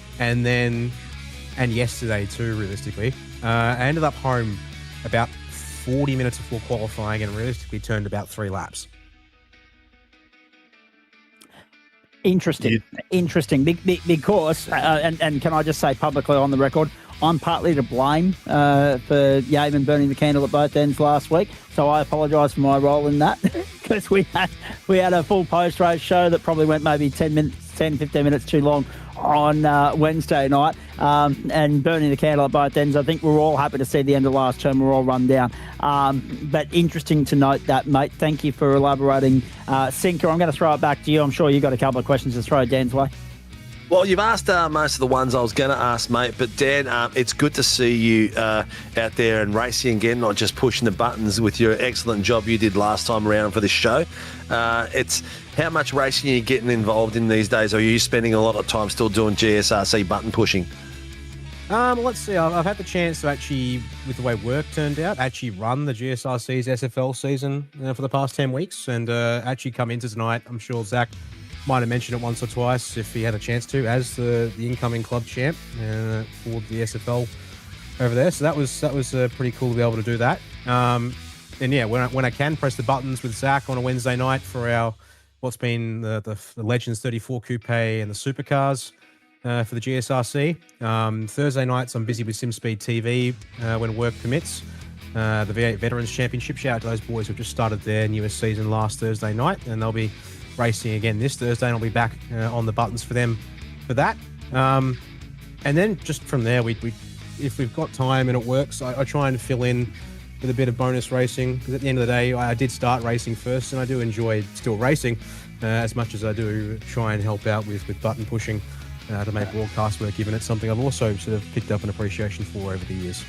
yesterday too, realistically. I ended up home about 40 minutes before qualifying and realistically turned about 3 laps. Interesting. Because, and can I just say publicly on the record, I'm partly to blame for Yeaman burning the candle at both ends last week. So I apologise for my role in that because we had a full post-race show that probably went maybe 10, 15 minutes too long on Wednesday night, and burning the candle at both ends. I think we're all happy to see the end of last term. We're all run down. But interesting to note that, mate. Thank you for elaborating. Sinker, I'm going to throw it back to you. I'm sure you've got a couple of questions to throw Dan's way. Well, you've asked most of the ones I was going to ask, mate. But Dan, it's good to see you out there and racing again, not just pushing the buttons with your excellent job you did last time around for this show. It's how much racing are you getting involved in these days? Or are you spending a lot of time still doing GSRC button pushing? Let's see. I've had the chance to actually, with the way work turned out, actually run the GSRC's SFL season for the past 10 weeks and actually come into tonight. I'm sure Zach might have mentioned it once or twice if he had a chance to, as the incoming club champ for the SFL over there. So that was pretty cool to be able to do that. And yeah, when I can press the buttons with Zach on a Wednesday night for our what's been the Legends 34 Coupe and the Supercars for the GSRC. Thursday nights I'm busy with SimSpeed TV when work permits. The V8 Veterans Championship. Shout out to those boys who just started their newest season last Thursday night, and they'll be racing again this Thursday, and I'll be back on the buttons for them for that. And then just from there, we if we've got time and it works, I try and fill in with a bit of bonus racing, because at the end of the day, I did start racing first, and I do enjoy still racing. as much as I do try and help out with button pushing to make broadcast work, given it's something I've also sort of picked up an appreciation for over the years.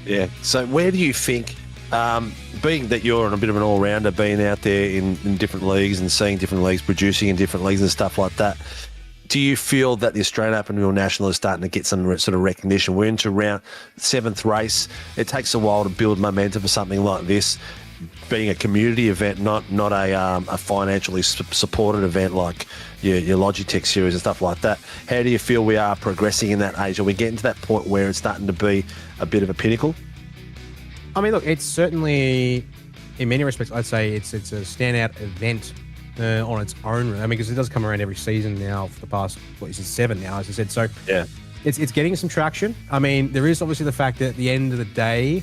Yeah. So where do you think, being that you're a bit of an all-rounder, being out there in different leagues and seeing different leagues, producing in different leagues and stuff like that, do you feel that the Australian Open Real National is starting to get some sort of recognition? We're into round 7th race. It takes a while to build momentum for something like this, being a community event, not a financially supported event like your Logitech series and stuff like that. How do you feel we are progressing in that age? Are we getting to that point where it's starting to be a bit of a pinnacle? I mean, look, it's certainly, in many respects, I'd say it's a standout event on its own. I mean, because it does come around every season now for the past, this is 7 now, as I said. So yeah, it's getting some traction. I mean, there is obviously the fact that at the end of the day,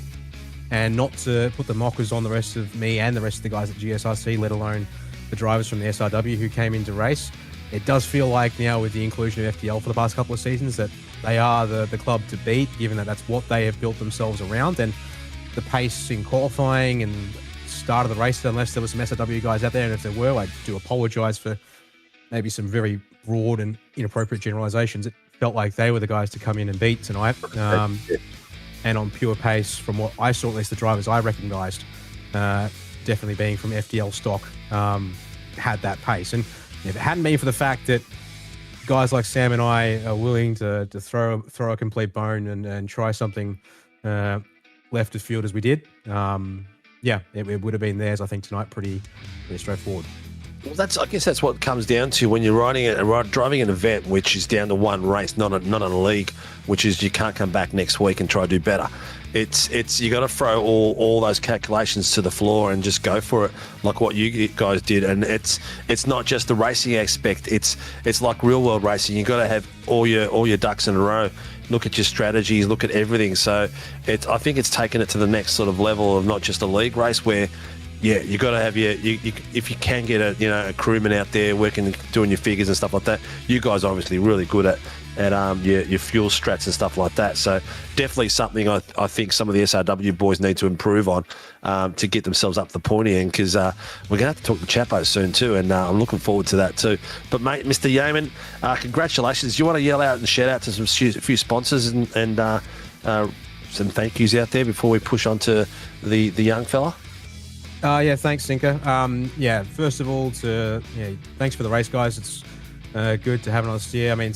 and not to put the mockers on the rest of me and the rest of the guys at GSRC, let alone the drivers from the SRW who came into race, it does feel like now with the inclusion of FDL for the past couple of seasons that they are the club to beat, given that that's what they have built themselves around. And the pace in qualifying and start of the race, unless there were some SRW guys out there, and if there were, I do apologise for maybe some very broad and inappropriate generalisations. It felt like they were the guys to come in and beat tonight. And on pure pace, from what I saw, at least the drivers I recognised, definitely being from FDL stock, had that pace. And if it hadn't been for the fact that guys like Sam and I are willing to throw a complete bone and try something left of field as we did, it would have been theirs, I think, tonight pretty straightforward. Well, I guess that's what it comes down to when you're driving an event which is down to one race, not on a league, which is you can't come back next week and try to do better. It's you got to throw all those calculations to the floor and just go for it, like what you guys did. And it's not just the racing aspect. It's like real world racing. You got to have all your ducks in a row. Look at your strategies. Look at everything. So I think it's taken it to the next sort of level of not just a league race where. Yeah, you got to have if you can get a crewman out there working, doing your figures and stuff like that. You guys are obviously really good at your fuel strats and stuff like that. So definitely something I think some of the SRW boys need to improve on to get themselves up the pointy end, because we're going to have to talk to Chapo soon too, and I'm looking forward to that too. But mate, Mr. Yeoman, congratulations. You want to yell out and shout out to a few sponsors and some thank yous out there before we push on to the young fella? Thanks, Sinker. First of all, thanks for the race, guys. It's good to have another steer. I mean,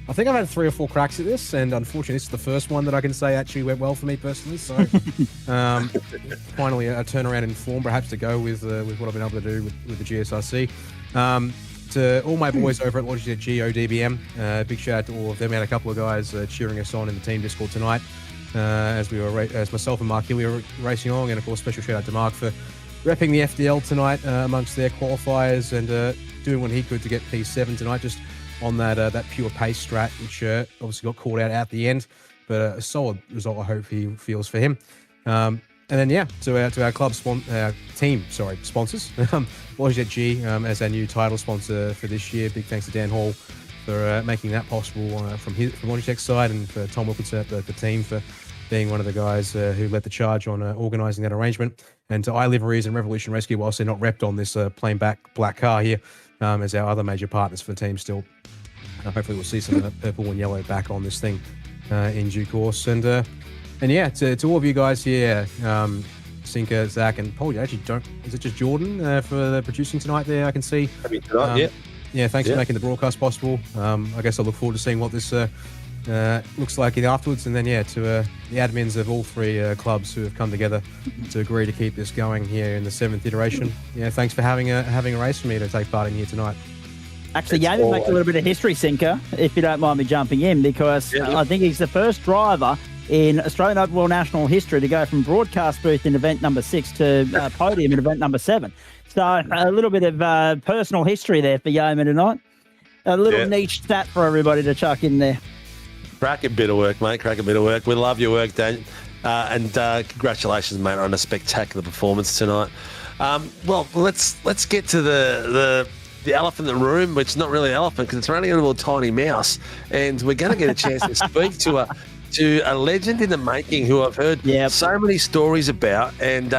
I think I've had 3 or 4 cracks at this, and unfortunately, this is the first one that I can say actually went well for me personally. So, finally, a turnaround in form, perhaps, to go with what I've been able to do with the GSRC. To all my boys over at Logitech AOWN, big shout out to all of them. We had a couple of guys cheering us on in the team Discord tonight. As myself and Mark Healy were racing on, and of course special shout out to Mark for repping the FDL tonight amongst their qualifiers and doing what he could to get P7 tonight, just on that pure pace strat, which obviously got called out at the end, but a solid result I hope he feels for him. And then to our club team sponsors, Logitech G as our new title sponsor for this year. Big thanks to Dan Hall for making that possible from Logitech's side, and for Tom Wilkinson at the team for being one of the guys who led the charge on organising that arrangement. And to iLiveries and Revolution Rescue, whilst they're not repped on this plain black car here, as our other major partners for the team still. Hopefully we'll see some purple and yellow back on this thing in due course. And to all of you guys here, Sinker, Zach, and Paul, you actually is it just Jordan for the producing tonight there, I can see? Thanks for making the broadcast possible. I guess I look forward to seeing what this looks like afterwards. And then, to the admins of all 3 clubs who have come together to agree to keep this going here in the 7th iteration. Thanks for having a race for me to take part in here tonight. Actually, Yeoman makes a little bit of history, Sinker, if you don't mind me jumping in, because I think he's the first driver in Australian Open World National history to go from broadcast booth in event number 6 to podium in event number 7. So a little bit of personal history there for Yeoman tonight. A little niche stat for everybody to chuck in there. Cracking bit of work, mate. Cracking bit of work. We love your work, Dan. And congratulations, mate, on a spectacular performance tonight. Well, let's get to the elephant in the room, which is not really an elephant because it's only a little tiny mouse. And we're going to get a chance to speak to a legend in the making who I've heard so many stories about. And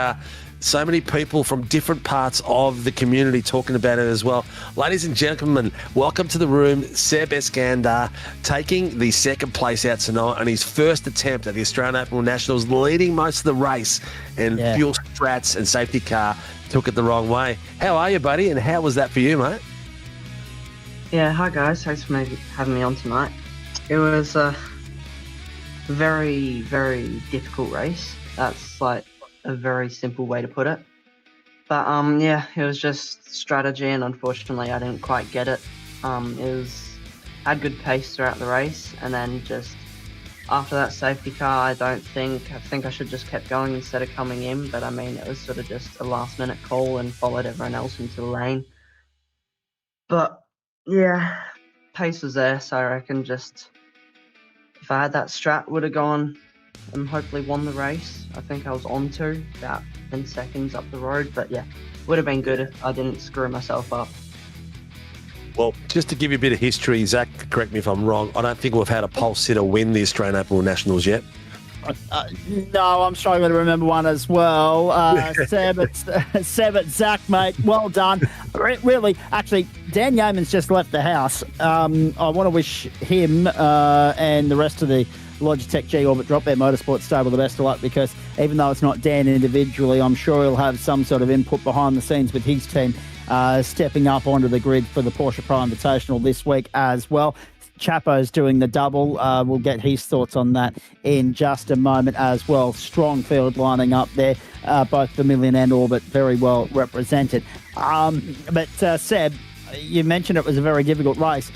So many people from different parts of the community talking about it as well. Ladies and gentlemen, welcome to the room, Seb Eskander, taking the second place out tonight on his first attempt at the Australian Open Nationals, leading most of the race, and fuel strats and safety car took it the wrong way. How are you, buddy? And how was that for you, mate? Yeah, hi guys. Thanks for having me on tonight. It was a very, very difficult race. That's like a very simple way to put it. But yeah, it was just strategy, and unfortunately, I didn't quite get it. Had good pace throughout the race, and then just after that safety car, I think I should just kept going instead of coming in. But I mean, it was sort of just a last-minute call and followed everyone else into the lane. But yeah, pace was there, so I reckon just if I had that strat, would have gone and hopefully won the race. I think I was on to about 10 seconds up the road, but yeah, would have been good if I didn't screw myself up. Well, just to give you a bit of history, Zach, correct me if I'm wrong, I don't think we've had a pole sitter win the Australian Open Nationals yet. No, I'm struggling to remember one as well. Seb at Zach, mate. Well done. Really, actually, Dan Yeaman's just left the house. I want to wish him and the rest of the Logitech G-Orbit Drop Bear Motorsports stable the best of luck, because even though it's not Dan individually, I'm sure he'll have some sort of input behind the scenes with his team stepping up onto the grid for the Porsche Pro Invitational this week as well. Chapo's doing the double. We'll get his thoughts on that in just a moment as well. Strong field lining up there, both Vermilion and Orbit very well represented. But Seb, you mentioned it was a very difficult race.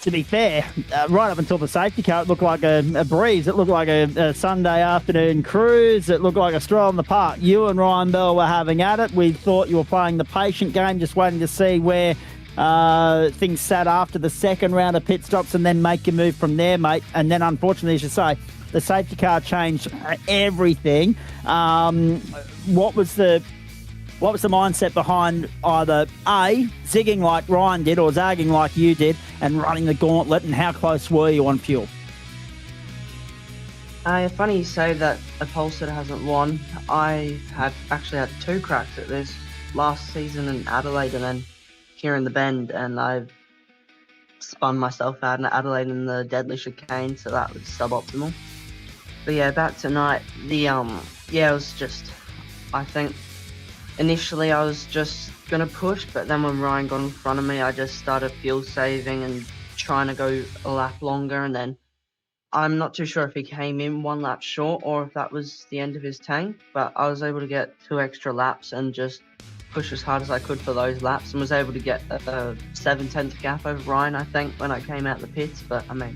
To be fair, right up until the safety car, it looked like a breeze. It looked like a Sunday afternoon cruise. It looked like a stroll in the park. You and Ryan Bell were having at it. We thought you were playing the patient game, just waiting to see where things sat after the second round of pit stops and then make your move from there, mate. And then, unfortunately, as you say, the safety car changed everything. What was the mindset behind either A, zigging like Ryan did, or zagging like you did, and running the gauntlet, and how close were you on fuel? Funny you say that a pole sitter hasn't won. I actually had 2 cracks at this last season in Adelaide and then here in the Bend, and I've spun myself out in Adelaide in the deadly chicane, so that was suboptimal. But yeah, back tonight, it was just, I think initially I was just gonna push, but then when Ryan got in front of me, I just started fuel saving and trying to go a lap longer, and then I'm not too sure if he came in 1 lap short or if that was the end of his tank, but I was able to get 2 extra laps and just push as hard as I could for those laps, and was able to get a 7/10 gap over Ryan, I think, when I came out the pits. But I mean,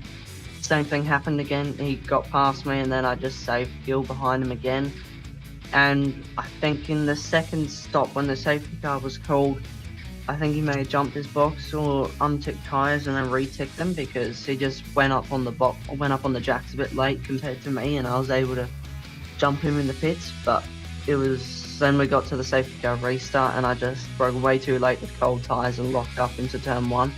same thing happened again. He got past me, and then I just saved fuel behind him again. And I think in the second stop, when the safety car was called, I think he may have jumped his box or unticked tyres and then reticked them, because he just went up on the jacks a bit late compared to me, and I was able to jump him in the pits. But it was then we got to the safety car restart, and I just broke way too late with cold tyres and locked up into turn 1.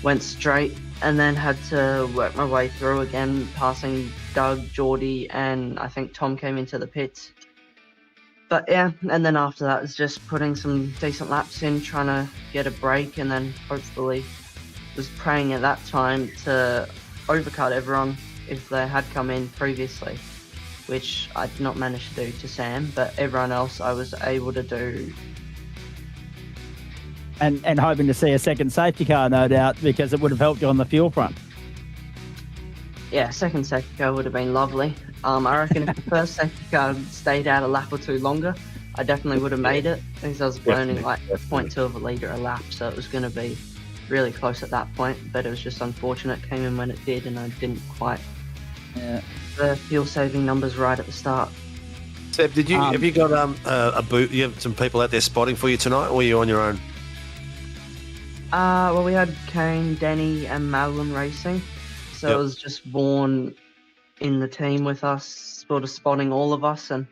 Went straight, and then had to work my way through again, passing Doug, Geordie, and I think Tom came into the pits. But yeah, and then after that was just putting some decent laps in, trying to get a break, and then hopefully was praying at that time to overcut everyone if they had come in previously, which I did not manage to do to Sam, but everyone else I was able to do. And hoping to see a second safety car, no doubt, because it would have helped you on the fuel front. Yeah, second safety car would have been lovely. I reckon if the first safety car stayed out a lap or 2 longer, I definitely would have made it, because I was burning like 0.2 of a litre a lap, so it was going to be really close at that point. But it was just unfortunate, came in when it did, and I didn't quite the fuel saving numbers right at the start. Seb, have you got a boot? You have some people out there spotting for you tonight, or were you on your own? Well, we had Kane, Danny, and Madeline racing, so it was just Vaughan in the team with us, sort of spotting all of us, and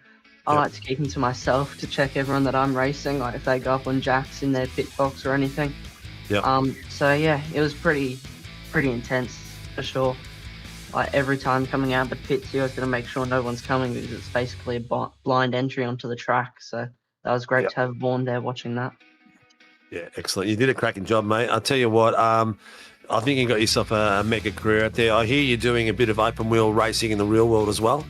I like to keep them to myself to check everyone that I'm racing, like if they go up on jacks in their pit box or anything. So yeah, it was pretty intense for sure. Like every time coming out of the pits, you was going to make sure no one's coming, because it's basically a blind entry onto the track. So that was great Yep. to have Vaughan there watching that. Yeah, excellent. You did a cracking job, mate. I'll tell you what, I think you got yourself a mega career out there. I hear you're doing a bit of open wheel racing in the real world as well.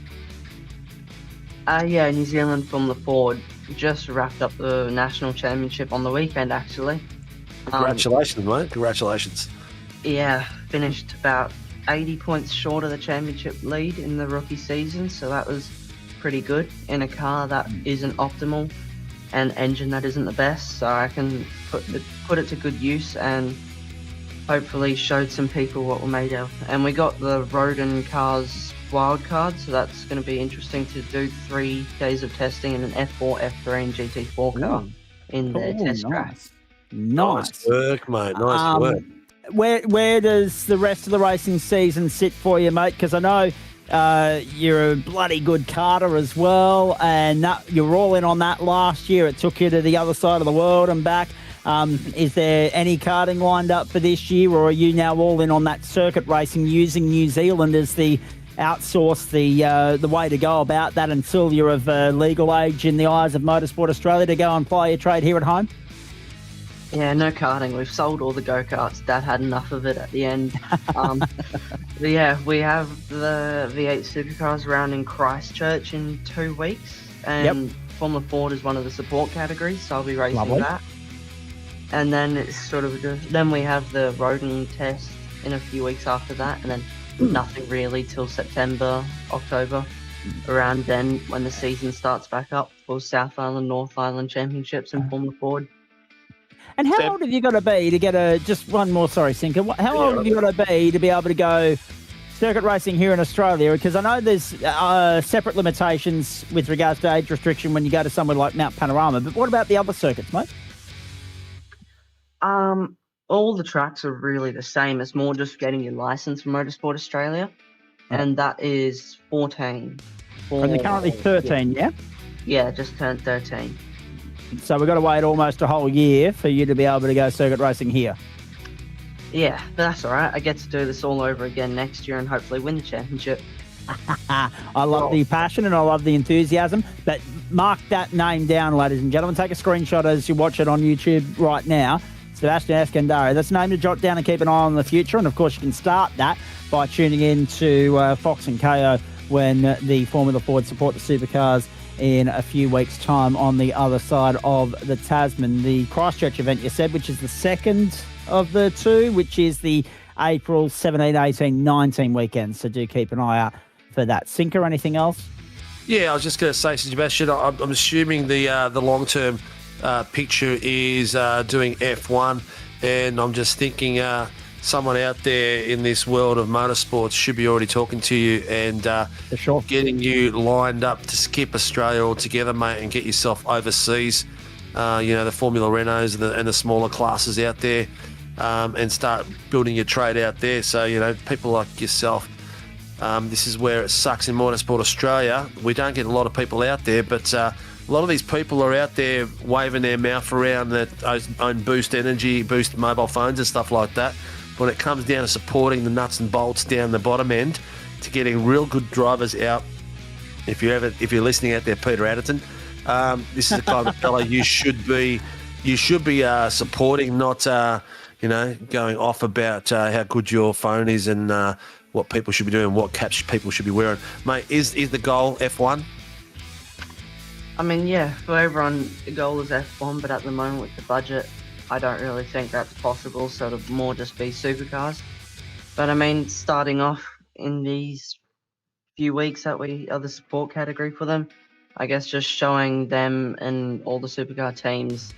Yeah, New Zealand Formula Ford just wrapped up the national championship on the weekend, actually. Congratulations, mate. Congratulations. Yeah, finished about 80 points short of the championship lead in the rookie season, so that was pretty good in a car that isn't optimal and engine that isn't the best. So I can put it to good use and hopefully showed some people what we're made of. And we got the Rodin cars wild card, so that's going to be interesting to do 3 days of testing in an F4, F3 and GT4 car in their test track. Nice work, mate. Nice work. Where does the rest of the racing season sit for you, mate? Because I know you're a bloody good karter as well, and you were all in on that last year. It took you to the other side of the world and back. Is there any karting lined up for this year, or are you now all in on that circuit racing using New Zealand as the outsource, the way to go about that until you're of legal age in the eyes of Motorsport Australia to go and ply your trade here at home? Yeah, no karting. We've sold all the go-karts. Dad had enough of it at the end. But yeah, we have the V8 supercars around in Christchurch in 2 weeks, and Formula Ford is one of the support categories, so I'll be racing that. And then it's sort of then we have the Rodin test in a few weeks after that, and then nothing really till September, October. Around then, when the season starts back up for South Island, North Island championships in Formula Ford. And how old have you got to be to get just one more, sorry, Sinker. How old have you got to be to be able to go circuit racing here in Australia? Because I know there's separate limitations with regards to age restriction when you go to somewhere like Mount Panorama, but what about the other circuits, mate? All the tracks are really the same. It's more just getting your license from Motorsport Australia, and that is 14. And they're currently 13, yeah? Yeah, just turned 13. So we've got to wait almost a whole year for you to be able to go circuit racing here. Yeah, but that's all right. I get to do this all over again next year and hopefully win the championship. I love the passion and I love the enthusiasm, but mark that name down, ladies and gentlemen. Take a screenshot as you watch it on YouTube right now. Sebastian Eskandari. That's a name to jot down and keep an eye on in the future. And, of course, you can start that by tuning in to Fox and KO when the Formula Ford support the supercars in a few weeks' time on the other side of the Tasman. The Christchurch event, you said, which is the second of the two, which is the April 17, 18, 19 weekend. So do keep an eye out for that. Sinker, anything else? Yeah, I was just going to say, Sebastian, I'm assuming the long-term picture is doing F1, and I'm just thinking someone out there in this world of motorsports should be already talking to you and For sure. getting you lined up to skip Australia altogether, mate, and get yourself overseas, the Formula Renaults and the smaller classes out there, and start building your trade out there. So, people like yourself, this is where it sucks in Motorsport Australia. We don't get a lot of people out there, but a lot of these people are out there waving their mouth around that own Boost Energy, Boost mobile phones and stuff like that. When it comes down to supporting the nuts and bolts down the bottom end to getting real good drivers out, if you're listening out there, Peter Adderton, this is the kind of fellow you should be supporting, not going off about how good your phone is and what people should be doing, what caps people should be wearing. Mate, is the goal F1? I mean, yeah, for everyone, the goal is F1, but at the moment with the budget, I don't really think that's possible, so it'll more just be supercars. But I mean, starting off in these few weeks that we are the support category for them, I guess just showing them and all the supercar teams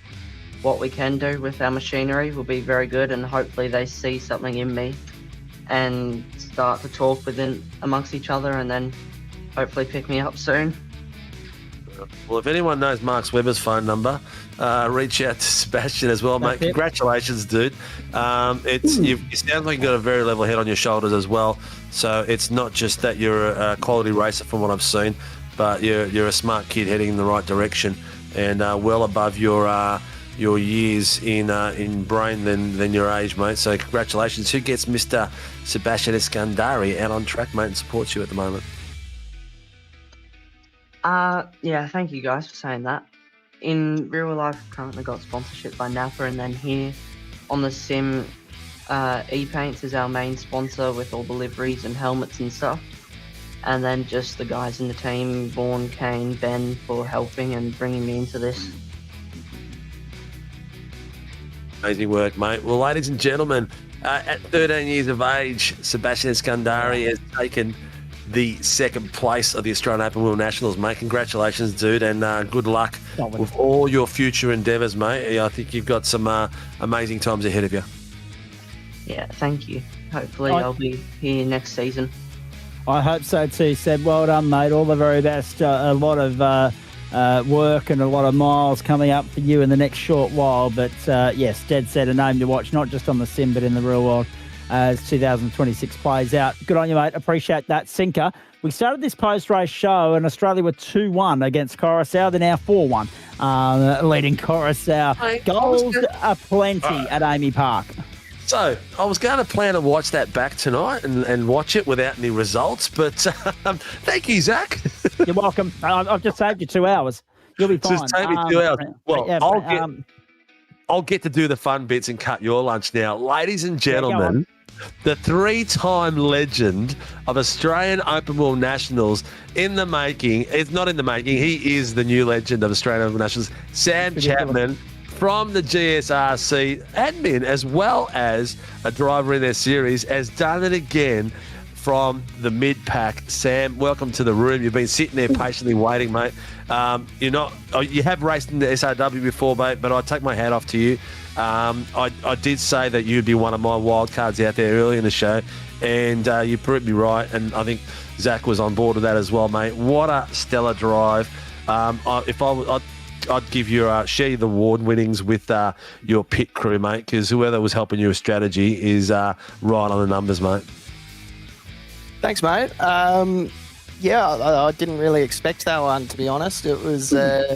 what we can do with our machinery will be very good, and hopefully they see something in me and start to talk amongst each other and then hopefully pick me up soon. Well, if anyone knows Mark Webber's phone number, reach out to Sebastian as well, mate. Congratulations, dude. You sound like you've got a very level head on your shoulders as well. So it's not just that you're a quality racer from what I've seen, but you're a smart kid heading in the right direction and well above your years in brain than your age, mate. So congratulations. Who gets Mr. Sebastian Eskandari out on track, mate, and supports you at the moment? Yeah, thank you guys for saying that. in real life, currently got sponsorship by Napa, and then here on the sim, E-Paints is our main sponsor with all the liveries and helmets and stuff. And then just the guys in the team, Vaughan, Kane, Ben, for helping and bringing me into this. Amazing work, mate. Well, ladies and gentlemen, at 13 years of age, Sebastian Eskandari has taken the second place of the Australian Open Wheel Nationals, mate. Congratulations, dude, and good luck with all your future endeavours, mate. I think you've got some amazing times ahead of you. Yeah, thank you. Hopefully I'll be here next season. I hope so too, Seb. Well done, mate. All the very best. A lot of work and a lot of miles coming up for you in the next short while. But yes, dead set a name to watch, not just on the sim, but in the real world as 2026 plays out. Good on you, mate. Appreciate that. Sinker. We started this post-race show and Australia were 2-1 against Coruscant. They're now 4-1, leading Coruscant. Goals are plenty at Amy Park. So, I was going to plan to watch that back tonight and watch it without any results, but thank you, Zach. You're welcome. I've just saved you 2 hours. You'll be fine. Just take me 2 hours. Well, I'll get to do the fun bits and cut your lunch now. Ladies and gentlemen, the 3-time legend of Australian Open Wheel Nationals in the making. It's not in the making. He is the new legend of Australian Open Wheel Nationals. Sam Chapman from the GSRC admin, as well as a driver in their series, has done it again from the mid-pack. Sam, welcome to the room. You've been sitting there patiently waiting, mate. You have raced in the SRW before, mate, but I take my hat off to you. I did say that you'd be one of my wild cards out there early in the show, and you proved me right, and I think Zach was on board with that as well, mate. What a stellar drive. I'd give you share the award winnings with your pit crew, mate, because whoever was helping you with strategy is right on the numbers, mate. Thanks, mate. I didn't really expect that one, to be honest. It was, when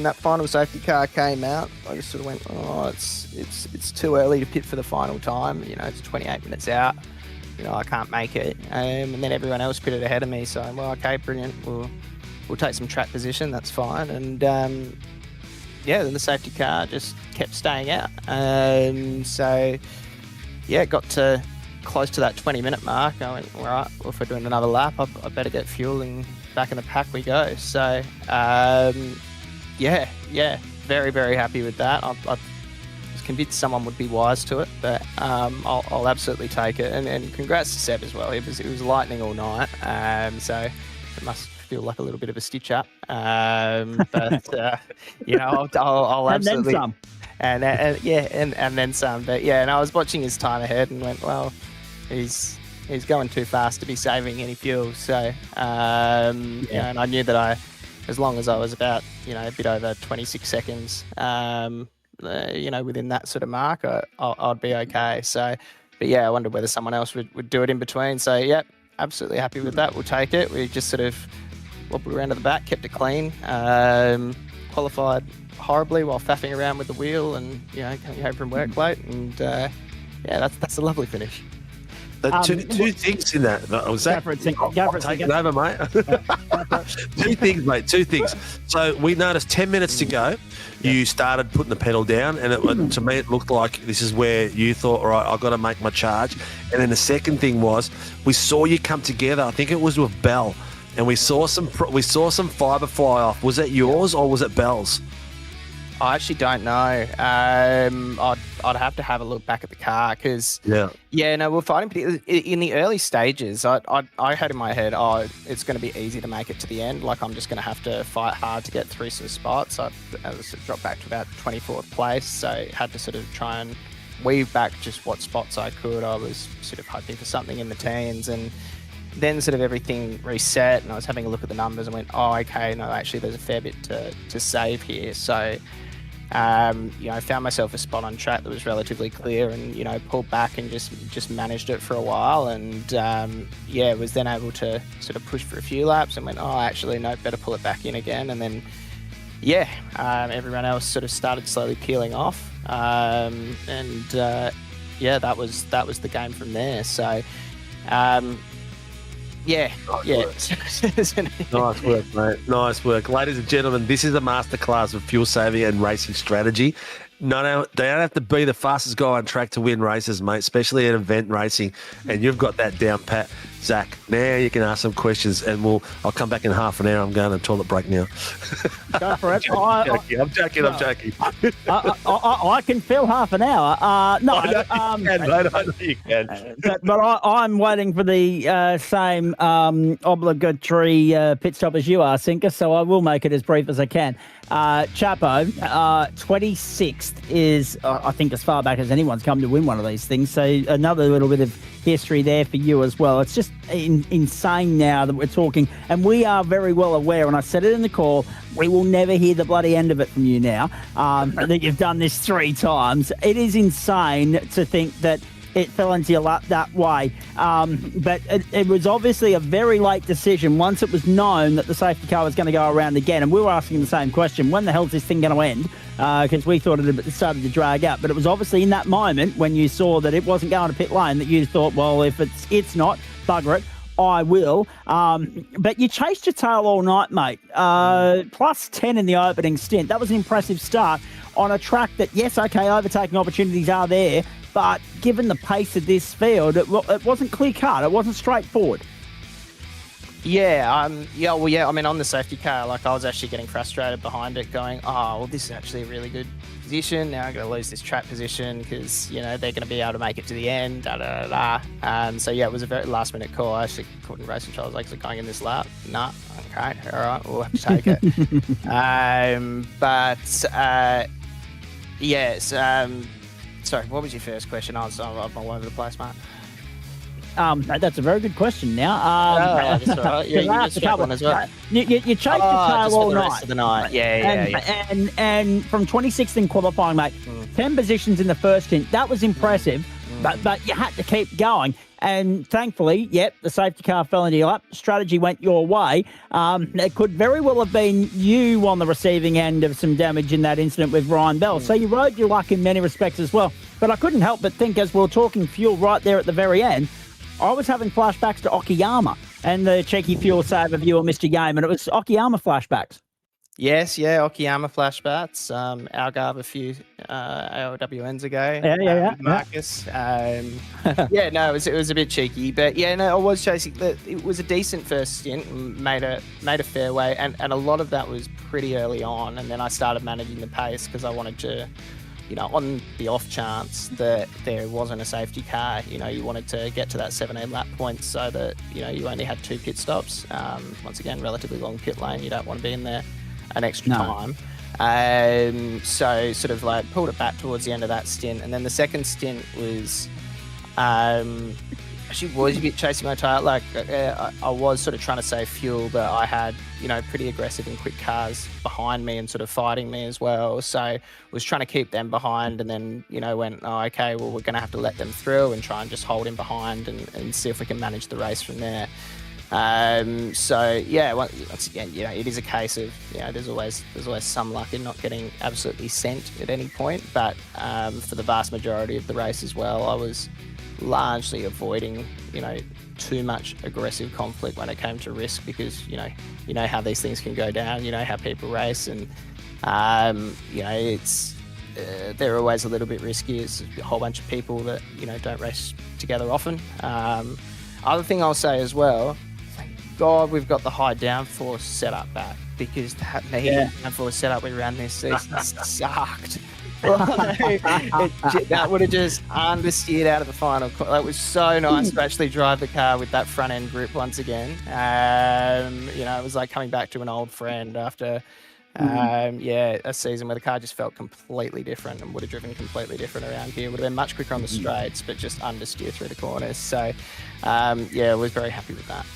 that final safety car came out, I just sort of went, it's too early to pit for the final time. It's 28 minutes out. I can't make it. And then everyone else pitted ahead of me, so okay, brilliant. We'll take some track position, that's fine. And then the safety car just kept staying out. Got to close to that 20-minute mark. I went, all right, well, if we're doing another lap, I better get fuel and back in the pack we go. So, very, very happy with that. I was convinced someone would be wise to it, but I'll absolutely take it. And congrats to Seb as well. It was lightning all night, so it must feel like a little bit of a stitch up, but I'll absolutely and then some, and then some. But and I was watching his time ahead and went, well, he's going too fast to be saving any fuel. So and I knew that as long as I was about a bit over 26 seconds, within that sort of mark, I'd be okay. So, but I wondered whether someone else would do it in between. So absolutely happy with that. We'll take it. We just sort of wobbled around to the back, kept it clean, qualified horribly while faffing around with the wheel and, coming home from work late. And, that's a lovely finish. Two things in that. Was that taking over, mate? Two things. So we noticed 10 minutes to go, you started putting the pedal down, and to me it looked like this is where you thought, all right, I've got to make my charge. And then the second thing was we saw you come together. I think it was with Bell, and we saw some fibre fly off. Was that yours or was it Bell's? I actually don't know. I'd have to have a look back at the car because we're fighting in the early stages. I had in my head, it's going to be easy to make it to the end. Like I'm just going to have to fight hard to get through some spots. I dropped back to about 24th place, so had to sort of try and weave back just what spots I could. I was sort of hoping for something in the teens, and then sort of everything reset, and I was having a look at the numbers and went, okay, no, actually there's a fair bit to save here. So I found myself a spot on track that was relatively clear, and pulled back and just managed it for a while, and was then able to sort of push for a few laps and went, actually no, better pull it back in again. And then everyone else sort of started slowly peeling off, that was the game from there. So Yeah, yeah. Nice work, mate. Nice work. Ladies and gentlemen, this is a masterclass of fuel saving and racing strategy. No, they don't have to be the fastest guy on track to win races, mate, especially in event racing. And you've got that down pat, Zach. Now you can ask some questions, and I'll come back in half an hour. I'm going on a toilet break now. Go for it. I'm joking. I can fill half an hour. I know you can. But I'm waiting for the same obligatory pit stop as you are, Sinker, so I will make it as brief as I can. Chapo, 26th is, I think, as far back as anyone's come to win one of these things. So another little bit of history there for you as well. It's just insane now that we're talking, and we are very well aware, and I said it in the call, we will never hear the bloody end of it from you now, that you've done this 3 times. It is insane to think that it fell into your lap that way. But it was obviously a very late decision once it was known that the safety car was going to go around again. And we were asking the same question, when the hell is this thing going to end? Because we thought it had started to drag out. But it was obviously in that moment when you saw that it wasn't going to pit lane that you thought, well, if it's not, bugger it, I will. But you chased your tail all night, mate. Plus 10 in the opening stint. That was an impressive start on a track that, yes, okay, overtaking opportunities are there, but given the pace of this field, it wasn't clear-cut. It wasn't straightforward. Yeah, I mean, on the safety car, like, I was actually getting frustrated behind it, going, oh, well, this is actually a really good position. Now I'm going to lose this track position because, you know, they're going to be able to make it to the end, So, yeah, it was a very last-minute call. I actually couldn't race until I was actually going in this lap. Nah, okay, all right, we'll have to take it. Yes, sorry, what was your first question? I'm all over the place, mate. That's a very good question now. That's all right. Yeah, you just got one as well. You chased your tail all night. Rest of the night. Yeah. And from 26th in qualifying, mate, 10 positions in the first stint. That was impressive, but you had to keep going. And thankfully, the safety car fell into your lap. Strategy went your way. It could very well have been you on the receiving end of some damage in that incident with Ryan Bell. So you rode your luck in many respects as well. But I couldn't help but think, as we were talking fuel right there at the very end, I was having flashbacks to Okayama and the cheeky fuel saver viewer Mr. Game, and it was Okayama flashbacks. Yes, Okayama flashbacks. Algarve a few AOWNs ago. Yeah. Marcus. It was a bit cheeky, but I was chasing. It was a decent first stint, made a fairway, and a lot of that was pretty early on, and then I started managing the pace because I wanted to, on the off chance that there wasn't a safety car, you wanted to get to that 17 lap point so that, you only had 2 pit stops. Once again, relatively long pit lane. You don't want to be in there an extra time. So sort of like pulled it back towards the end of that stint. And then the second stint was, actually was a bit chasing my tail. Like I was sort of trying to save fuel, but I had, pretty aggressive and quick cars behind me and sort of fighting me as well. So was trying to keep them behind, and then, went, oh, okay, well, we're going to have to let them through and try and just hold him behind and see if we can manage the race from there. Once again, it is a case of, there's always some luck in not getting absolutely sent at any point, but for the vast majority of the race as well, I was largely avoiding, too much aggressive conflict when it came to risk, because, you know how these things can go down, how people race, and, it's, they're always a little bit risky. It's a whole bunch of people that, don't race together often. Other thing I'll say as well, thank God we've got the high downforce setup back, because that medium downforce setup we ran this season sucked. That would have just understeered out of the final. It was so nice to actually drive the car with that front end grip once again. It was like coming back to an old friend after a season where the car just felt completely different and would have driven completely different around here. Would have been much quicker on the straights, but just understeer through the corners. So, I was very happy with that.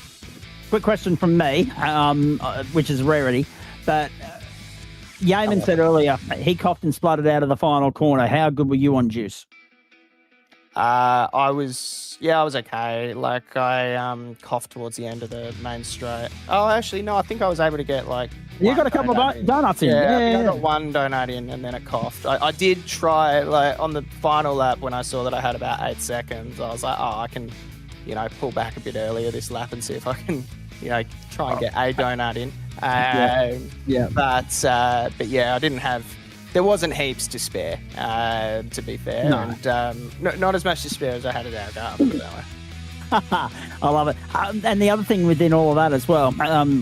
Quick question from me, which is a rarity, but Yeaman said earlier he coughed and spluttered out of the final corner. How good were you on juice? I was okay. Like I coughed towards the end of the main straight. Oh, actually, no, I think I was able to get like. You got a couple of donuts in. I got one donut in, and then it coughed. I did try, like on the final lap when I saw that I had about 8 seconds. I was like, oh, I can pull back a bit earlier this lap and see if I can, try and get a donut in. But yeah, I didn't have. There wasn't heaps to spare, to be fair, and not as much to spare as I had at Algarve, put it that way. I love it. And the other thing within all of that as well,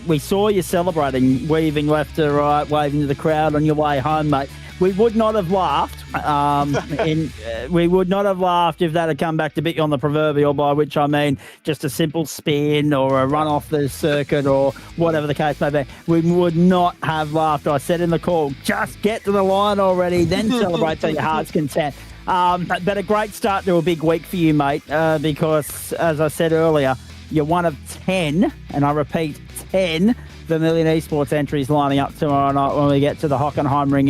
we saw you celebrating, weaving left to right, waving to the crowd on your way home, mate. We would not have laughed. We would not have laughed if that had come back to bit you on the proverbial, by which I mean just a simple spin or a run off the circuit or whatever the case may be. We would not have laughed. I said in the call, just get to the line already, then celebrate to your heart's content. But a great start to a big week for you, mate, because, as I said earlier, you're one of 10, and I repeat, 10 Vermilion Esports entries lining up tomorrow night when we get to the Hockenheimring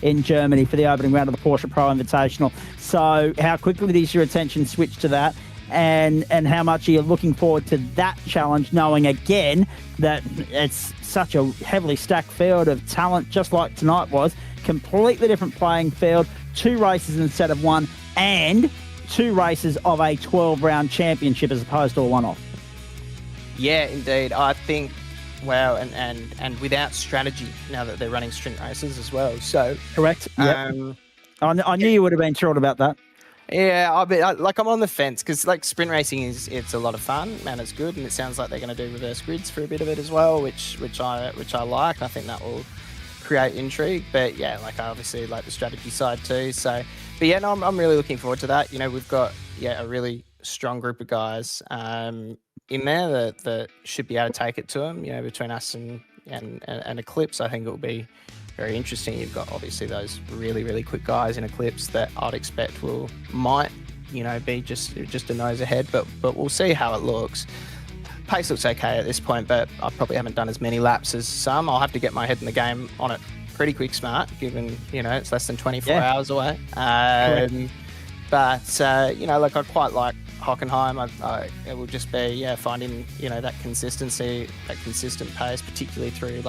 in Germany for the opening round of the Porsche Pro Invitational. So how quickly does your attention switch to that, and how much are you looking forward to that challenge, knowing again that it's such a heavily stacked field of talent, just like tonight was, completely different playing field, 2 races instead of 1, and 2 races of a 12-round championship as opposed to a one-off. Yeah, indeed. I think, well, and without strategy now that they're running sprint races as well. So correct. Yep. I knew you would have been thrilled about that. Yeah, I'm on the fence because sprint racing it's a lot of fun and it's good, and it sounds like they're going to do reverse grids for a bit of it as well, which I like. I think that will create intrigue, but yeah, I obviously like the strategy side too. So, but yeah, no, I'm really looking forward to that. We've got a really strong group of guys in there that should be able to take it to them. Between us and Eclipse, I think it will be very interesting. You've got obviously those really, really quick guys in Eclipse that I'd expect might be just a nose ahead, but we'll see how it looks. Pace looks okay at this point, but I probably haven't done as many laps as some. I'll have to get my head in the game on it pretty quick smart, given it's less than 24 hours away. But I'd quite like Hockenheim. It will just be finding that consistency, that consistent pace, particularly through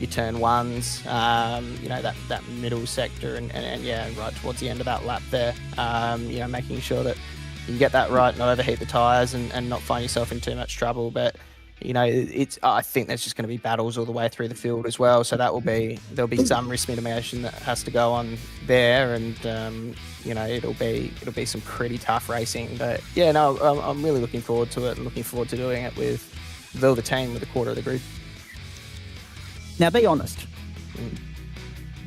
your turn ones, that middle sector, and right towards the end of that lap there, making sure that you can get that right, not overheat the tyres, and not find yourself in too much trouble. But I think there's just going to be battles all the way through the field as well. So there'll be some risk mitigation that has to go on there, and it'll be some pretty tough racing. But yeah, no, I'm really looking forward to it, and looking forward to doing it with the team, with a quarter of the group. Now, be honest.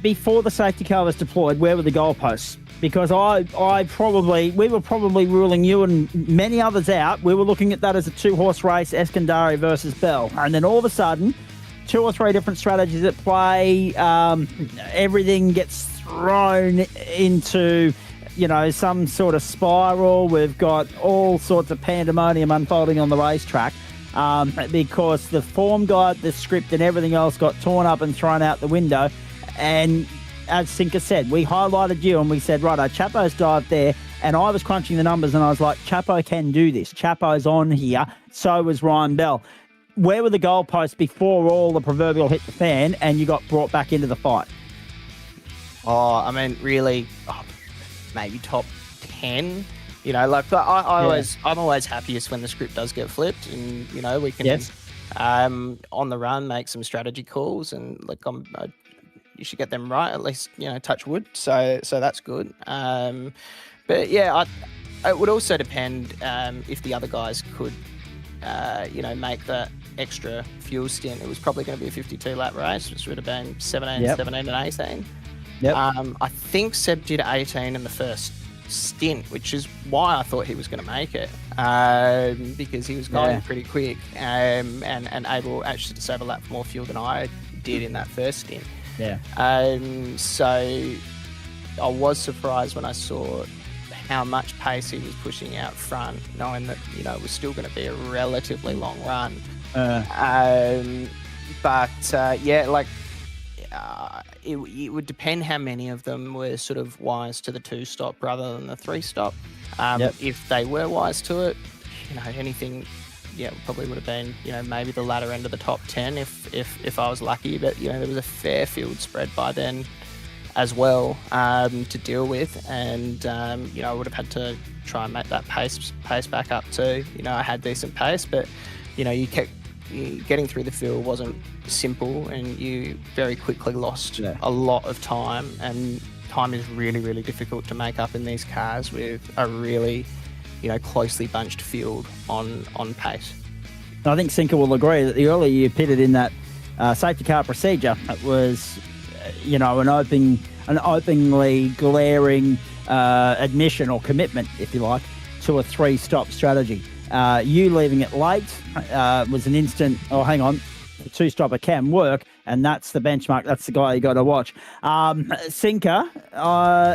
Before the safety car was deployed, where were the goalposts? Because we were probably ruling you and many others out. We were looking at that as a 2-horse race, Eskandari versus Bell. And then all of a sudden, 2 or 3 different strategies at play. Everything gets thrown into, some sort of spiral. We've got all sorts of pandemonium unfolding on the racetrack. Because the form guide, the script and everything else got torn up and thrown out the window. And as Sinker said, we highlighted you and we said, right, Chapo's dived there. And I was crunching the numbers and I was like, Chapo can do this. Chapo's on here. So was Ryan Bell. Where were the goalposts before all the proverbial hit the fan and you got brought back into the fight? Really, maybe top 10. I'm always happiest when the script does get flipped, and we can on the run make some strategy calls, and you should get them right, at least touch wood. So that's good. But yeah, it would also depend if the other guys could make that extra fuel stint. It was probably going to be a 52 lap race, which would have been 17 and 18. Yep. I think Seb did 18 in the first stint, which is why I thought he was going to make it, because he was going pretty quick and able actually to save a lap more fuel than I did in that first stint. Yeah. So I was surprised when I saw how much pace he was pushing out front, knowing that it was still going to be a relatively long run. It would depend how many of them were sort of wise to the 2-stop rather than the 3-stop. If they were wise to it, anything, probably would have been, maybe the latter end of the top 10 if I was lucky. But there was a fair field spread by then as well to deal with, and I would have had to try and make that pace back up too. I had decent pace, but getting through the field wasn't simple, and you very quickly lost a lot of time, and time is really, really difficult to make up in these cars with a really, closely bunched field on pace. I think Sinker will agree that the earlier you pitted in that safety car procedure, it was, an openly glaring admission or commitment, if you like, to a 3-stop strategy. You leaving it late was an instant, oh, hang on, the 2-stopper can work, and that's the benchmark. That's the guy you got to watch. Sinker,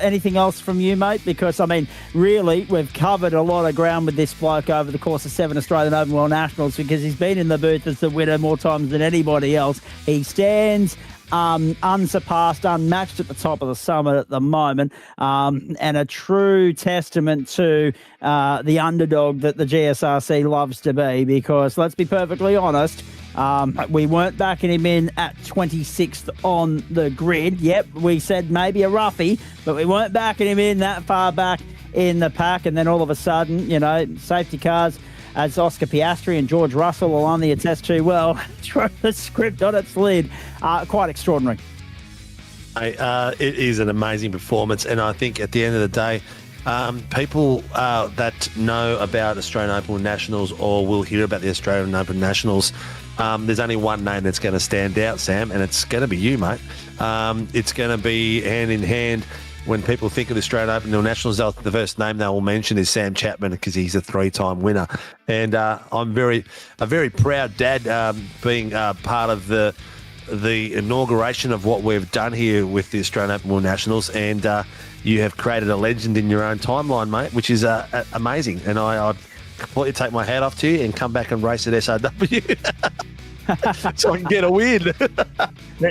anything else from you, mate? Because, really, we've covered a lot of ground with this bloke over the course of 7 Australian Open World Nationals, because he's been in the booth as the winner more times than anybody else. He stands unsurpassed, unmatched at the top of the summit at the moment, and a true testament to the underdog that the GSRC loves to be, because let's be perfectly honest, we weren't backing him in at 26th on the grid. Yep, we said maybe a roughie, but we weren't backing him in that far back in the pack, and then all of a sudden, safety cars, as Oscar Piastri and George Russell will only attest to, well, throw the script on its lid. Quite extraordinary. It is an amazing performance, and I think at the end of the day, people that know about Australian Open Nationals or will hear about the Australian Open Nationals, there's only one name that's going to stand out, Sam, and it's going to be you, mate. It's going to be hand in hand. When people think of the Australian Open Nationals, the first name they will mention is Sam Chapman, because he's a 3-time winner. And I'm a very proud dad being part of the inauguration of what we've done here with the Australian Open Nationals. And you have created a legend in your own timeline, mate, which is amazing. And I completely take my hat off to you and come back and race at SOW. So I can get a win.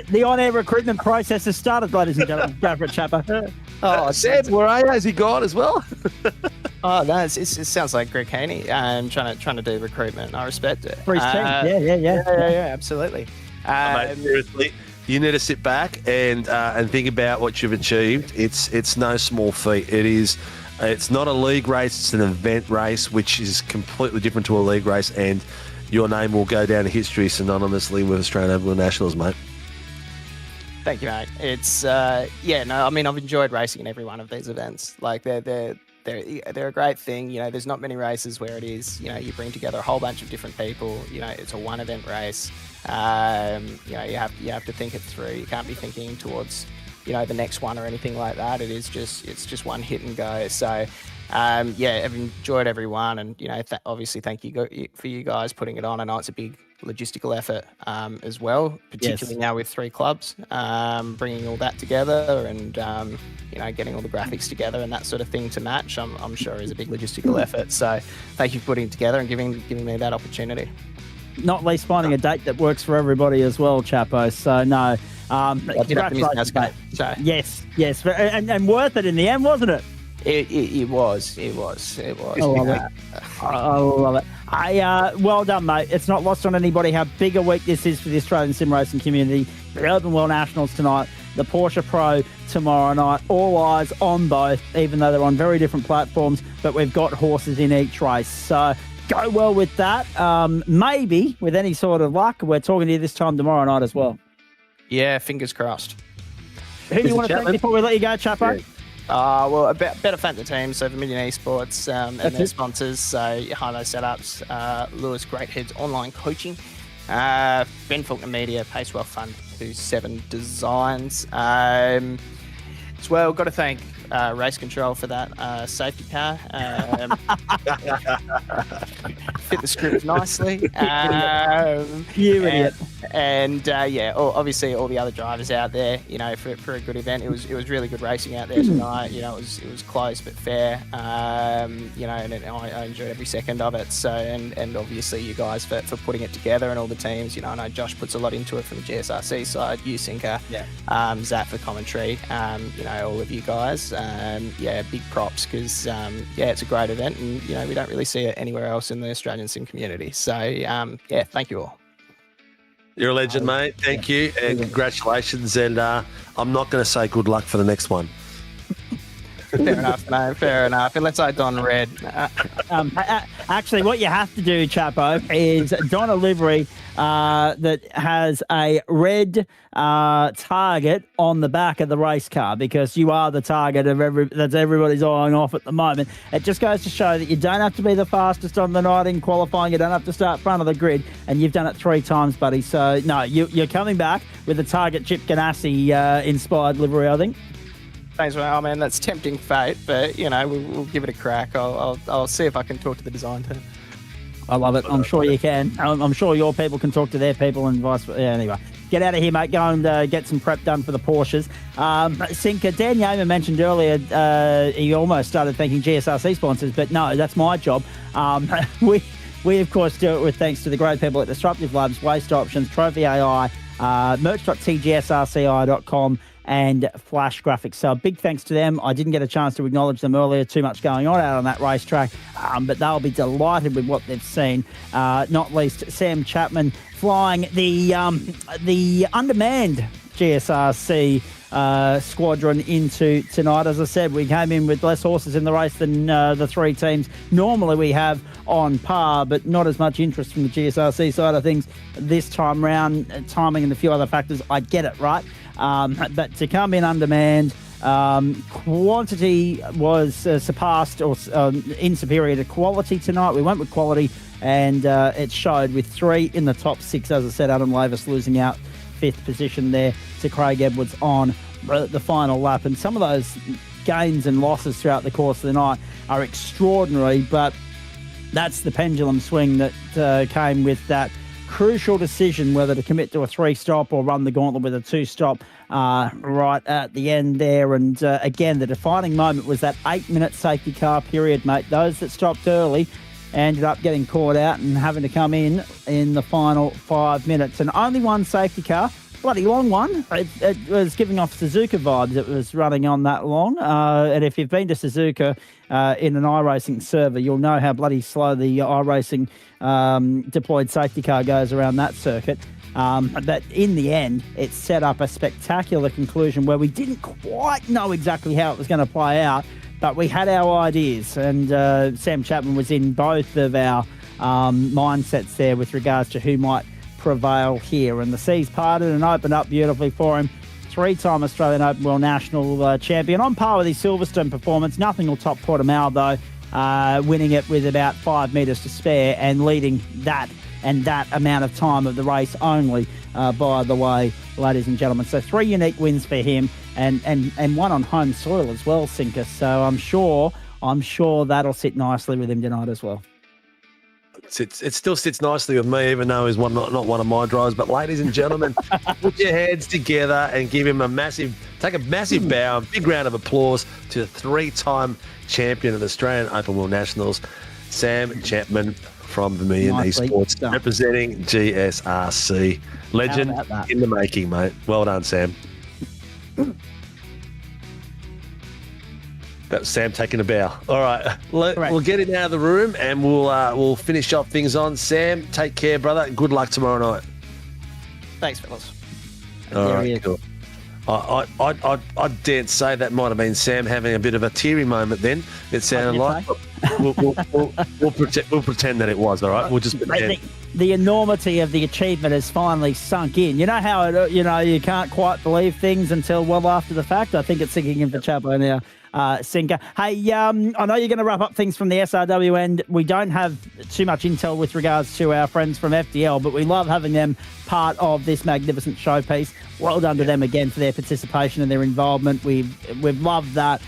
The on-air recruitment process has started, ladies and gentlemen. Go for it, Chapper. Oh, Sam, has he gone as well? Oh, no, it sounds like Greg Haney trying to do recruitment. I respect it. For his team. Yeah, absolutely. Mate, seriously, you need to sit back and think about what you've achieved. It's no small feat. It's not a league race. It's an event race, which is completely different to a league race, and your name will go down to history synonymously with Australian Open Nationals, mate. Thank you, mate. It's I've enjoyed racing in every one of these events. Like they're a great thing. There's not many races where it is. You bring together a whole bunch of different people. It's a one-event race. You have to think it through. You can't be thinking towards the next one or anything like that. It's just one hit and go. So. I've enjoyed everyone, and obviously thank you for you guys putting it on. I know it's a big logistical effort as well, particularly now with 3 clubs, bringing all that together and getting all the graphics together and that sort of thing to match. I'm sure is a big logistical effort. So thank you for putting it together and giving me that opportunity. Not least finding a date that works for everybody as well, Chapo. So no, congratulations, mate. So. Yes, and worth it in the end, wasn't it? It was. I love it. Well done, mate. It's not lost on anybody how big a week this is for the Australian sim racing community. The Open World Nationals tonight, the Porsche Pro tomorrow night. All eyes on both, even though they're on very different platforms, but we've got horses in each race. So go well with that. Maybe, with any sort of luck, we're talking to you this time tomorrow night as well. Yeah, fingers crossed. Who do you want to thank before we let you go, Chapo? Yeah. Well, a better Fanta team, so Vermilion Esports and their sponsors, so Hilo Setups, Lewis Greathead's online coaching, Ben Faulkner Media, Pacewell Fund, 27 Designs. As well, got to thank Race Control for that safety car. Fit the script nicely. You idiot. And obviously all the other drivers out there, for a good event. It was really good racing out there tonight. It was close but fair. And I enjoyed every second of it. So and obviously you guys for putting it together and all the teams. I know Josh puts a lot into it from the GSRC side. You Sinker, Zach for commentary. All of you guys. Big props because it's a great event and we don't really see it anywhere else in the Australian sim community. So thank you all. You're a legend, mate. Thank you and congratulations. And I'm not going to say good luck for the next one. Fair enough, mate. Fair enough. Unless I don red. Actually, what you have to do, Chapo, is don a livery that has a red target on the back of the race car, because you are the target of that's everybody's eyeing off at the moment. It just goes to show that you don't have to be the fastest on the night in qualifying. You don't have to start front of the grid, and you've done it 3 times, buddy. So, no, you're coming back with a target Chip Ganassi inspired livery, I think. Thanks, mate. Oh, man, that's tempting fate, but, we'll give it a crack. I'll see if I can talk to the design team. I love it. I'm sure you can. I'm sure your people can talk to their people and vice versa. Yeah, anyway, get out of here, mate. Go and get some prep done for the Porsches. Sinker, Dan Yeaman mentioned earlier he almost started thanking GSRC sponsors, but no, that's my job. We, of course, do it with thanks to the great people at Disruptive Labs, Waste Options, Trophy AI, merch.tgsrci.com, and Flash Graphics. So a big thanks to them. I didn't get a chance to acknowledge them earlier. Too much going on out on that racetrack, but they'll be delighted with what they've seen. Not least Sam Chapman flying the undermanned GSRC squadron into tonight. As I said, we came in with less horses in the race than the 3 teams normally we have on par, but not as much interest from the GSRC side of things this time round. Timing and a few other factors, I get it, right? But to come in undermanned, quantity was surpassed or in superior to quality tonight. We went with quality, and it showed with 3 in the top 6. As I said, Adam Lavis losing out 5th position there to Craig Edwards on the final lap. And some of those gains and losses throughout the course of the night are extraordinary, but that's the pendulum swing that came with that crucial decision whether to commit to a 3-stop or run the gauntlet with a 2-stop right at the end there. And again, the defining moment was that 8-minute safety car period, mate. Those that stopped early ended up getting caught out and having to come in the final 5 minutes. And only one safety car, bloody long one. It was giving off Suzuka vibes. It was running on that long. And if you've been to Suzuka in an iRacing server, you'll know how bloody slow the iRacing deployed safety car goes around that circuit. But in the end, it set up a spectacular conclusion where we didn't quite know exactly how it was going to play out, but we had our ideas. And Sam Chapman was in both of our mindsets there with regards to who might prevail here. And the seas parted and opened up beautifully for him. 3-time Australian Open World National champion, on par with his Silverstone performance. Nothing will top Portimao, though, winning it with about 5 metres to spare and leading that amount of time of the race only, by the way, ladies and gentlemen. So 3 unique wins for him, and one on home soil as well, Sinker. So I'm sure that'll sit nicely with him tonight as well. It still sits nicely with me, even though he's not one of my drivers. But ladies and gentlemen, put your hands together and give him a massive bow, a big round of applause to the 3-time champion of the Australian Open World Nationals, Sam Chapman from Vermilion Esports, representing GSRC. Legend in the making, mate. Well done, Sam. That was Sam taking a bow. All right, we'll get him out of the room and we'll finish off things on. Sam, take care, brother. Good luck tomorrow night. Thanks, fellas. All right, cool. I dare say that might have been Sam having a bit of a teary moment then. It sounded like. We'll pretend that it was, all right? We'll just pretend. The enormity of the achievement has finally sunk in. You know how you can't quite believe things until well after the fact? I think it's sinking in for Chapo now. Sinker. Hey, I know you're going to wrap up things from the SRW end. We don't have too much intel with regards to our friends from FDL, but we love having them part of this magnificent showpiece. Well done to them again for their participation and their involvement. We've loved that.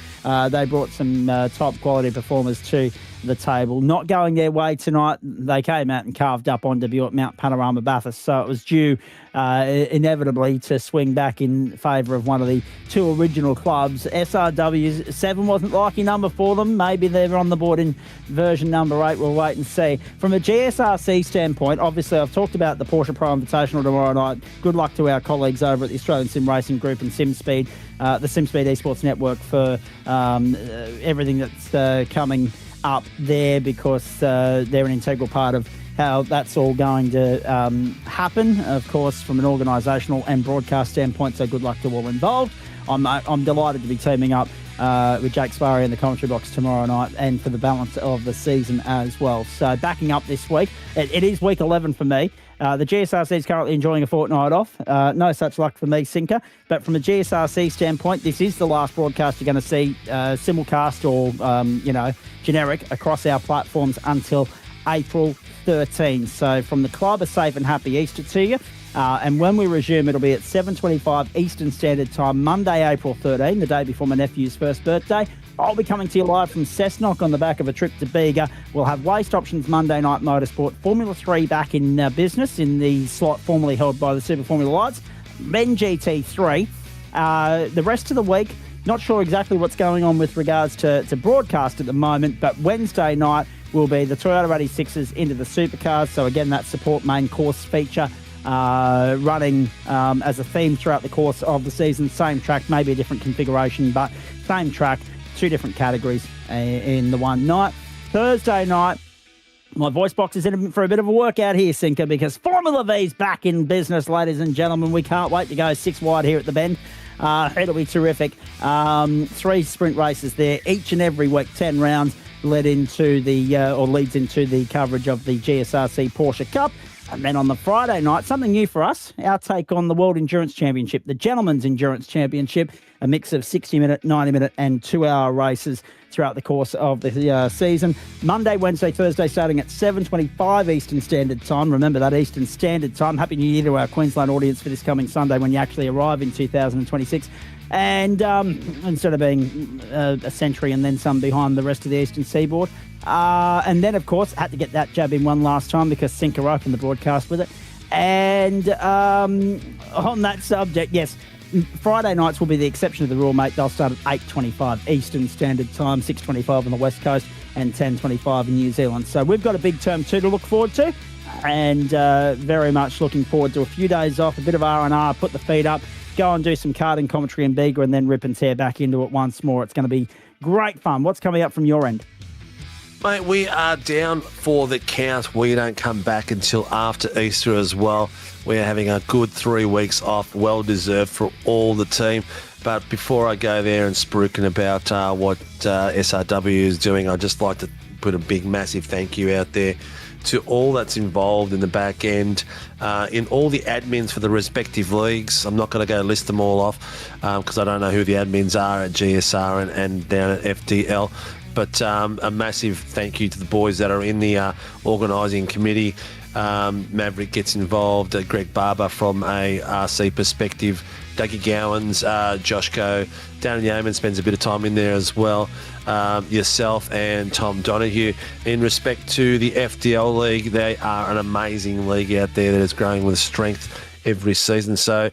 They brought some top quality performers to the table. Not going their way tonight. They came out and carved up on debut at Mount Panorama Bathurst, so it was due inevitably to swing back in favour of one of the 2 original clubs. SRW's 7 wasn't lucky number for them. Maybe they're on the board in version number 8. We'll wait and see. From a GSRC standpoint, obviously I've talked about the Porsche Pro Invitational tomorrow night. Good luck to our colleagues over at the Australian Sim Racing Group and SimSpeed, the SimSpeed Esports Network, for everything that's coming up there, because they're an integral part of how that's all going to happen, of course, from an organisational and broadcast standpoint. So good luck to all involved. I'm delighted to be teaming up with Jake Sparry in the commentary box tomorrow night and for the balance of the season as well. So backing up this week, it is week 11 for me. The GSRC is currently enjoying a fortnight off. No such luck for me, Sinker. But from a GSRC standpoint, this is the last broadcast you're going to see simulcast or, generic across our platforms until April 13. So from the club, a safe and happy Easter to you. And when we resume, it'll be at 7:25 Eastern Standard Time, Monday, April 13, the day before my nephew's first birthday. I'll be coming to you live from Cessnock on the back of a trip to Bega. We'll have Waste Options Monday Night Motorsport, Formula 3 back in business in the slot formerly held by the Super Formula Lights, then GT3. The rest of the week, not sure exactly what's going on with regards to broadcast at the moment, but Wednesday night will be the Toyota 86s into the supercars. So again, that support main course feature running as a theme throughout the course of the season. Same track, maybe a different configuration, but same track. Two different categories in the one night. Thursday night, my voice box is in for a bit of a workout here, Sinker, because Formula V's back in business, ladies and gentlemen. We can't wait to go 6 wide here at the Bend. It'll be terrific. 3 sprint races there, each and every week, 10 rounds, leads into the coverage of the GSRC Porsche Cup. And then on the Friday night, something new for us, our take on the World Endurance Championship, the Gentleman's Endurance Championship, a mix of 60-minute, 90-minute and 2-hour races throughout the course of the season. Monday, Wednesday, Thursday, starting at 7:25 Eastern Standard Time. Remember that Eastern Standard Time. Happy New Year to our Queensland audience for this coming Sunday when you actually arrive in 2026. And instead of being a century and then some behind the rest of the Eastern Seaboard. And then, of course, had to get that jab in one last time because Sinker opened the broadcast with it. And on that subject, yes, Friday nights will be the exception of the rule, mate. They'll start at 8:25 Eastern Standard Time, 6:25 on the West Coast and 10:25 in New Zealand. So we've got a big term 2 to look forward to and very much looking forward to a few days off, a bit of R&R, put the feet up, go and do some karting commentary in Bega and then rip and tear back into it once more. It's going to be great fun. What's coming up from your end? Mate, we are down for the count. We don't come back until after Easter as well. We're having a good 3 weeks off, well-deserved for all the team. But before I go there and spruiking about what SRW is doing, I'd just like to put a big, massive thank you out there to all that's involved in the back end, in all the admins for the respective leagues. I'm not going to go list them all off because I don't know who the admins are at GSR and down at FDL. But a massive thank you to the boys that are in the organising committee. Maverick gets involved, Greg Barber from a RC perspective, Dougie Gowans, Josh Coe, Darren Yeoman spends a bit of time in there as well, yourself and Tom Donahue. In respect to the FDL League, they are an amazing league out there that is growing with strength every season. So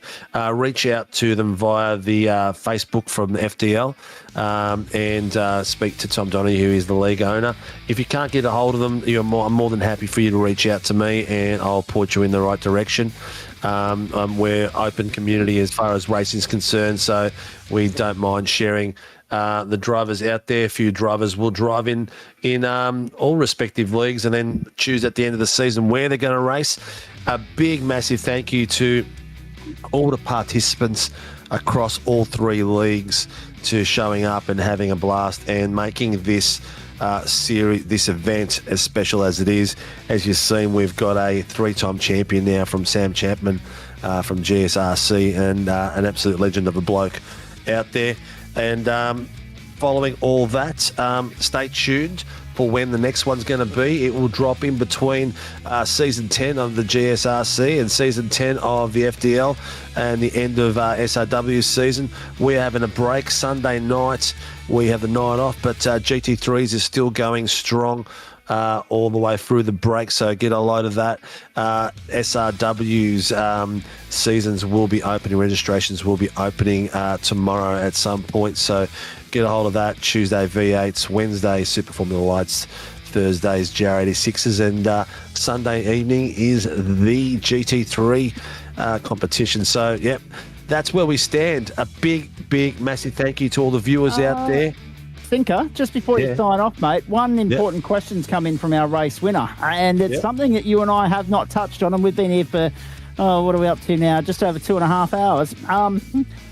reach out to them via the Facebook from the FDL and speak to Tom Donahue, who is the league owner. If you can't get a hold of them, I'm more than happy for you to reach out to me and I'll point you in the right direction. We're open community as far as racing is concerned, so we don't mind sharing the drivers out there. A few drivers will drive in all respective leagues and then choose at the end of the season where they're going to race. A big, massive thank you to all the participants across all 3 leagues to showing up and having a blast and making this series, this event as special as it is. As you've seen, we've got a 3-time champion now from Sam Chapman from GSRC and an absolute legend of a bloke out there. And following all that, stay tuned for when the next one's going to be. It will drop in between Season 10 of the GSRC and Season 10 of the FDL and the end of SRW's season. We're having a break Sunday night. We have the night off, but GT3s is still going strong all the way through the break, so get a load of that. SRW's seasons will be opening, registrations will be opening tomorrow at some point, so get a hold of that. Tuesday V8s, Wednesday Super Formula Lights, Thursdays GR86s, and Sunday evening is the GT3 competition. So, yep, that's where we stand. A big, massive thank you to all the viewers out there. Thinker, just before you sign off, mate, one important question's come in from our race winner, and it's something that you and I have not touched on, and we've been here for what are we up to now? Just over 2.5 hours.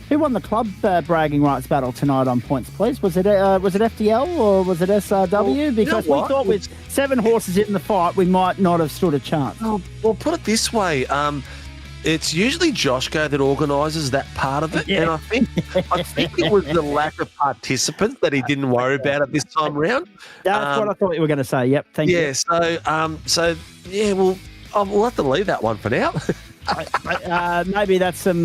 Who won the club bragging rights battle tonight on points, please? Was it FDL or was it SRW? Because we thought with 7 horses in the fight, we might not have stood a chance. Well, put it this way. It's usually Joshko that organises that part of it, and I think it was the lack of participants that he didn't worry about at this time round. That's what I thought you were going to say. Yep, thank you. Yeah, we'll have to leave that one for now. Maybe that's some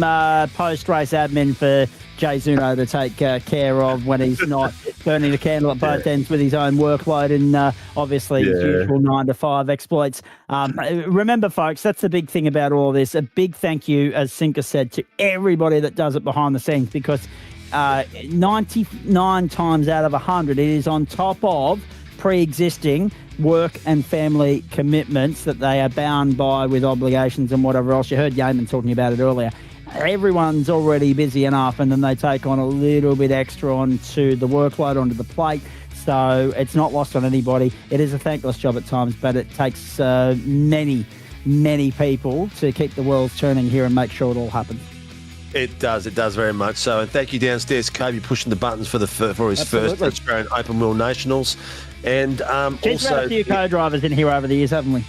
post-race admin for Jay Zuno to take care of when he's not burning the candle at both ends with his own workload and obviously his usual 9-to-5 exploits. Remember, folks, that's the big thing about all this. A big thank you, as Sinker said, to everybody that does it behind the scenes, because 99 times out of 100, it is on top of pre-existing work and family commitments that they are bound by with obligations and whatever else. You heard Yeaman talking about it earlier. Everyone's already busy enough, and then they take on a little bit extra onto the workload, onto the plate. So it's not lost on anybody. It is a thankless job at times, but it takes many, many people to keep the wheels turning here and make sure it all happens. It does very much so. And thank you downstairs, Kobe, pushing the buttons for his first Australian Open Wheel Nationals. And also had a few co-drivers in here over the years, haven't we?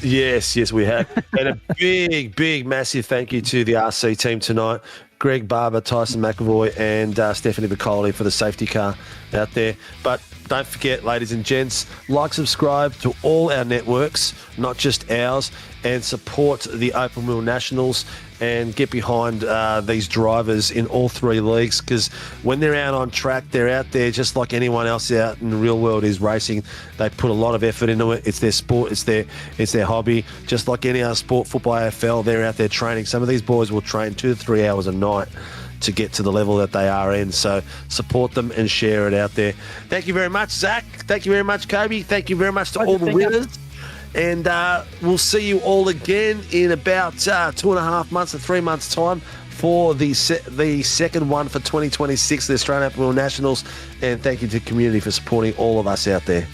Yes, we have. And a big, massive thank you to the RC team tonight. Greg Barber, Tyson McAvoy, and Stephanie Bacoli for the safety car out there. But don't forget, ladies and gents, subscribe to all our networks, not just ours, and support the Open Wheel Nationals and get behind these drivers in all 3 leagues, because when they're out on track, they're out there just like anyone else out in the real world is racing. They put a lot of effort into it. It's their sport. It's their hobby. Just like any other sport, football, AFL, they're out there training. Some of these boys will train 2 to 3 hours a night to get to the level that they are in. So support them and share it out there. Thank you very much, Zach. Thank you very much, Kobe. Thank you very much to all the winners. And we'll see you all again in about 2.5 months or 3 months' time for the second one for 2026, the Australian Open Wheel Nationals. And thank you to the community for supporting all of us out there.